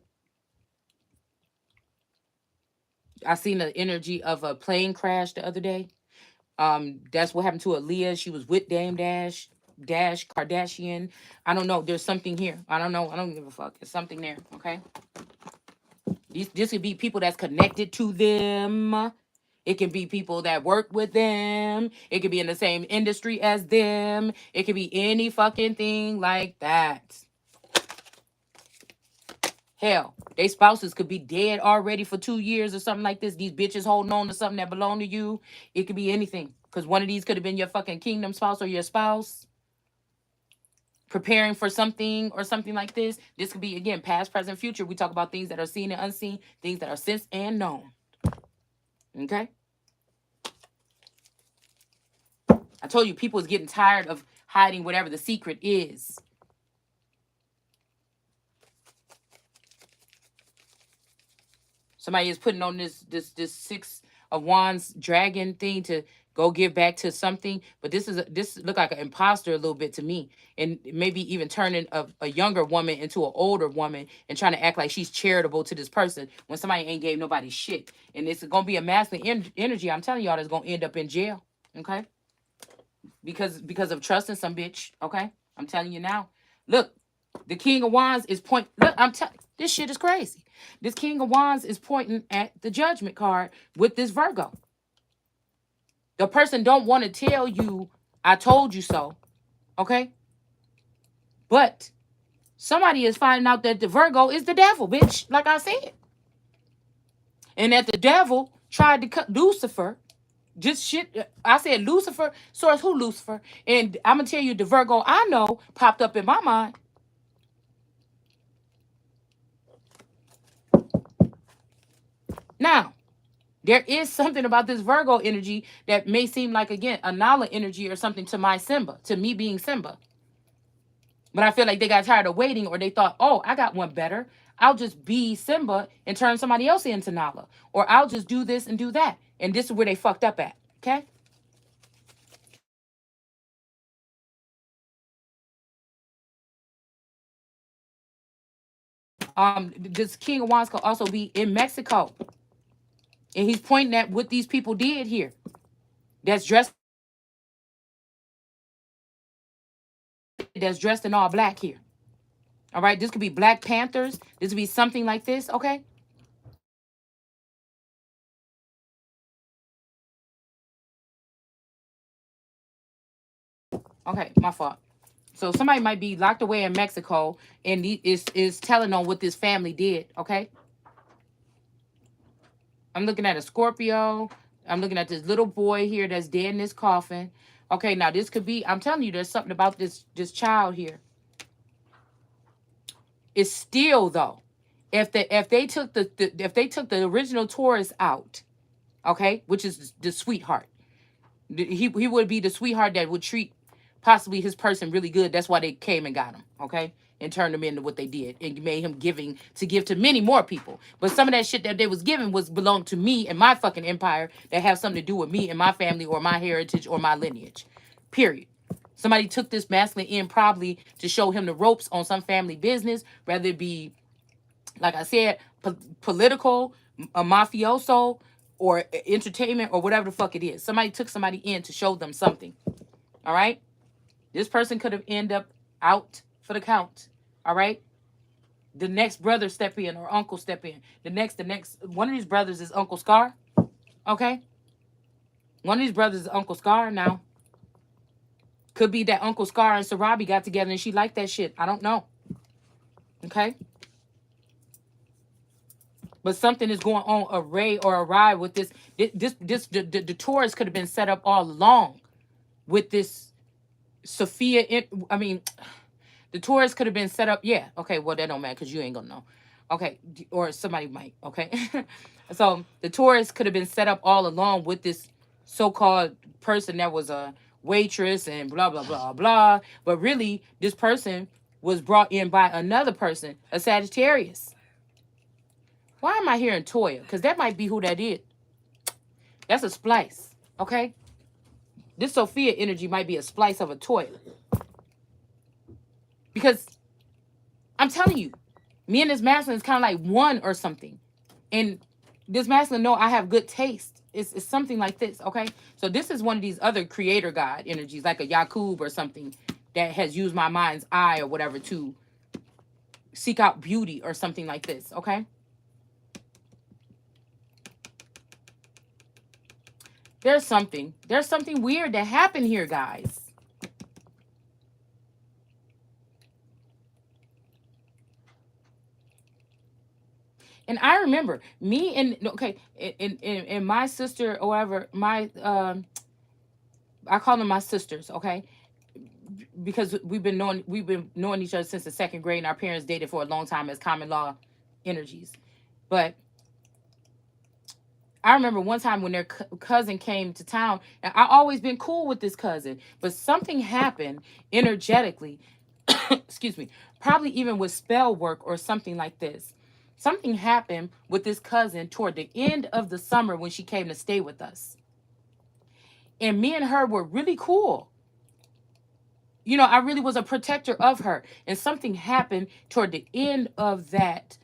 I seen the energy of a plane crash the other day. That's what happened to Aaliyah. She was with Dame Dash Kardashian. I don't know. There's something here. I don't know. I don't give a fuck. There's something there. Okay. This could be people that's connected to them. It can be people that work with them. It could be in the same industry as them. It could be any fucking thing like that. Hell, they spouses could be dead already for 2 years or something like this. These bitches holding on to something that belong to you. It could be anything. Because one of these could have been your fucking kingdom spouse or your spouse preparing for something or something like this. This could be, again, past, present, future. We talk about things that are seen and unseen, things that are sensed and known. Okay? I told you people is getting tired of hiding whatever the secret is. Somebody is putting on this six of wands dragon thing to go give back to something, but this look like an imposter a little bit to me, and maybe even turning a younger woman into an older woman and trying to act like she's charitable to this person when somebody ain't gave nobody shit, and it's gonna be a masculine energy. I'm telling y'all, that's gonna end up in jail. Okay, because of trusting some bitch. Okay, I'm telling you now. Look, the King of Wands is point. Look, I'm telling. This shit is crazy. This King of Wands is pointing at the Judgment card with this Virgo. The person don't want to tell you, "I told you so." Okay, but somebody is finding out that the Virgo is the devil, bitch. Like I said, and that the devil tried to cut Lucifer. Just shit. I said Lucifer. Source who Lucifer? And I'm gonna tell you the Virgo I know popped up in my mind. Now, there is something about this Virgo energy that may seem like, again, a Nala energy or something to my Simba, to me being Simba. But I feel like they got tired of waiting, or they thought, oh, I got one better. I'll just be Simba and turn somebody else into Nala. Or I'll just do this and do that. And this is where they fucked up at. Okay? This King of Wands could also be in Mexico. And he's pointing at what these people did here. That's dressed in all black here. All right, this could be Black Panthers. This could be something like this. Okay, okay, my fault. So somebody might be locked away in Mexico and is telling on what this family did. Okay, I'm looking at a Scorpio. I'm looking at this little boy here that's dead in this coffin. Okay, now this could be. I'm telling you, there's something about this child here. It's still though, if they took the original Taurus out, okay, which is the sweetheart. He would be the sweetheart that would treat possibly his person really good. That's why they came and got him. Okay, and turned them into what they did and made him giving to give to many more people. But some of that shit that they was giving was belonged to me and my fucking empire that have something to do with me and my family or my heritage or my lineage. Period. Somebody took this masculine in probably to show him the ropes on some family business, whether it be, like I said, political, a mafioso, or entertainment, or whatever the fuck it is. Somebody took somebody in to show them something. All right? This person could have ended up out for the count. All right? The next brother step in or uncle step in. The next one of these brothers is Uncle Scar. Okay? One of these brothers is Uncle Scar now. Could be that Uncle Scar and Sarabi got together and she liked that shit. I don't know. Okay? But something is going on array or awry with this. The Taurus could have been set up all along with this Sophia. I mean, the Taurus could have been set up. Yeah. Okay. Well, that don't matter because you ain't gonna know. Okay. Or somebody might. Okay. So the Taurus could have been set up all along with this so-called person that was a waitress and blah blah blah blah. But really, this person was brought in by another person, a Sagittarius. Why am I hearing Toya? Because that might be who that is. That's a splice. Okay? This Sophia energy might be a splice of a Toya. Because I'm telling you, me and this masculine is kind of like one or something. And this masculine know I have good taste. It's something like this, okay? So this is one of these other creator god energies, like a Yakub or something that has used my mind's eye or whatever to seek out beauty or something like this, okay? There's something weird that happened here, guys. And I remember me and okay, and my sister or whatever, my I call them my sisters, okay? Because we've been knowing each other since the second grade and our parents dated for a long time as common law energies. But I remember one time when their cousin came to town, and I always been cool with this cousin, but something happened energetically. Excuse me, probably even with spell work or something like this. Something happened with this cousin toward the end of the summer when she came to stay with us, and me and her were really cool. You know, I really was a protector of her, and something happened toward the end of that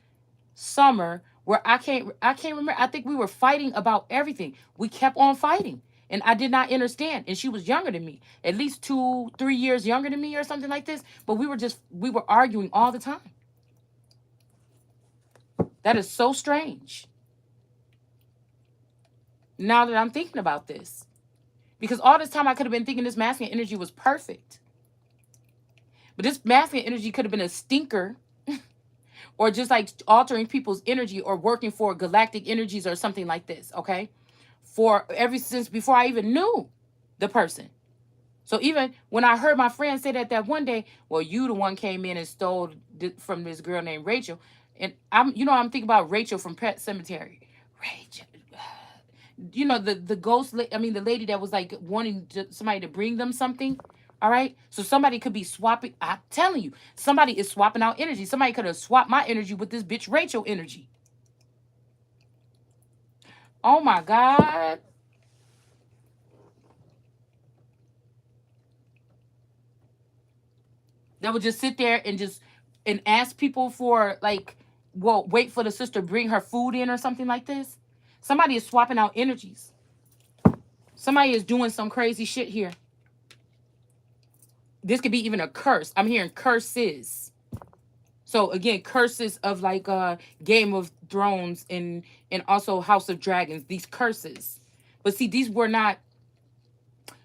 summer where I can't remember. I think we were fighting about everything. We kept on fighting. And I did not understand. And she was younger than me, at least 2, 3 years younger than me or something like this. But we were arguing all the time. That is so strange. Now that I'm thinking about this. Because all this time I could have been thinking this masculine energy was perfect. But this masculine energy could have been a stinker or just like altering people's energy or working for galactic energies or something like this, okay? For ever since before I even knew the person. So even when I heard my friend say that one day, well, you the one came in and stole from this girl named Rachel, and I'm thinking about Rachel from Pet Cemetery. Rachel, the ghost. The lady that was like wanting somebody to bring them something. All right. So somebody could be swapping. I'm telling you, somebody is swapping out energy. Somebody could have swapped my energy with this bitch Rachel energy. Oh my God. That would just sit there and ask people for like, well, wait for the sister to bring her food in or something like this. Somebody is swapping out energies. Somebody is doing some crazy shit here. This could be even a curse. I'm hearing curses. So again, curses of like Game of Thrones and also House of Dragons. These curses, but see, these were not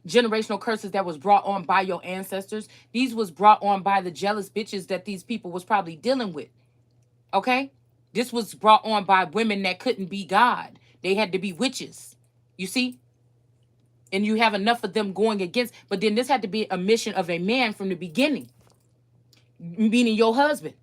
generational curses that was brought on by your ancestors. These was brought on by the jealous bitches that these people was probably dealing with. Okay, this was brought on by women that couldn't be God. They had to be witches. You see. And you have enough of them going against, but then this had to be a mission of a man from the beginning, meaning your husband.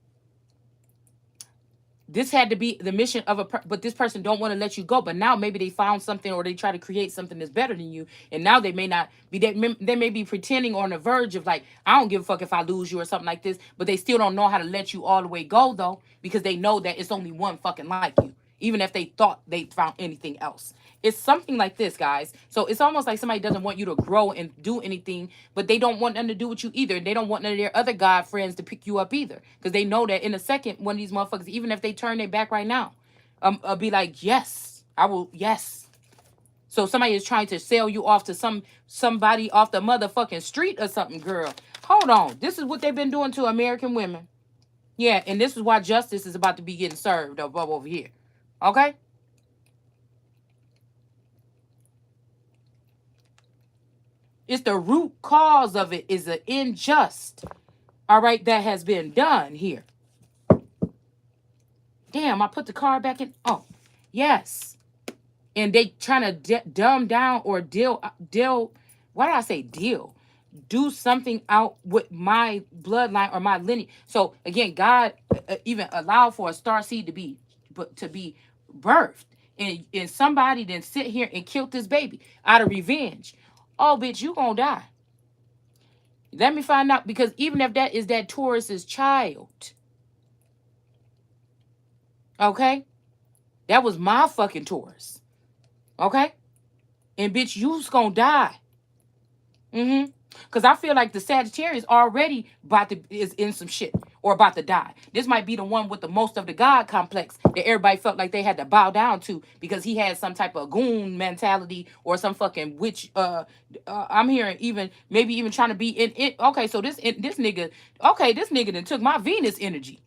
This had to be the mission of but this person don't want to let you go, but now maybe they found something or they try to create something that's better than you, and now they may not be they may be pretending on the verge of like, I don't give a fuck if I lose you or something like this, but they still don't know how to let you all the way go though, because they know that it's only one fucking like you, even if they thought they found anything else. It's something like this, guys. So it's almost like somebody doesn't want you to grow and do anything, but they don't want nothing to do with you either. They don't want none of their other God friends to pick you up either, because they know that in a second, one of these motherfuckers, even if they turn their back right now, be like, yes, I will, yes. So somebody is trying to sell you off to somebody off the motherfucking street or something, girl. Hold on, this is what they've been doing to American women. Yeah, and this is why justice is about to be getting served above over here. Okay. It's the root cause of it is an unjust, all right, that has been done here. Damn, I put the card back in. Oh, yes. And they trying to dumb down or deal. Why did I say deal? Do something out with my bloodline or my lineage. So again, God even allowed for a star seed to be birthed, and somebody then sit here and killed this baby out of revenge. Oh, bitch, you gonna die. Let me find out, because even if that is that Taurus's child, okay, that was my fucking Taurus, okay, and bitch, you's gonna die. Mm-hmm. Because I feel like the Sagittarius already about to is in some shit or about to die. This might be the one with the most of the God complex that everybody felt like they had to bow down to because he had some type of goon mentality or some fucking witch. I'm hearing even maybe even trying to be in it. Okay, so this nigga. Okay, this nigga then took my Venus energy.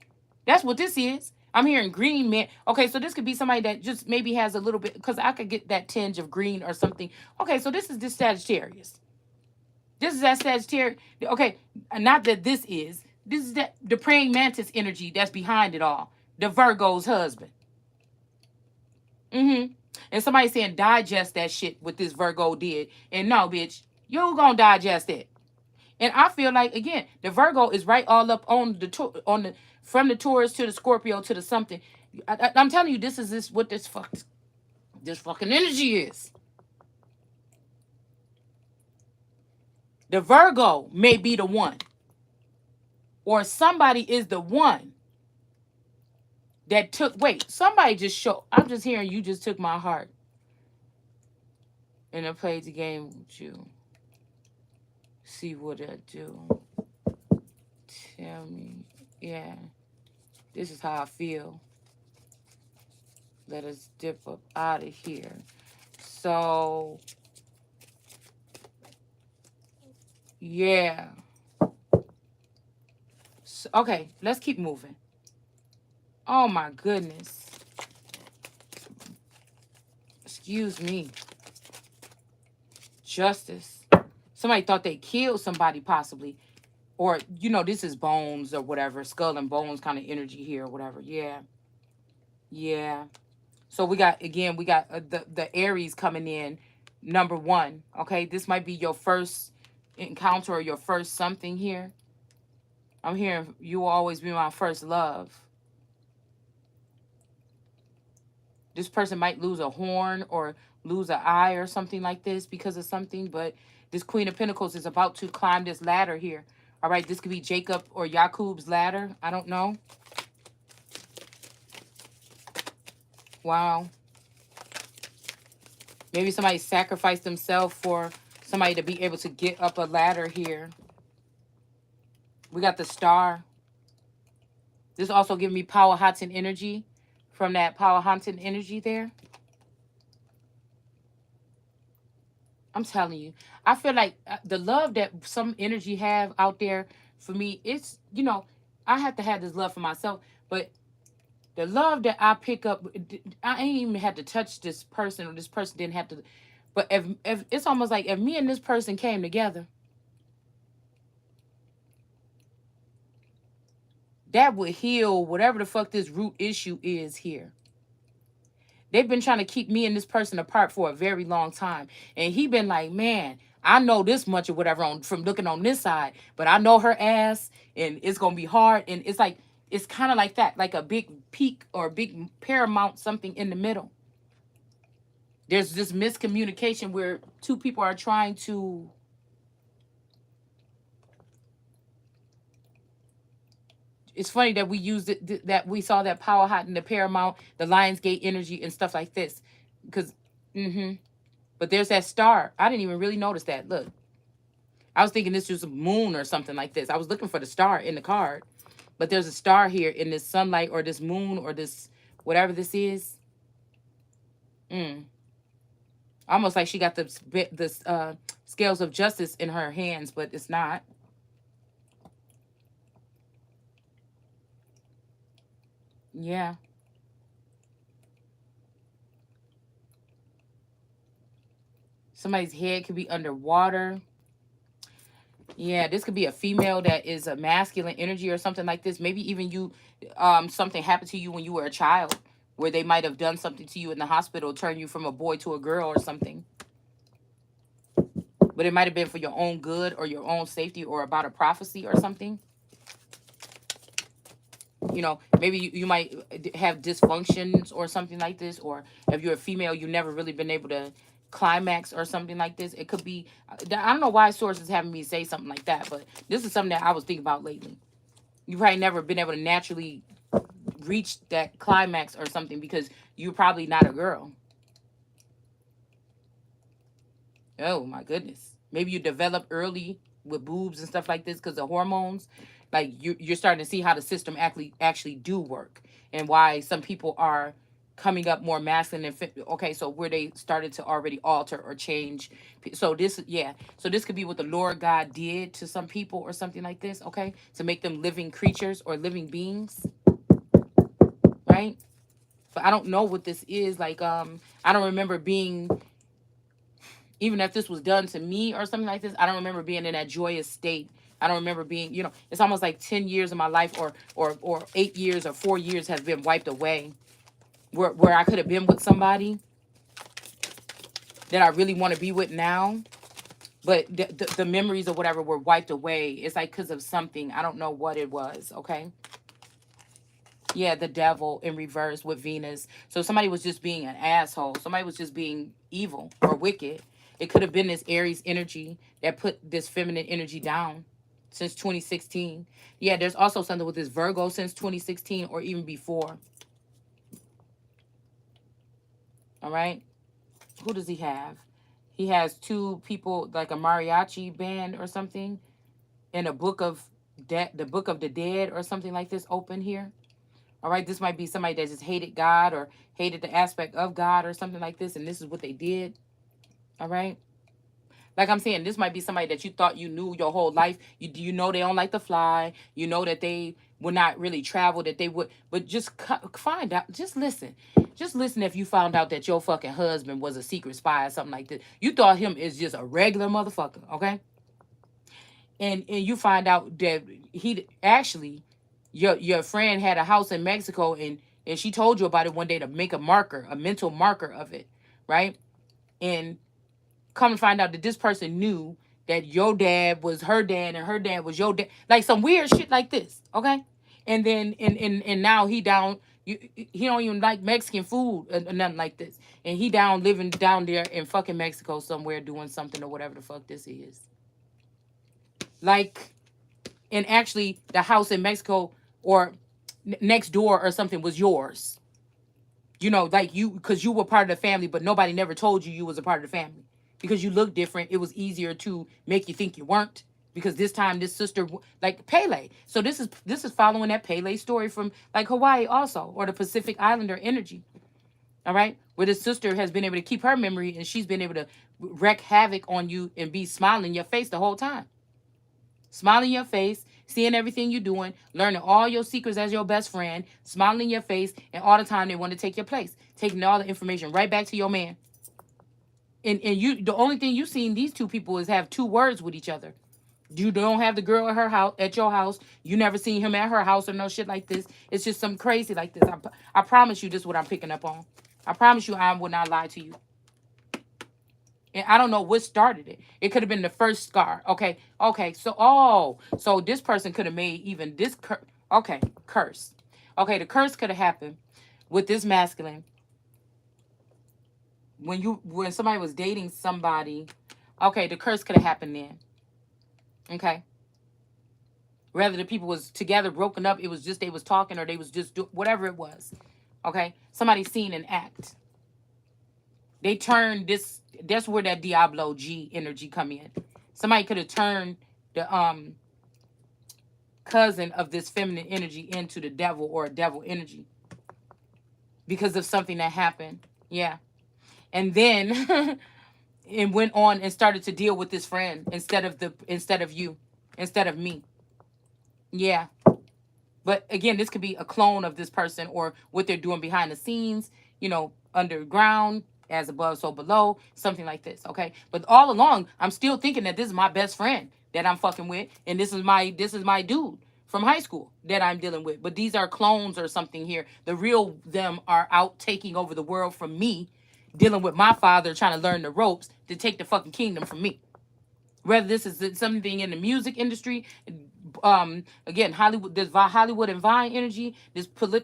That's what this is. I'm hearing green man. Okay, so this could be somebody that just maybe has a little bit, because I could get that tinge of green or something. Okay, so this is this Sagittarius. This is that Sagittarius. Okay, not that this is. This is that the praying mantis energy that's behind it all. The Virgo's husband. Mm-hmm. And somebody saying digest that shit what this Virgo did. And no, bitch, you gonna digest it. And I feel like again, the Virgo is right all up on the from the Taurus to the Scorpio to the something. I'm telling you, this what this fucking energy is. The Virgo may be the one, or somebody is the one that took. Wait, somebody just showed. I'm just hearing you just took my heart and I played the game with you. See what I do. Tell me, yeah, this is how I feel. Let us dip up out of here. So, yeah. So, okay, let's keep moving. Oh my goodness. Excuse me. Justice. Somebody thought they killed somebody possibly. Or, this is bones or whatever. Skull and bones kind of energy here or whatever. Yeah. Yeah. So we got the Aries coming in, number one. Okay, this might be your first encounter or your first something here. I'm hearing you will always be my first love. This person might lose a horn or lose an eye or something like this because of something, but this Queen of Pentacles is about to climb this ladder here. All right, this could be Jacob or Jacob's ladder. I don't know. Wow. Maybe somebody sacrificed themselves for somebody to be able to get up a ladder here. We got the star. This also giving me power Hudson energy from that power Hudson energy there. I'm telling you, I feel like the love that some energy have out there for me, it's, I have to have this love for myself, but the love that I pick up, I ain't even had to touch this person or this person didn't have to, but if it's almost like if me and this person came together, that would heal whatever the fuck this root issue is here. They've been trying to keep me and this person apart for a very long time. And he been like, man, I know this much or whatever from looking on this side, but I know her ass and it's going to be hard. And it's like It's kind of like that, like a big peak or a big paramount something in the middle. There's this miscommunication where two people are trying to. It's funny that we used it, that we saw that power hot in the paramount, the Lionsgate energy and stuff like this, because. Mm-hmm. But there's that star. I didn't even really notice that. Look, I was thinking this was a moon or something like this. I was looking for the star in the card, but there's a star here in this sunlight or this moon or this whatever this is. Mm. Almost like she got the scales of justice in her hands, but it's not. Yeah, somebody's head could be underwater. Yeah, this could be a female that is a masculine energy or something like this. Maybe even you, something happened to you when you were a child, where they might have done something to you in the hospital, turn you from a boy to a girl or something. But it might have been for your own good or your own safety or about a prophecy or something. Maybe you might have dysfunctions or something like this, or if you're a female, you never really been able to climax or something like this. It could be, I don't know why sources having me say something like that, but this is something that I was thinking about lately. You probably never been able to naturally reach that climax or something because you're probably not a girl. Oh my goodness. Maybe you develop early with boobs and stuff like this because of hormones. Like you're starting to see how the system actually do work and why some people are coming up more masculine and okay, so where they started to already alter or change. So this, yeah, so this could be what the Lord God did to some people or something like this, okay, to make them living creatures or living beings, right? But I don't know what this is like. I don't remember being, even if this was done to me or something like this, I don't remember being in that joyous state. I don't remember being, it's almost like 10 years of my life or 8 years or 4 years have been wiped away where I could have been with somebody that I really want to be with now, but the memories or whatever were wiped away. It's like because of something. I don't know what it was, okay? Yeah, the devil in reverse with Venus. So somebody was just being an asshole. Somebody was just being evil or wicked. It could have been this Aries energy that put this feminine energy down since 2016. Yeah, there's also something with this Virgo since 2016 or even before. All right. Who does he have? He has two people like a mariachi band or something in a book of the book of the dead or something like this open here. All right, this might be somebody that just hated God or hated the aspect of God or something like this, and this is what they did. All right, like I'm saying, this might be somebody that you thought you knew your whole life. You know they don't like to fly. You know that they would not really travel. That they would, but just find out. Just listen. Just listen. If you found out that your fucking husband was a secret spy or something like this, you thought him is just a regular motherfucker. Okay, and you find out that he actually your friend had a house in Mexico and she told you about it one day to make a marker, a mental marker of it, right? And come to find out that this person knew that your dad was her dad and her dad was your dad, like some weird shit like this, okay? And then and now he down. He don't even like Mexican food or nothing like this, and he down living down there in fucking Mexico somewhere doing something or whatever the fuck this is. Like, and actually the house in Mexico or next door or something was yours. Like you, because you were part of the family, but nobody never told you was a part of the family because you look different. It was easier to make you think you weren't because this time this sister, like Pele. So this is following that Pele story from like Hawaii also, or the Pacific Islander energy. All right, where the sister has been able to keep her memory and she's been able to wreak havoc on you and be smiling in your face the whole time. Smiling in your face, seeing everything you're doing, learning all your secrets as your best friend, smiling in your face, and all the time they want to take your place, taking all the information right back to your man. And you, the only thing you seen these two people is have two words with each other. You don't have the girl at her house, at your house. You never seen him at her house or no shit like this. It's just some crazy like this. I promise you, this is what I'm picking up on. I promise you, I will not lie to you. And I don't know what started it. It could have been the first scar. Okay. Okay. So, so this person could have made even this. Okay, curse. Okay, the curse could have happened with this masculine when somebody was dating somebody. Okay, the curse could have happened then. Okay, whether the people was together, broken up, it was just they was talking or they was just whatever it was. Okay, somebody seen an act. They turned this. That's where that Diablo G energy come in. Somebody could have turned the cousin of this feminine energy into the devil or a devil energy because of something that happened. Yeah, and then and went on and started to deal with this friend instead of you, instead of me. Yeah. But again, this could be a clone of this person or what they're doing behind the scenes, underground, as above, so below, something like this. Okay. But all along, I'm still thinking that this is my best friend that I'm fucking with, and this is my dude from high school that I'm dealing with. But these are clones or something here. The real them are out taking over the world from me, dealing with my father, trying to learn the ropes to take the fucking kingdom from me. Whether this is something in the music industry, again, Hollywood, this Hollywood and Vine energy,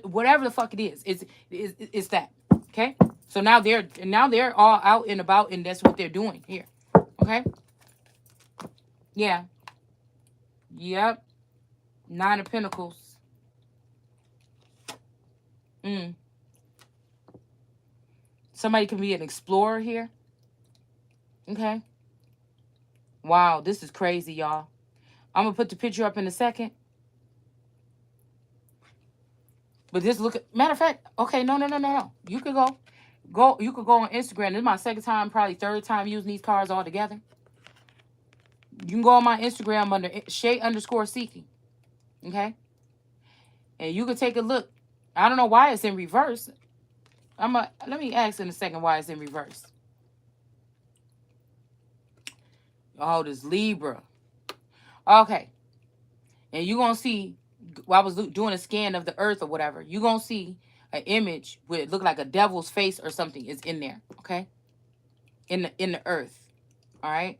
whatever the fuck it is, it's that. Okay, so now they're all out and about, and that's what they're doing here. Okay, yeah, yep, Nine of Pentacles. Mm. Somebody can be an explorer here. Okay, wow, this is crazy, y'all. I'm gonna put the picture up in a second. But this look, matter of fact, okay, no, no, no, no, no. You could go. You could go on Instagram. This is my second time, probably third time using these cards all together. You can go on my Instagram under Shay_Seeking. Okay, and you can take a look. I don't know why it's in reverse. Let me ask in a second why it's in reverse. Oh, this Libra. Okay, and you gonna see. While I was doing a scan of the Earth or whatever, you gonna see an image with it look like a devil's face or something is in there. Okay, in the Earth. All right.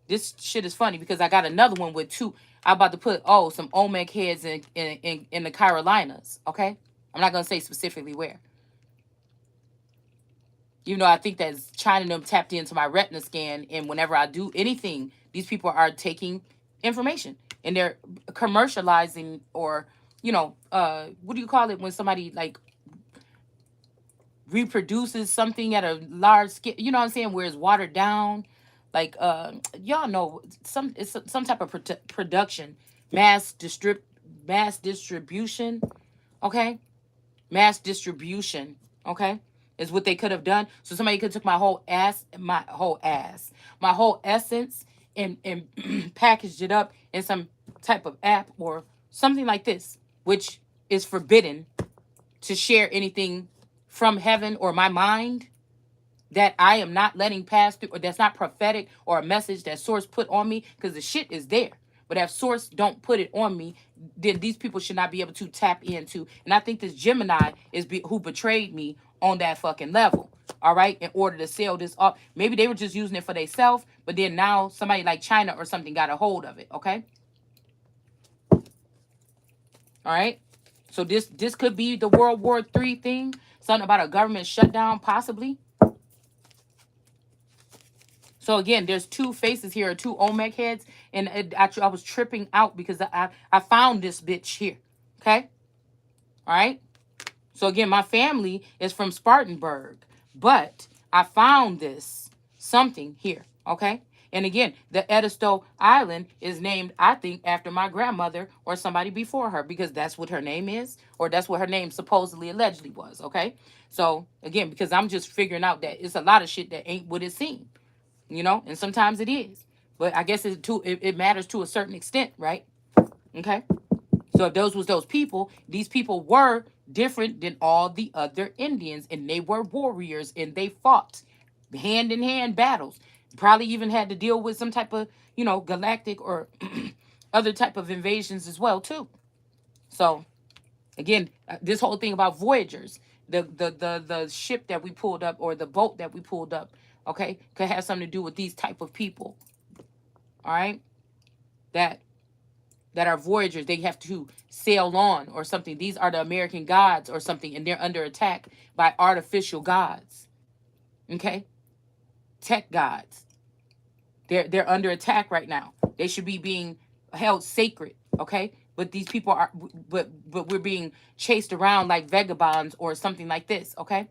This shit is funny because I got another one with two. I'm about to put some Olmec heads in the Carolinas. Okay, I'm not gonna say specifically where. Even though I think that China and them tapped into my retina scan, and whenever I do anything, these people are taking information and they're commercializing or what do you call it when somebody like reproduces something at a large scale, you know what I'm saying, where it's watered down, like y'all know it's some type of production, mass distrib mass distribution. Okay, mass distribution. Okay, is what they could have done. So somebody could took my whole essence, and packaged it up in some type of app or something like this, which is forbidden to share anything from heaven or my mind that I am not letting pass through, or that's not prophetic or a message that source put on me, because the shit is there. But if source don't put it on me, then these people should not be able to tap into. And I think this Gemini who betrayed me on that fucking level. All right, in order to sell this off, maybe they were just using it for themselves, but then now somebody like China or something got a hold of it. Okay, all right. So this could be the World War III thing. Something about a government shutdown, possibly. So again, there's two faces here, two Olmec heads, and I was tripping out because I found this bitch here. Okay, all right. So again, my family is from Spartanburg, but I found this something here. Okay. And again, the Edisto Island is named, I think, after my grandmother or somebody before her, because that's what her name is, or that's what her name supposedly allegedly was. Okay. So again, because I'm just figuring out that it's a lot of shit that ain't what it seemed, and sometimes it is. But I guess it matters to a certain extent, right? Okay. So if those people, these people were different than all the other Indians, and they were warriors, and they fought hand in hand battles. Probably even had to deal with some type of, galactic or other type of invasions as well too. So again, this whole thing about Voyagers, the ship that we pulled up, or the boat that we pulled up, okay, could have something to do with these type of people. All right, that that are voyagers. They have to sail on or something. These are the American gods or something, and they're under attack by artificial gods. Okay, tech gods. They're under attack right now. They should be being held sacred. Okay, but these people are, but we're being chased around like vagabonds or something like this. Okay,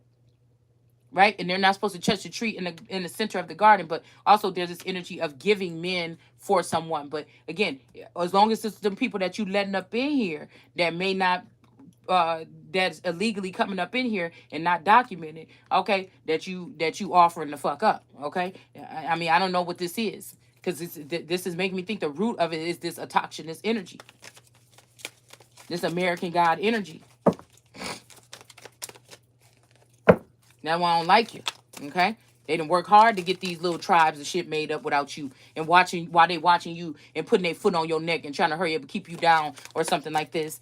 right? And they're not supposed to touch the tree in the center of the garden, but also there's this energy of giving men for someone. But again, as long as it's the people that you letting up in here that may not that's illegally coming up in here and not documented, okay, that you offering the fuck up, okay? I mean, I don't know what this is because this is making me think the root of it is this autochthonous energy, this American God energy. That's why I don't like you. Okay? They didn't work hard to get these little tribes and shit made up without you and watching while they watching you and putting their foot on your neck and trying to hurry up and keep you down or something like this.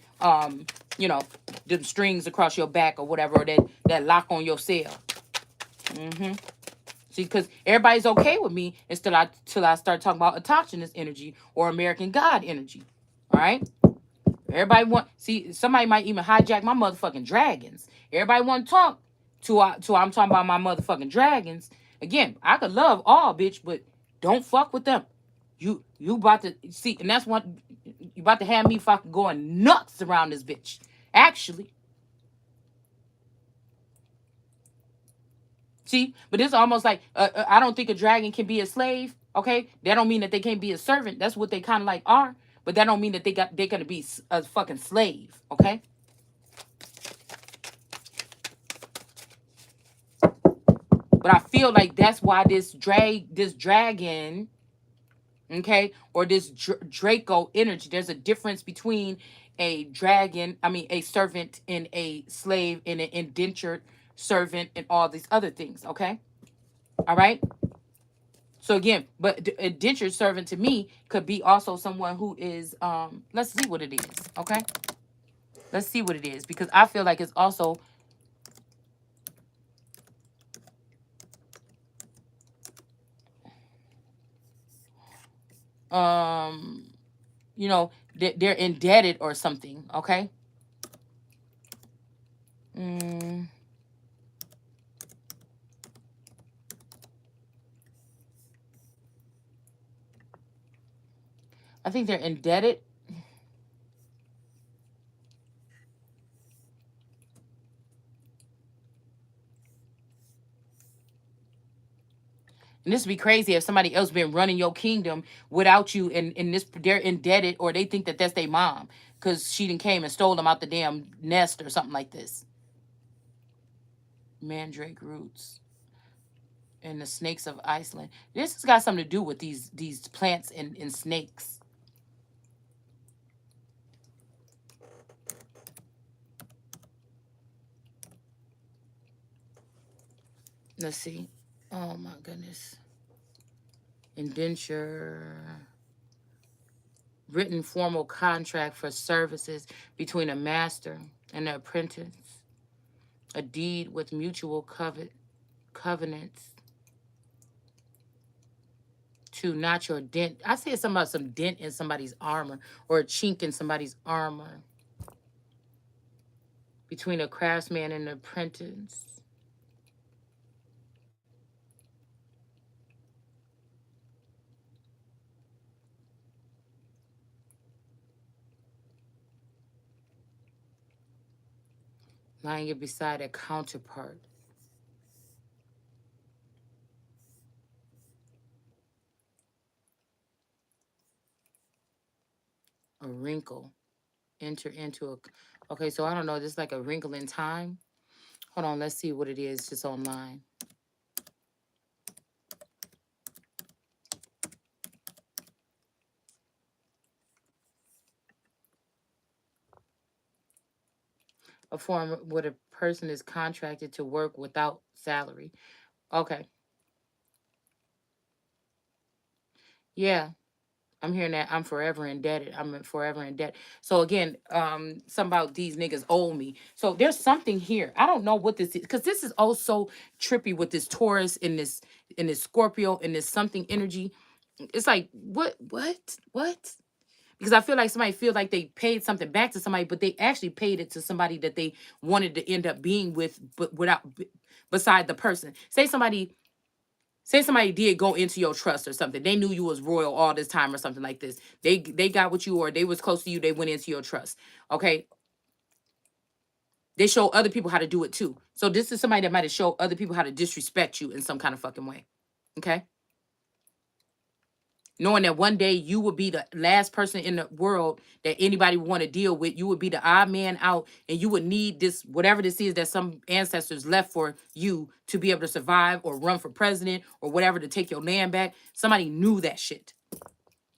You know, them strings across your back or whatever, or that lock on your cell. Mm-hmm. See, because everybody's okay with me until I start talking about autochthonous energy or American God energy. All right? Everybody want see somebody might even hijack my motherfucking dragons. Everybody want to talk to I'm talking about my motherfucking dragons. Again, I could love all bitch, but don't fuck with them. You about to see, and that's what you about to have me fucking going nuts around this bitch. Actually, see, but it's almost like I don't think a dragon can be a slave. Okay, that don't mean that they can't be a servant. That's what they kind of like are, but that don't mean that they're gonna be a fucking slave. Okay. But I feel like that's why this dragon, okay, or this Draco energy. There's a difference between a dragon, I mean, a servant and a slave and an indentured servant and all these other things. Okay, all right. So again, but indentured servant to me could be also someone who is. Let's see what it is. Okay, let's see what it is because I feel like it's also um they're indebted or something. Okay. Mm, I think they're indebted. And this would be crazy if somebody else been running your kingdom without you, and this they're indebted or they think that that's their mom because she didn't came and stole them out the damn nest or something like this. Mandrake roots and the snakes of Iceland. This has got something to do with these plants and snakes. Let's see. Oh my goodness. Indenture. Written formal contract for services between a master and an apprentice. A deed with mutual covenants to not your dent. I said something about some dent in somebody's armor or a chink in somebody's armor between a craftsman and an apprentice. Lying it beside a counterpart. A wrinkle. Enter into a. Okay, so I don't know. This is like a wrinkle in time. Hold on, let's see what it is just online. A form where a person is contracted to work without salary. Okay. Yeah. I'm hearing that I'm forever indebted. I'm forever in debt. So again, something about these niggas owe me. So there's something here. I don't know what this is because this is also trippy with this Taurus and this Scorpio and this something energy. It's like what? Because I feel like somebody feel like they paid something back to somebody, but they actually paid it to somebody that they wanted to end up being with, but beside the person. Say somebody did go into your trust or something. They knew you was royal all this time or something like this. They got with you, or they was close to you. They went into your trust. Okay, they show other people how to do it too. So this is somebody that might have showed other people how to disrespect you in some kind of fucking way. Okay, knowing that one day you would be the last person in the world that anybody would want to deal with. You would be the odd man out, and you would need this, whatever this is that some ancestors left for you to be able to survive or run for president or whatever, to take your land back. Somebody knew that shit,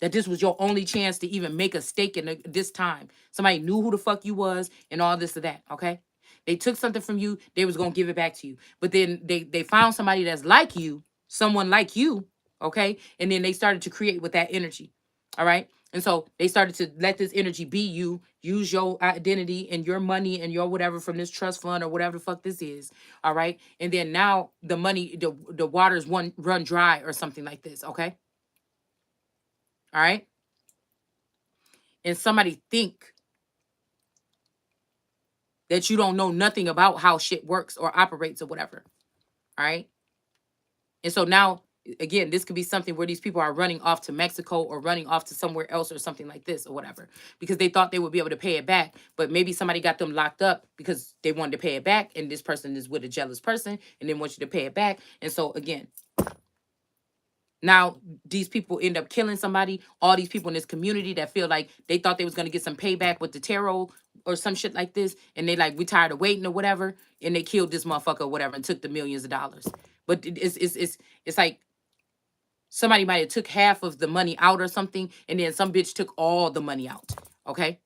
that this was your only chance to even make a stake in this time. Somebody knew who the fuck you was and all this or that. Okay, they took something from you, they was gonna give it back to you, but then they found somebody that's like you, someone like you. Okay, and then they started to create with that energy. All right, and so they started to let this energy be you, use your identity and your money and your whatever from this trust fund or whatever the fuck this is. All right, and then now the money, the waters one run dry or something like this. Okay, all right, and somebody think that you don't know nothing about how shit works or operates or whatever. All right. And so now, again, this could be something where these people are running off to Mexico or running off to somewhere else or something like this or whatever, because they thought they would be able to pay it back. But maybe somebody got them locked up because they wanted to pay it back. And this person is with a jealous person and they want you to pay it back. And so, again, now these people end up killing somebody. All these people in this community that feel like they thought they was going to get some payback with the tarot or some shit like this, and they like, we tired of waiting or whatever, and they killed this motherfucker or whatever and took the millions of dollars. But it's like somebody might have took half of the money out or something, and then some bitch took all the money out. Okay,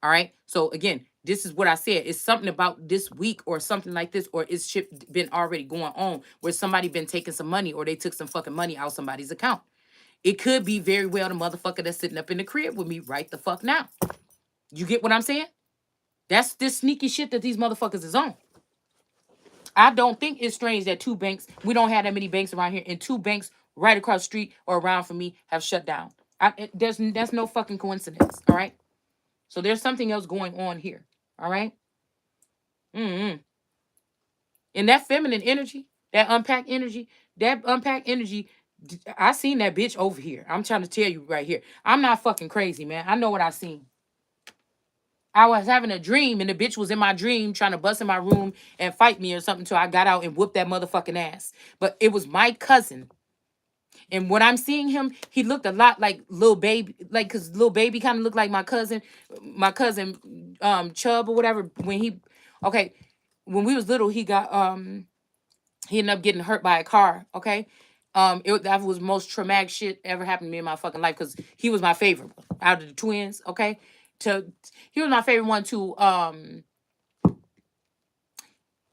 all right. So again, this is what I said. It's something about this week or something like this, or it's shit been already going on where somebody been taking some money, or they took some fucking money out somebody's account. It could be very well the motherfucker that's sitting up in the crib with me right the fuck now. You get what I'm saying? That's this sneaky shit that these motherfuckers is on. I don't think it's strange that two banks, we don't have that many banks around here, and two banks right across the street or around from me have shut down. That's no fucking coincidence. All right. So there's something else going on here. All right. Mm-hmm. And that feminine energy, that unpacked energy, I seen that bitch over here. I'm trying to tell you right here. I'm not fucking crazy, man. I know what I seen. I was having a dream, and the bitch was in my dream trying to bust in my room and fight me or something till I got out and whooped that motherfucking ass. But it was my cousin. And when I'm seeing him, he looked a lot like little baby, like, cause little baby kind of looked like my cousin Chubb or whatever. Okay, when we was little, he ended up getting hurt by a car. Okay, that was the most traumatic shit ever happened to me in my fucking life, because he was my favorite one out of the twins. Okay, to he was my favorite one too.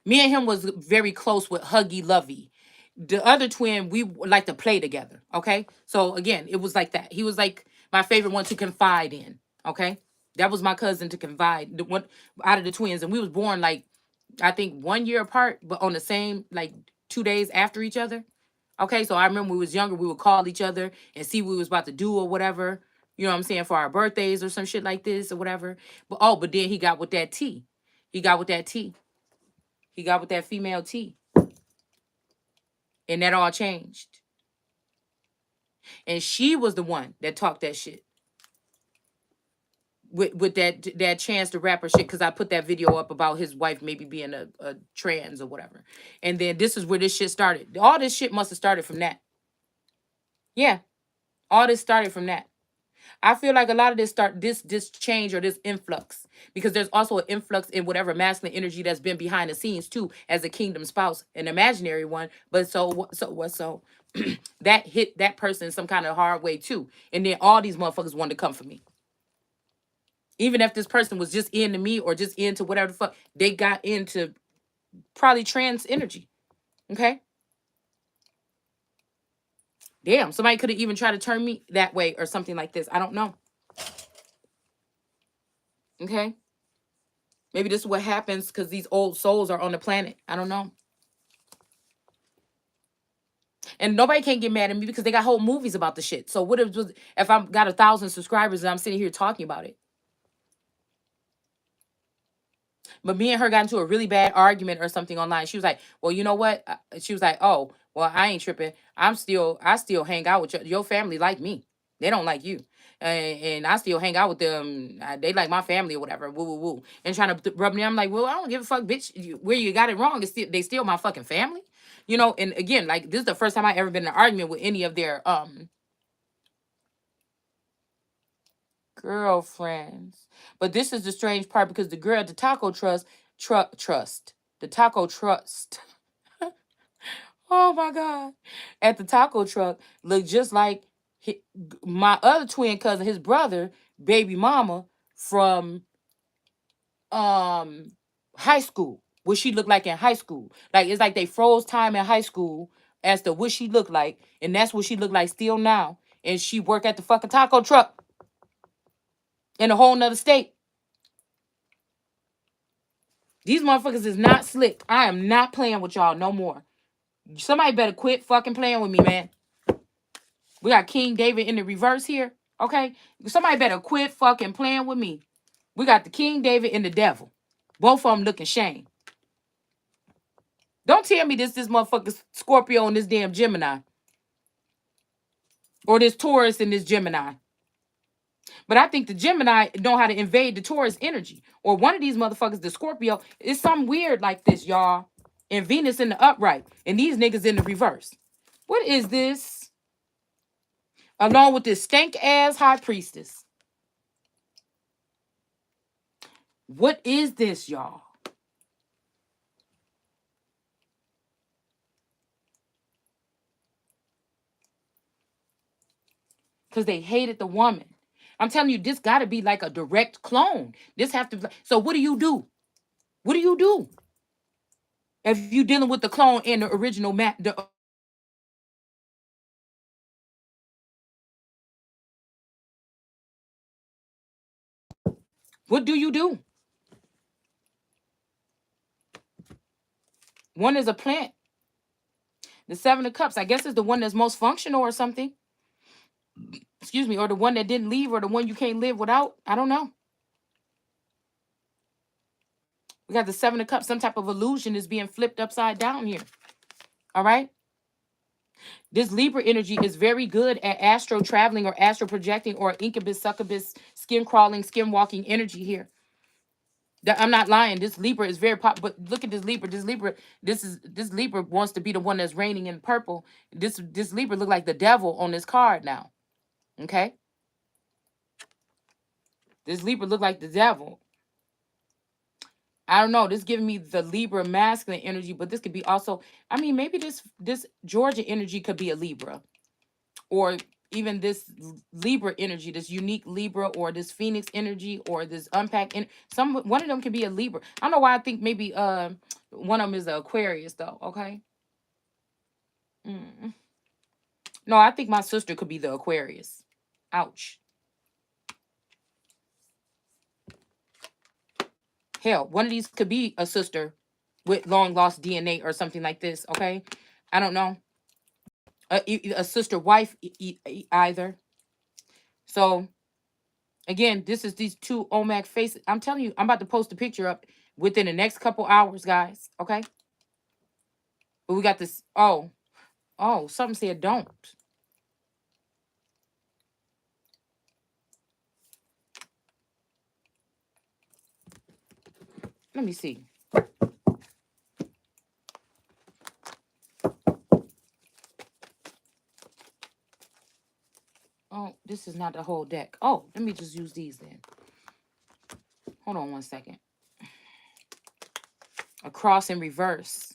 Me and him was very close with Huggy Lovey. The other twin, we like to play together. Okay, so again, it was like that. He was like my favorite one to confide in. Okay, that was my cousin to confide, the one out of the twins, and we was born like, I think 1 year apart, but on the same, like, 2 days after each other. Okay, so I remember when we was younger, we would call each other and see what we was about to do or whatever. You know what I'm saying, for our birthdays or some shit like this or whatever. But then he got with that T. He got with that T. He got with that female T, and that all changed. And she was the one that talked that shit with that chance to rap her shit, because I put that video up about his wife maybe being a trans or whatever. And then this is where this shit started. All this shit must have started from that. Yeah, all this started from that. I feel like a lot of this change or this influx, because there's also an influx in whatever masculine energy that's been behind the scenes too, as a kingdom spouse, an imaginary one. But so that hit that person in some kind of hard way too, and then all these motherfuckers wanted to come for me. Even if this person was just into me or just into whatever the fuck, they got into probably trans energy. Okay, damn, somebody could have even tried to turn me that way or something like this. I don't know. Okay, maybe this is what happens because these old souls are on the planet. I don't know. And nobody can't get mad at me because they got whole movies about the shit. So what if I got 1,000 subscribers and I'm sitting here talking about it? But me and her got into a really bad argument or something online. She was like, "Well, you know what?" She was like, "Oh, well, I ain't tripping. I still hang out with your family like me. They don't like you, and I still hang out with them. They like my family or whatever. Woo woo woo." And trying to rub me. I'm like, "Well, I don't give a fuck, bitch. Where you got it wrong? They still my fucking family, you know." And again, like this is the first time I ever been in an argument with any of their girlfriends. But this is the strange part because the girl at the taco trust the taco trust. Oh my god, at the taco truck looked just like my other twin cousin, his brother, baby mama from um high school. What she looked like in high school, like it's like they froze time in high school as to what she looked like, and that's what she looked like still now. And she work at the fucking taco truck in a whole nother state. These motherfuckers is not slick. I am not playing with y'all no more. Somebody better quit fucking playing with me, man. We got King David in the reverse here. Okay? Somebody better quit fucking playing with me. We got the King David and the devil. Both of them looking shame. Don't tell me this motherfucker Scorpio and this damn Gemini. Or this Taurus and this Gemini. But I think the Gemini know how to invade the Taurus energy. Or one of these motherfuckers, the Scorpio, is something weird like this, y'all. And Venus in the upright. And these niggas in the reverse. What is this? Along with this stank ass high priestess. What is this, y'all? Because they hated the woman. I'm telling you, this got to be like a direct clone. This have to be. So what do you do? What do you do if you dealing with the clone and the original what do you do? One is a plant. The Seven of Cups, I guess, is the one that's most functional or something. Excuse me, or the one that didn't leave, or the one you can't live without. I don't know. We got the Seven of Cups. Some type of illusion is being flipped upside down here. All right. This Libra energy is very good at astro traveling or astro projecting or incubus, succubus, skin crawling, skin walking energy here. I'm not lying. This Libra is very pop. But look at this Libra. This Libra wants to be the one that's reigning in purple. This Libra look like the devil on this card now. Okay, this Libra look like the devil. I don't know. This giving me the Libra masculine energy, but this could be also. I mean, maybe this Georgia energy could be a Libra, or even this Libra energy, this unique Libra, or this Phoenix energy, or this unpack. One of them could be a Libra. I don't know why I think maybe one of them is an Aquarius though. Okay. Mm. No, I think my sister could be the Aquarius. Ouch. Hell, one of these could be a sister with long lost DNA or something like this. Okay. I don't know. A sister wife either. So again, this is these two OMAC faces. I'm telling you, I'm about to post a picture up within the next couple hours, guys. Okay. But we got this. Oh, something said don't. Let me see. Oh, this is not the whole deck. Oh, let me just use these then. Hold on one second. A cross in reverse.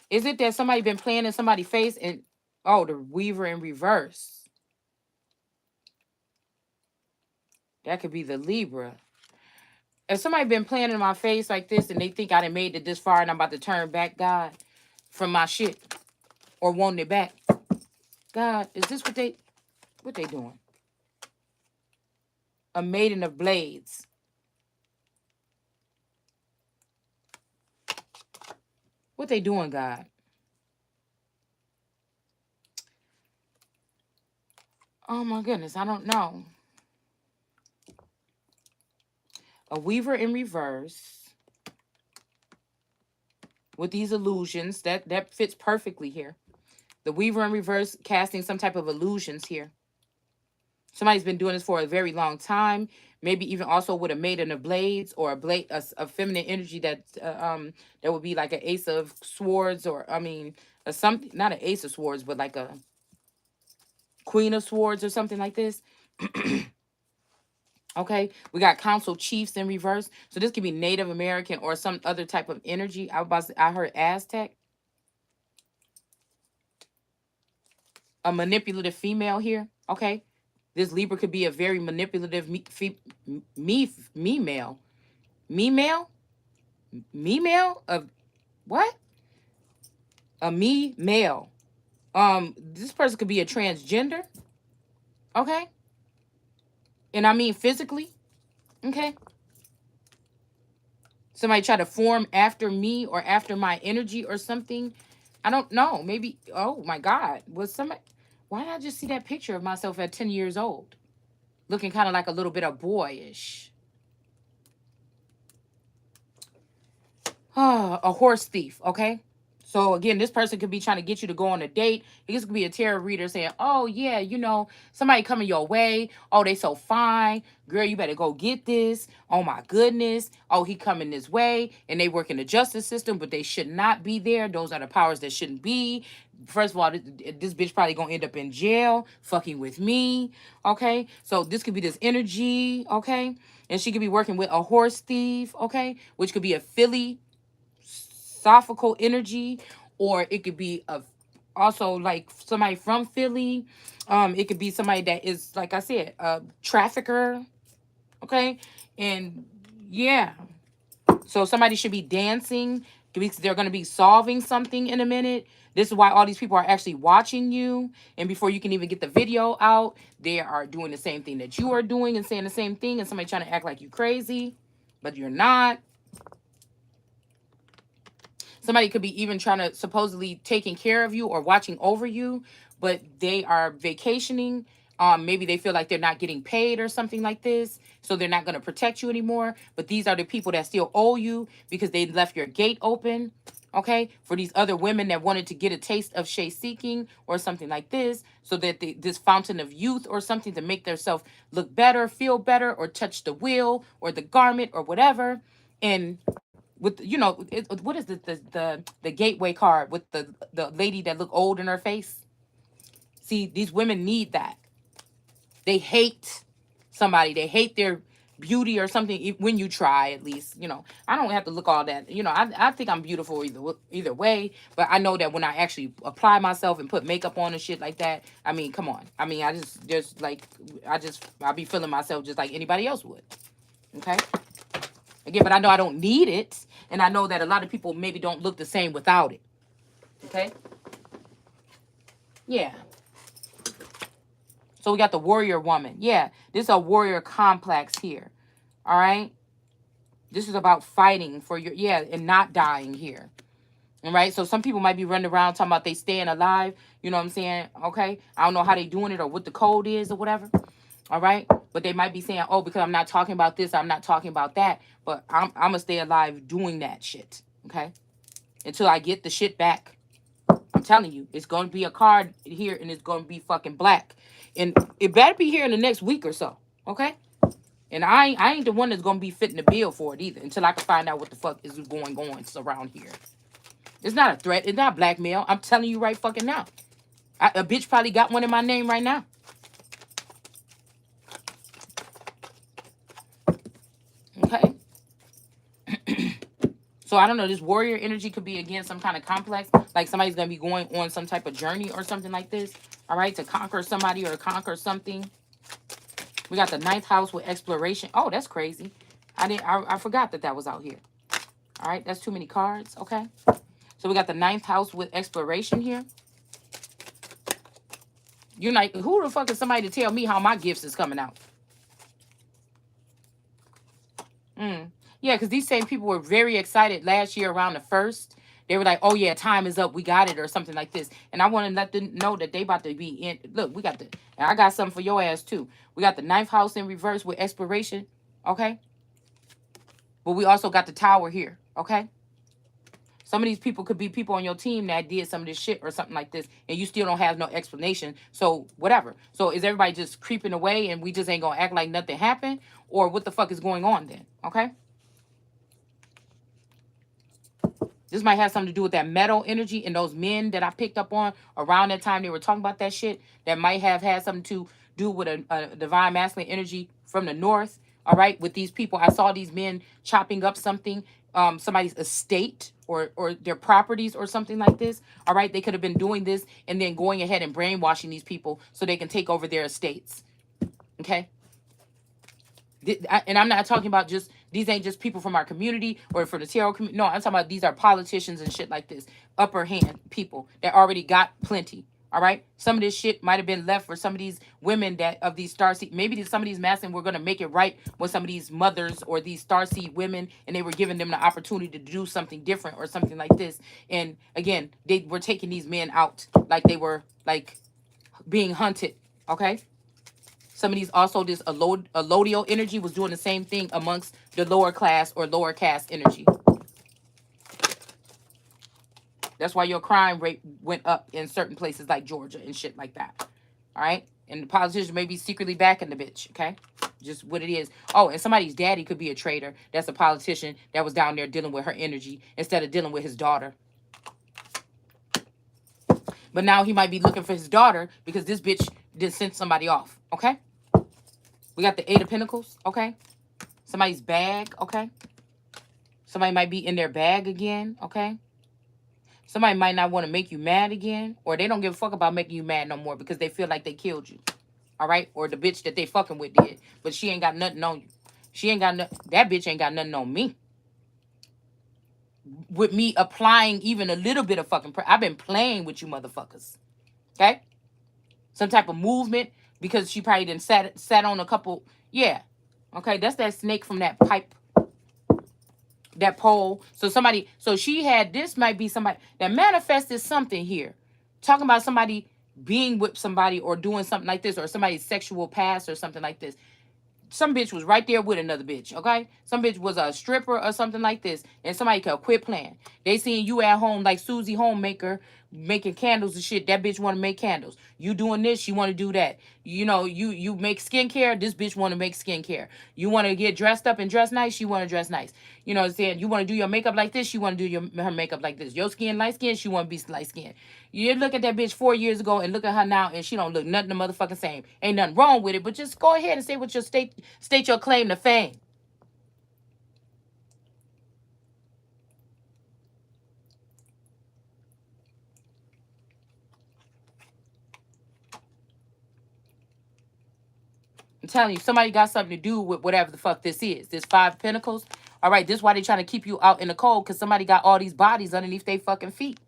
Is it that somebody been playing in somebody's face and oh, the Weaver in reverse? That could be the Libra. If somebody been playing in my face like this and they think I done made it this far and I'm about to turn back, God, from my shit or wanting it back, God, is this what they doing? A maiden of blades. What they doing, God? Oh my goodness, I don't know. A weaver in reverse with these illusions. That fits perfectly here. The weaver in reverse casting some type of illusions here. Somebody's been doing this for a very long time. Maybe even also with a maiden of blades or a blade, a feminine energy that would be like an ace of swords, or I mean, a something, not an ace of swords, but like a queen of swords or something like this. Okay, we got council chiefs in reverse, so this could be Native American or some other type of energy. I heard Aztec, a manipulative female here. Okay, this Libra could be a very manipulative me male, me male, me male of what? A me male. This person could be a transgender. Okay, and I mean physically. Okay, somebody try to form after me or after my energy or something. I don't know. Maybe. Oh my God, was somebody? Why did I just see that picture of myself at 10 years old, looking kind of like a little bit of boyish? A horse thief, okay? So again, this person could be trying to get you to go on a date. This could be a tarot reader saying, "Oh yeah, somebody coming your way. Oh, they so fine, girl. You better go get this. Oh my goodness. Oh, he coming this way." And they work in the justice system, but they should not be there. Those are the powers that shouldn't be. First of all, this bitch probably gonna end up in jail, fucking with me. Okay, so this could be this energy. Okay, and she could be working with a horse thief. Okay, which could be a filly philosophical energy, or it could be of also like somebody from Philly. It could be somebody that is, like I said, a trafficker. Okay, and yeah, so somebody should be dancing because they're going to be solving something in a minute. This is why all these people are actually watching you. And before you can even get the video out, they are doing the same thing that you are doing and saying the same thing. And somebody trying to act like you crazy, but you're not. Somebody could be even trying to supposedly taking care of you or watching over you, but they are vacationing. Maybe they feel like they're not getting paid or something like this, so they're not going to protect you anymore. But these are the people that still owe you because they left your gate open. Okay, for these other women that wanted to get a taste of Shay seeking or something like this, so that this fountain of youth or something to make themselves look better, feel better, or touch the wheel or the garment or whatever. And with what is the gateway card with the lady that look old in her face. See, these women need that. They hate somebody, they hate their beauty or something. When you try, at least, I don't have to look all that. I think I'm beautiful either way, but I know that when I actually apply myself and put makeup on and shit like that, I mean, come on, I mean, I just like, I'll be feeling myself just like anybody else would. Okay. Again, but I know I don't need it. And I know that a lot of people maybe don't look the same without it. Okay? Yeah. So we got the warrior woman. Yeah. This is a warrior complex here. All right? This is about fighting for and not dying here. All right? So some people might be running around talking about they staying alive. You know what I'm saying? Okay? I don't know how they doing it or what the code is or whatever. All right? But they might be saying, oh, because I'm not talking about this, I'm not talking about that. But I'm going to stay alive doing that shit. Okay? Until I get the shit back. I'm telling you, it's going to be a card here and it's going to be fucking black. And it better be here in the next week or so. Okay? And I ain't the one that's going to be fitting the bill for it either until I can find out what the fuck is going on around here. It's not a threat. It's not blackmail. I'm telling you right fucking now. A bitch probably got one in my name right now. Okay? So I don't know. This warrior energy could be, again, some kind of complex. Like somebody's going to be going on some type of journey or something like this. All right? To conquer somebody or conquer something. We got the ninth house with exploration. Oh, that's crazy. I forgot that was out here. All right? That's too many cards. Okay? So we got the ninth house with exploration here. You're like, who the fuck is somebody to tell me how my gifts is coming out? Yeah, because these same people were very excited last year around the 1st They were like, "Oh yeah, time is up. We got it," or something like this. And I want to let them know that they about to be in. Look, we got the. And I got something for your ass too. We got the ninth house in reverse with expiration. Okay, but we also got the tower here. Okay. Some of these people could be people on your team that did some of this shit or something like this, and you still don't have no explanation. So whatever. So is everybody just creeping away and we just ain't gonna act like nothing happened, or what the fuck is going on then? Okay. This might have something to do with that metal energy and those men that I picked up on around that time they were talking about that shit. That might have had something to do with a divine masculine energy from the north. All right, with these people, I saw these men chopping up something, somebody's estate or their properties or something like this. All right, they could have been doing this and then going ahead and brainwashing these people so they can take over their estates. Okay, and I'm not talking about just these ain't just people from our community or from the tarot community. No, I'm talking about these are politicians and shit like this. Upper hand people that already got plenty. All right. Some of this shit might have been left for some of these women that of these starseed. Maybe some of these masculine were gonna make it right with some of these mothers or these starseed women, and they were giving them the opportunity to do something different or something like this. And again, they were taking these men out like they were like being hunted. Okay. Some of these also this allodial energy was doing the same thing amongst the lower class or lower caste energy. That's why your crime rate went up in certain places like Georgia and shit like that. All right, and the politicians may be secretly backing the bitch. Okay, just what it is. Oh, and somebody's daddy could be a traitor. That's a politician that was down there dealing with her energy instead of dealing with his daughter. But now he might be looking for his daughter because this bitch did send somebody off. Okay, we got the Eight of Pentacles. Okay, somebody's bag. Okay, somebody might be in their bag again. Okay, somebody might not want to make you mad again, or they don't give a fuck about making you mad no more because they feel like they killed you. All right, or the bitch that they fucking with did, but she ain't got nothing on you. She ain't got no, that bitch ain't got nothing on me. With me applying even a little bit of fucking, I've been playing with you motherfuckers. Okay, some type of movement because she probably didn't sat on a couple. Yeah, okay, that's that snake from that pipe, that pole. So somebody, so she had this might be somebody that manifested something here, talking about somebody being with somebody or doing something like this or somebody's sexual past or something like this. Some bitch was right there with another bitch, okay? Some bitch was a stripper or something like this, and somebody could quit playing. They seen you at home like Susie Homemaker making candles and shit. That bitch want to make candles. You doing this, she want to do that. You know, you make skincare. This bitch want to make skincare. You want to get dressed up and dress nice. She want to dress nice. You know what I'm saying? You want to do your makeup like this. She want to do her makeup like this. Your skin light skin. She want to be light skin. You look at that bitch 4 years ago and look at her now, and she don't look nothing the motherfucking same. Ain't nothing wrong with it, but just go ahead and say what your state your claim to fame. I'm telling you, somebody got something to do with whatever the fuck this is. This Five of Pentacles. All right, this is why they trying to keep you out in the cold because somebody got all these bodies underneath their fucking feet.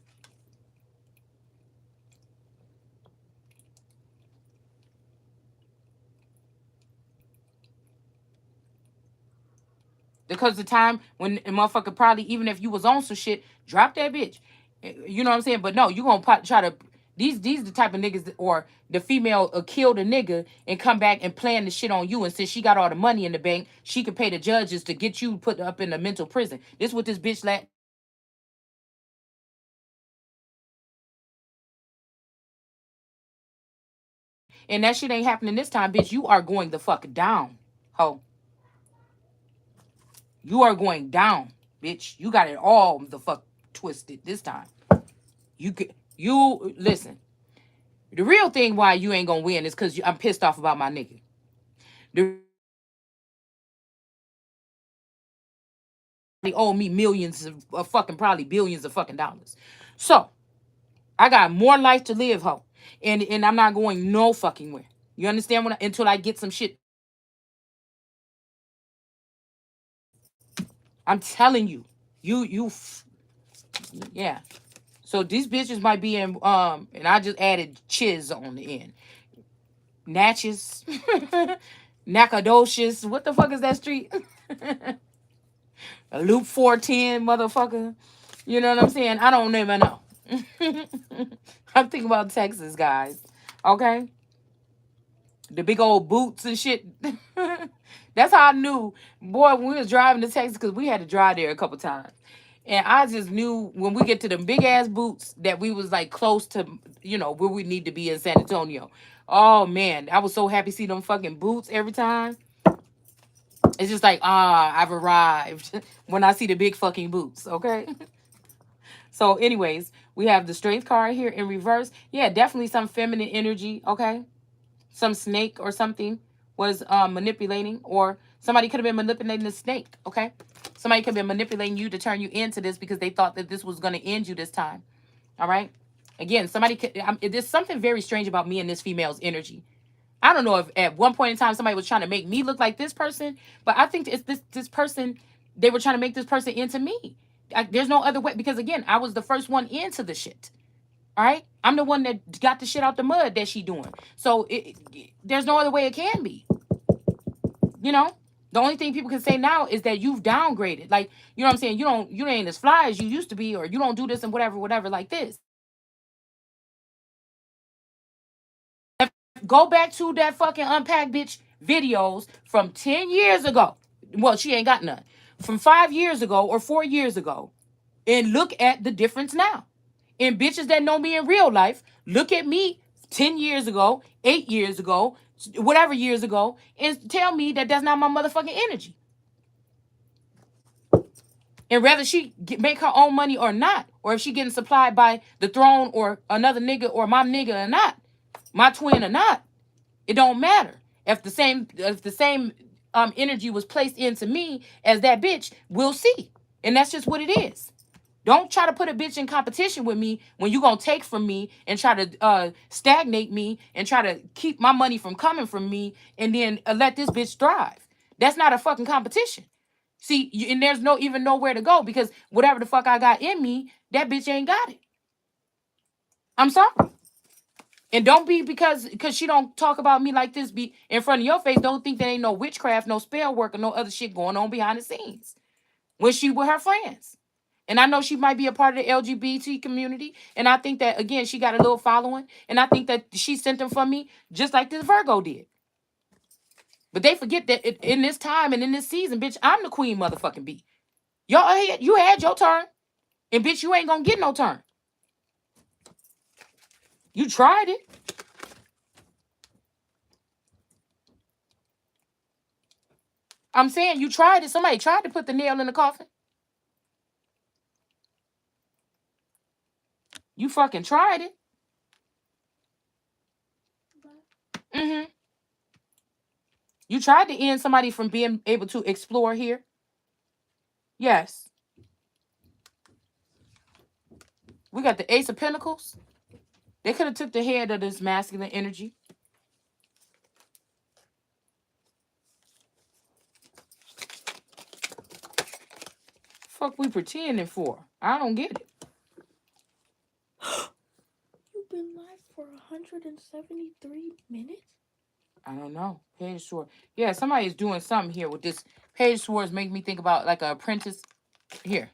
Because the time when a motherfucker probably, even if you was on some shit, drop that bitch. You know what I'm saying? But no, you gonna try to, these the type of niggas or the female kill the nigga and come back and plan the shit on you. And since she got all the money in the bank, she could pay the judges to get you put up in a mental prison. This what this bitch let. And that shit ain't happening this time, bitch. You are going the fuck down, ho. You are going down, bitch. You got it all the fuck twisted this time. You listen. The real thing why you ain't gonna win is because I'm pissed off about my nigga. The they owe me millions of fucking probably billions of fucking dollars. So I got more life to live, ho. And I'm not going no fucking where. You understand what until I get some shit. I'm telling you. Yeah. So these bitches might be in and I just added chiz on the end. Natchez. Nacogdoches. What the fuck is that street? A Loop 410, motherfucker. You know what I'm saying? I don't even know. I'm thinking about Texas, guys. Okay, the big old boots and shit. That's how I knew, boy, when we was driving to Texas, because we had to drive there a couple times. And I just knew when we get to them big ass boots that we was like close to, where we need to be in San Antonio. Oh man, I was so happy to see them fucking boots every time. It's just like, I've arrived when I see the big fucking boots, okay? So, anyways, we have the strength card here in reverse. Yeah, definitely some feminine energy, okay? Some snake or something was manipulating, or somebody could have been manipulating the snake, okay? Somebody could have been manipulating you to turn you into this because they thought that this was going to end you this time, all right? Again, somebody could, there's something very strange about me and this female's energy. I don't know if at one point in time somebody was trying to make me look like this person, but I think it's this person. They were trying to make this person into me. There's no other way, because again, I was the first one into the shit. All right, I'm the one that got the shit out the mud that she doing. So there's no other way it can be. You know, the only thing people can say now is that you've downgraded. Like, you know what I'm saying? You ain't as fly as you used to be, or you don't do this and whatever, whatever, like this. Go back to that fucking unpack bitch videos from 10 years ago. Well, she ain't got none. From 5 years ago or 4 years ago. And look at the difference now. And bitches that know me in real life, look at me 10 years ago, 8 years ago, whatever years ago, and tell me that that's not my motherfucking energy. And whether she make her own money or not, or if she getting supplied by the throne or another nigga or my nigga or not, my twin or not, it don't matter. If the same energy was placed into me as that bitch, we'll see. And that's just what it is. Don't try to put a bitch in competition with me when you gonna take from me and try to stagnate me and try to keep my money from coming from me, and then let this bitch thrive. That's not a fucking competition. See, and there's no even nowhere to go, because whatever the fuck I got in me, that bitch ain't got it. I'm sorry. And don't be, because she don't talk about me like this, be in front of your face. Don't think there ain't no witchcraft, no spell work, or no other shit going on behind the scenes when she with her friends. And I know she might be a part of the LGBT community. And I think that, again, she got a little following. And I think that she sent them from me just like this Virgo did. But they forget that in this time and in this season, bitch, I'm the queen motherfucking bee. You had your turn. And bitch, you ain't gonna get no turn. You tried it. I'm saying you tried it. Somebody tried to put the nail in the coffin. You fucking tried it. Mm-hmm. You tried to end somebody from being able to explore here. Yes. We got the Ace of Pentacles. They could have took the head of this masculine energy. Fuck we pretending for? I don't get it. You've been live for 173 minutes? I don't know. Page Sword. Yeah, somebody is doing something here with this. Page Swords make me think about like an apprentice. Here.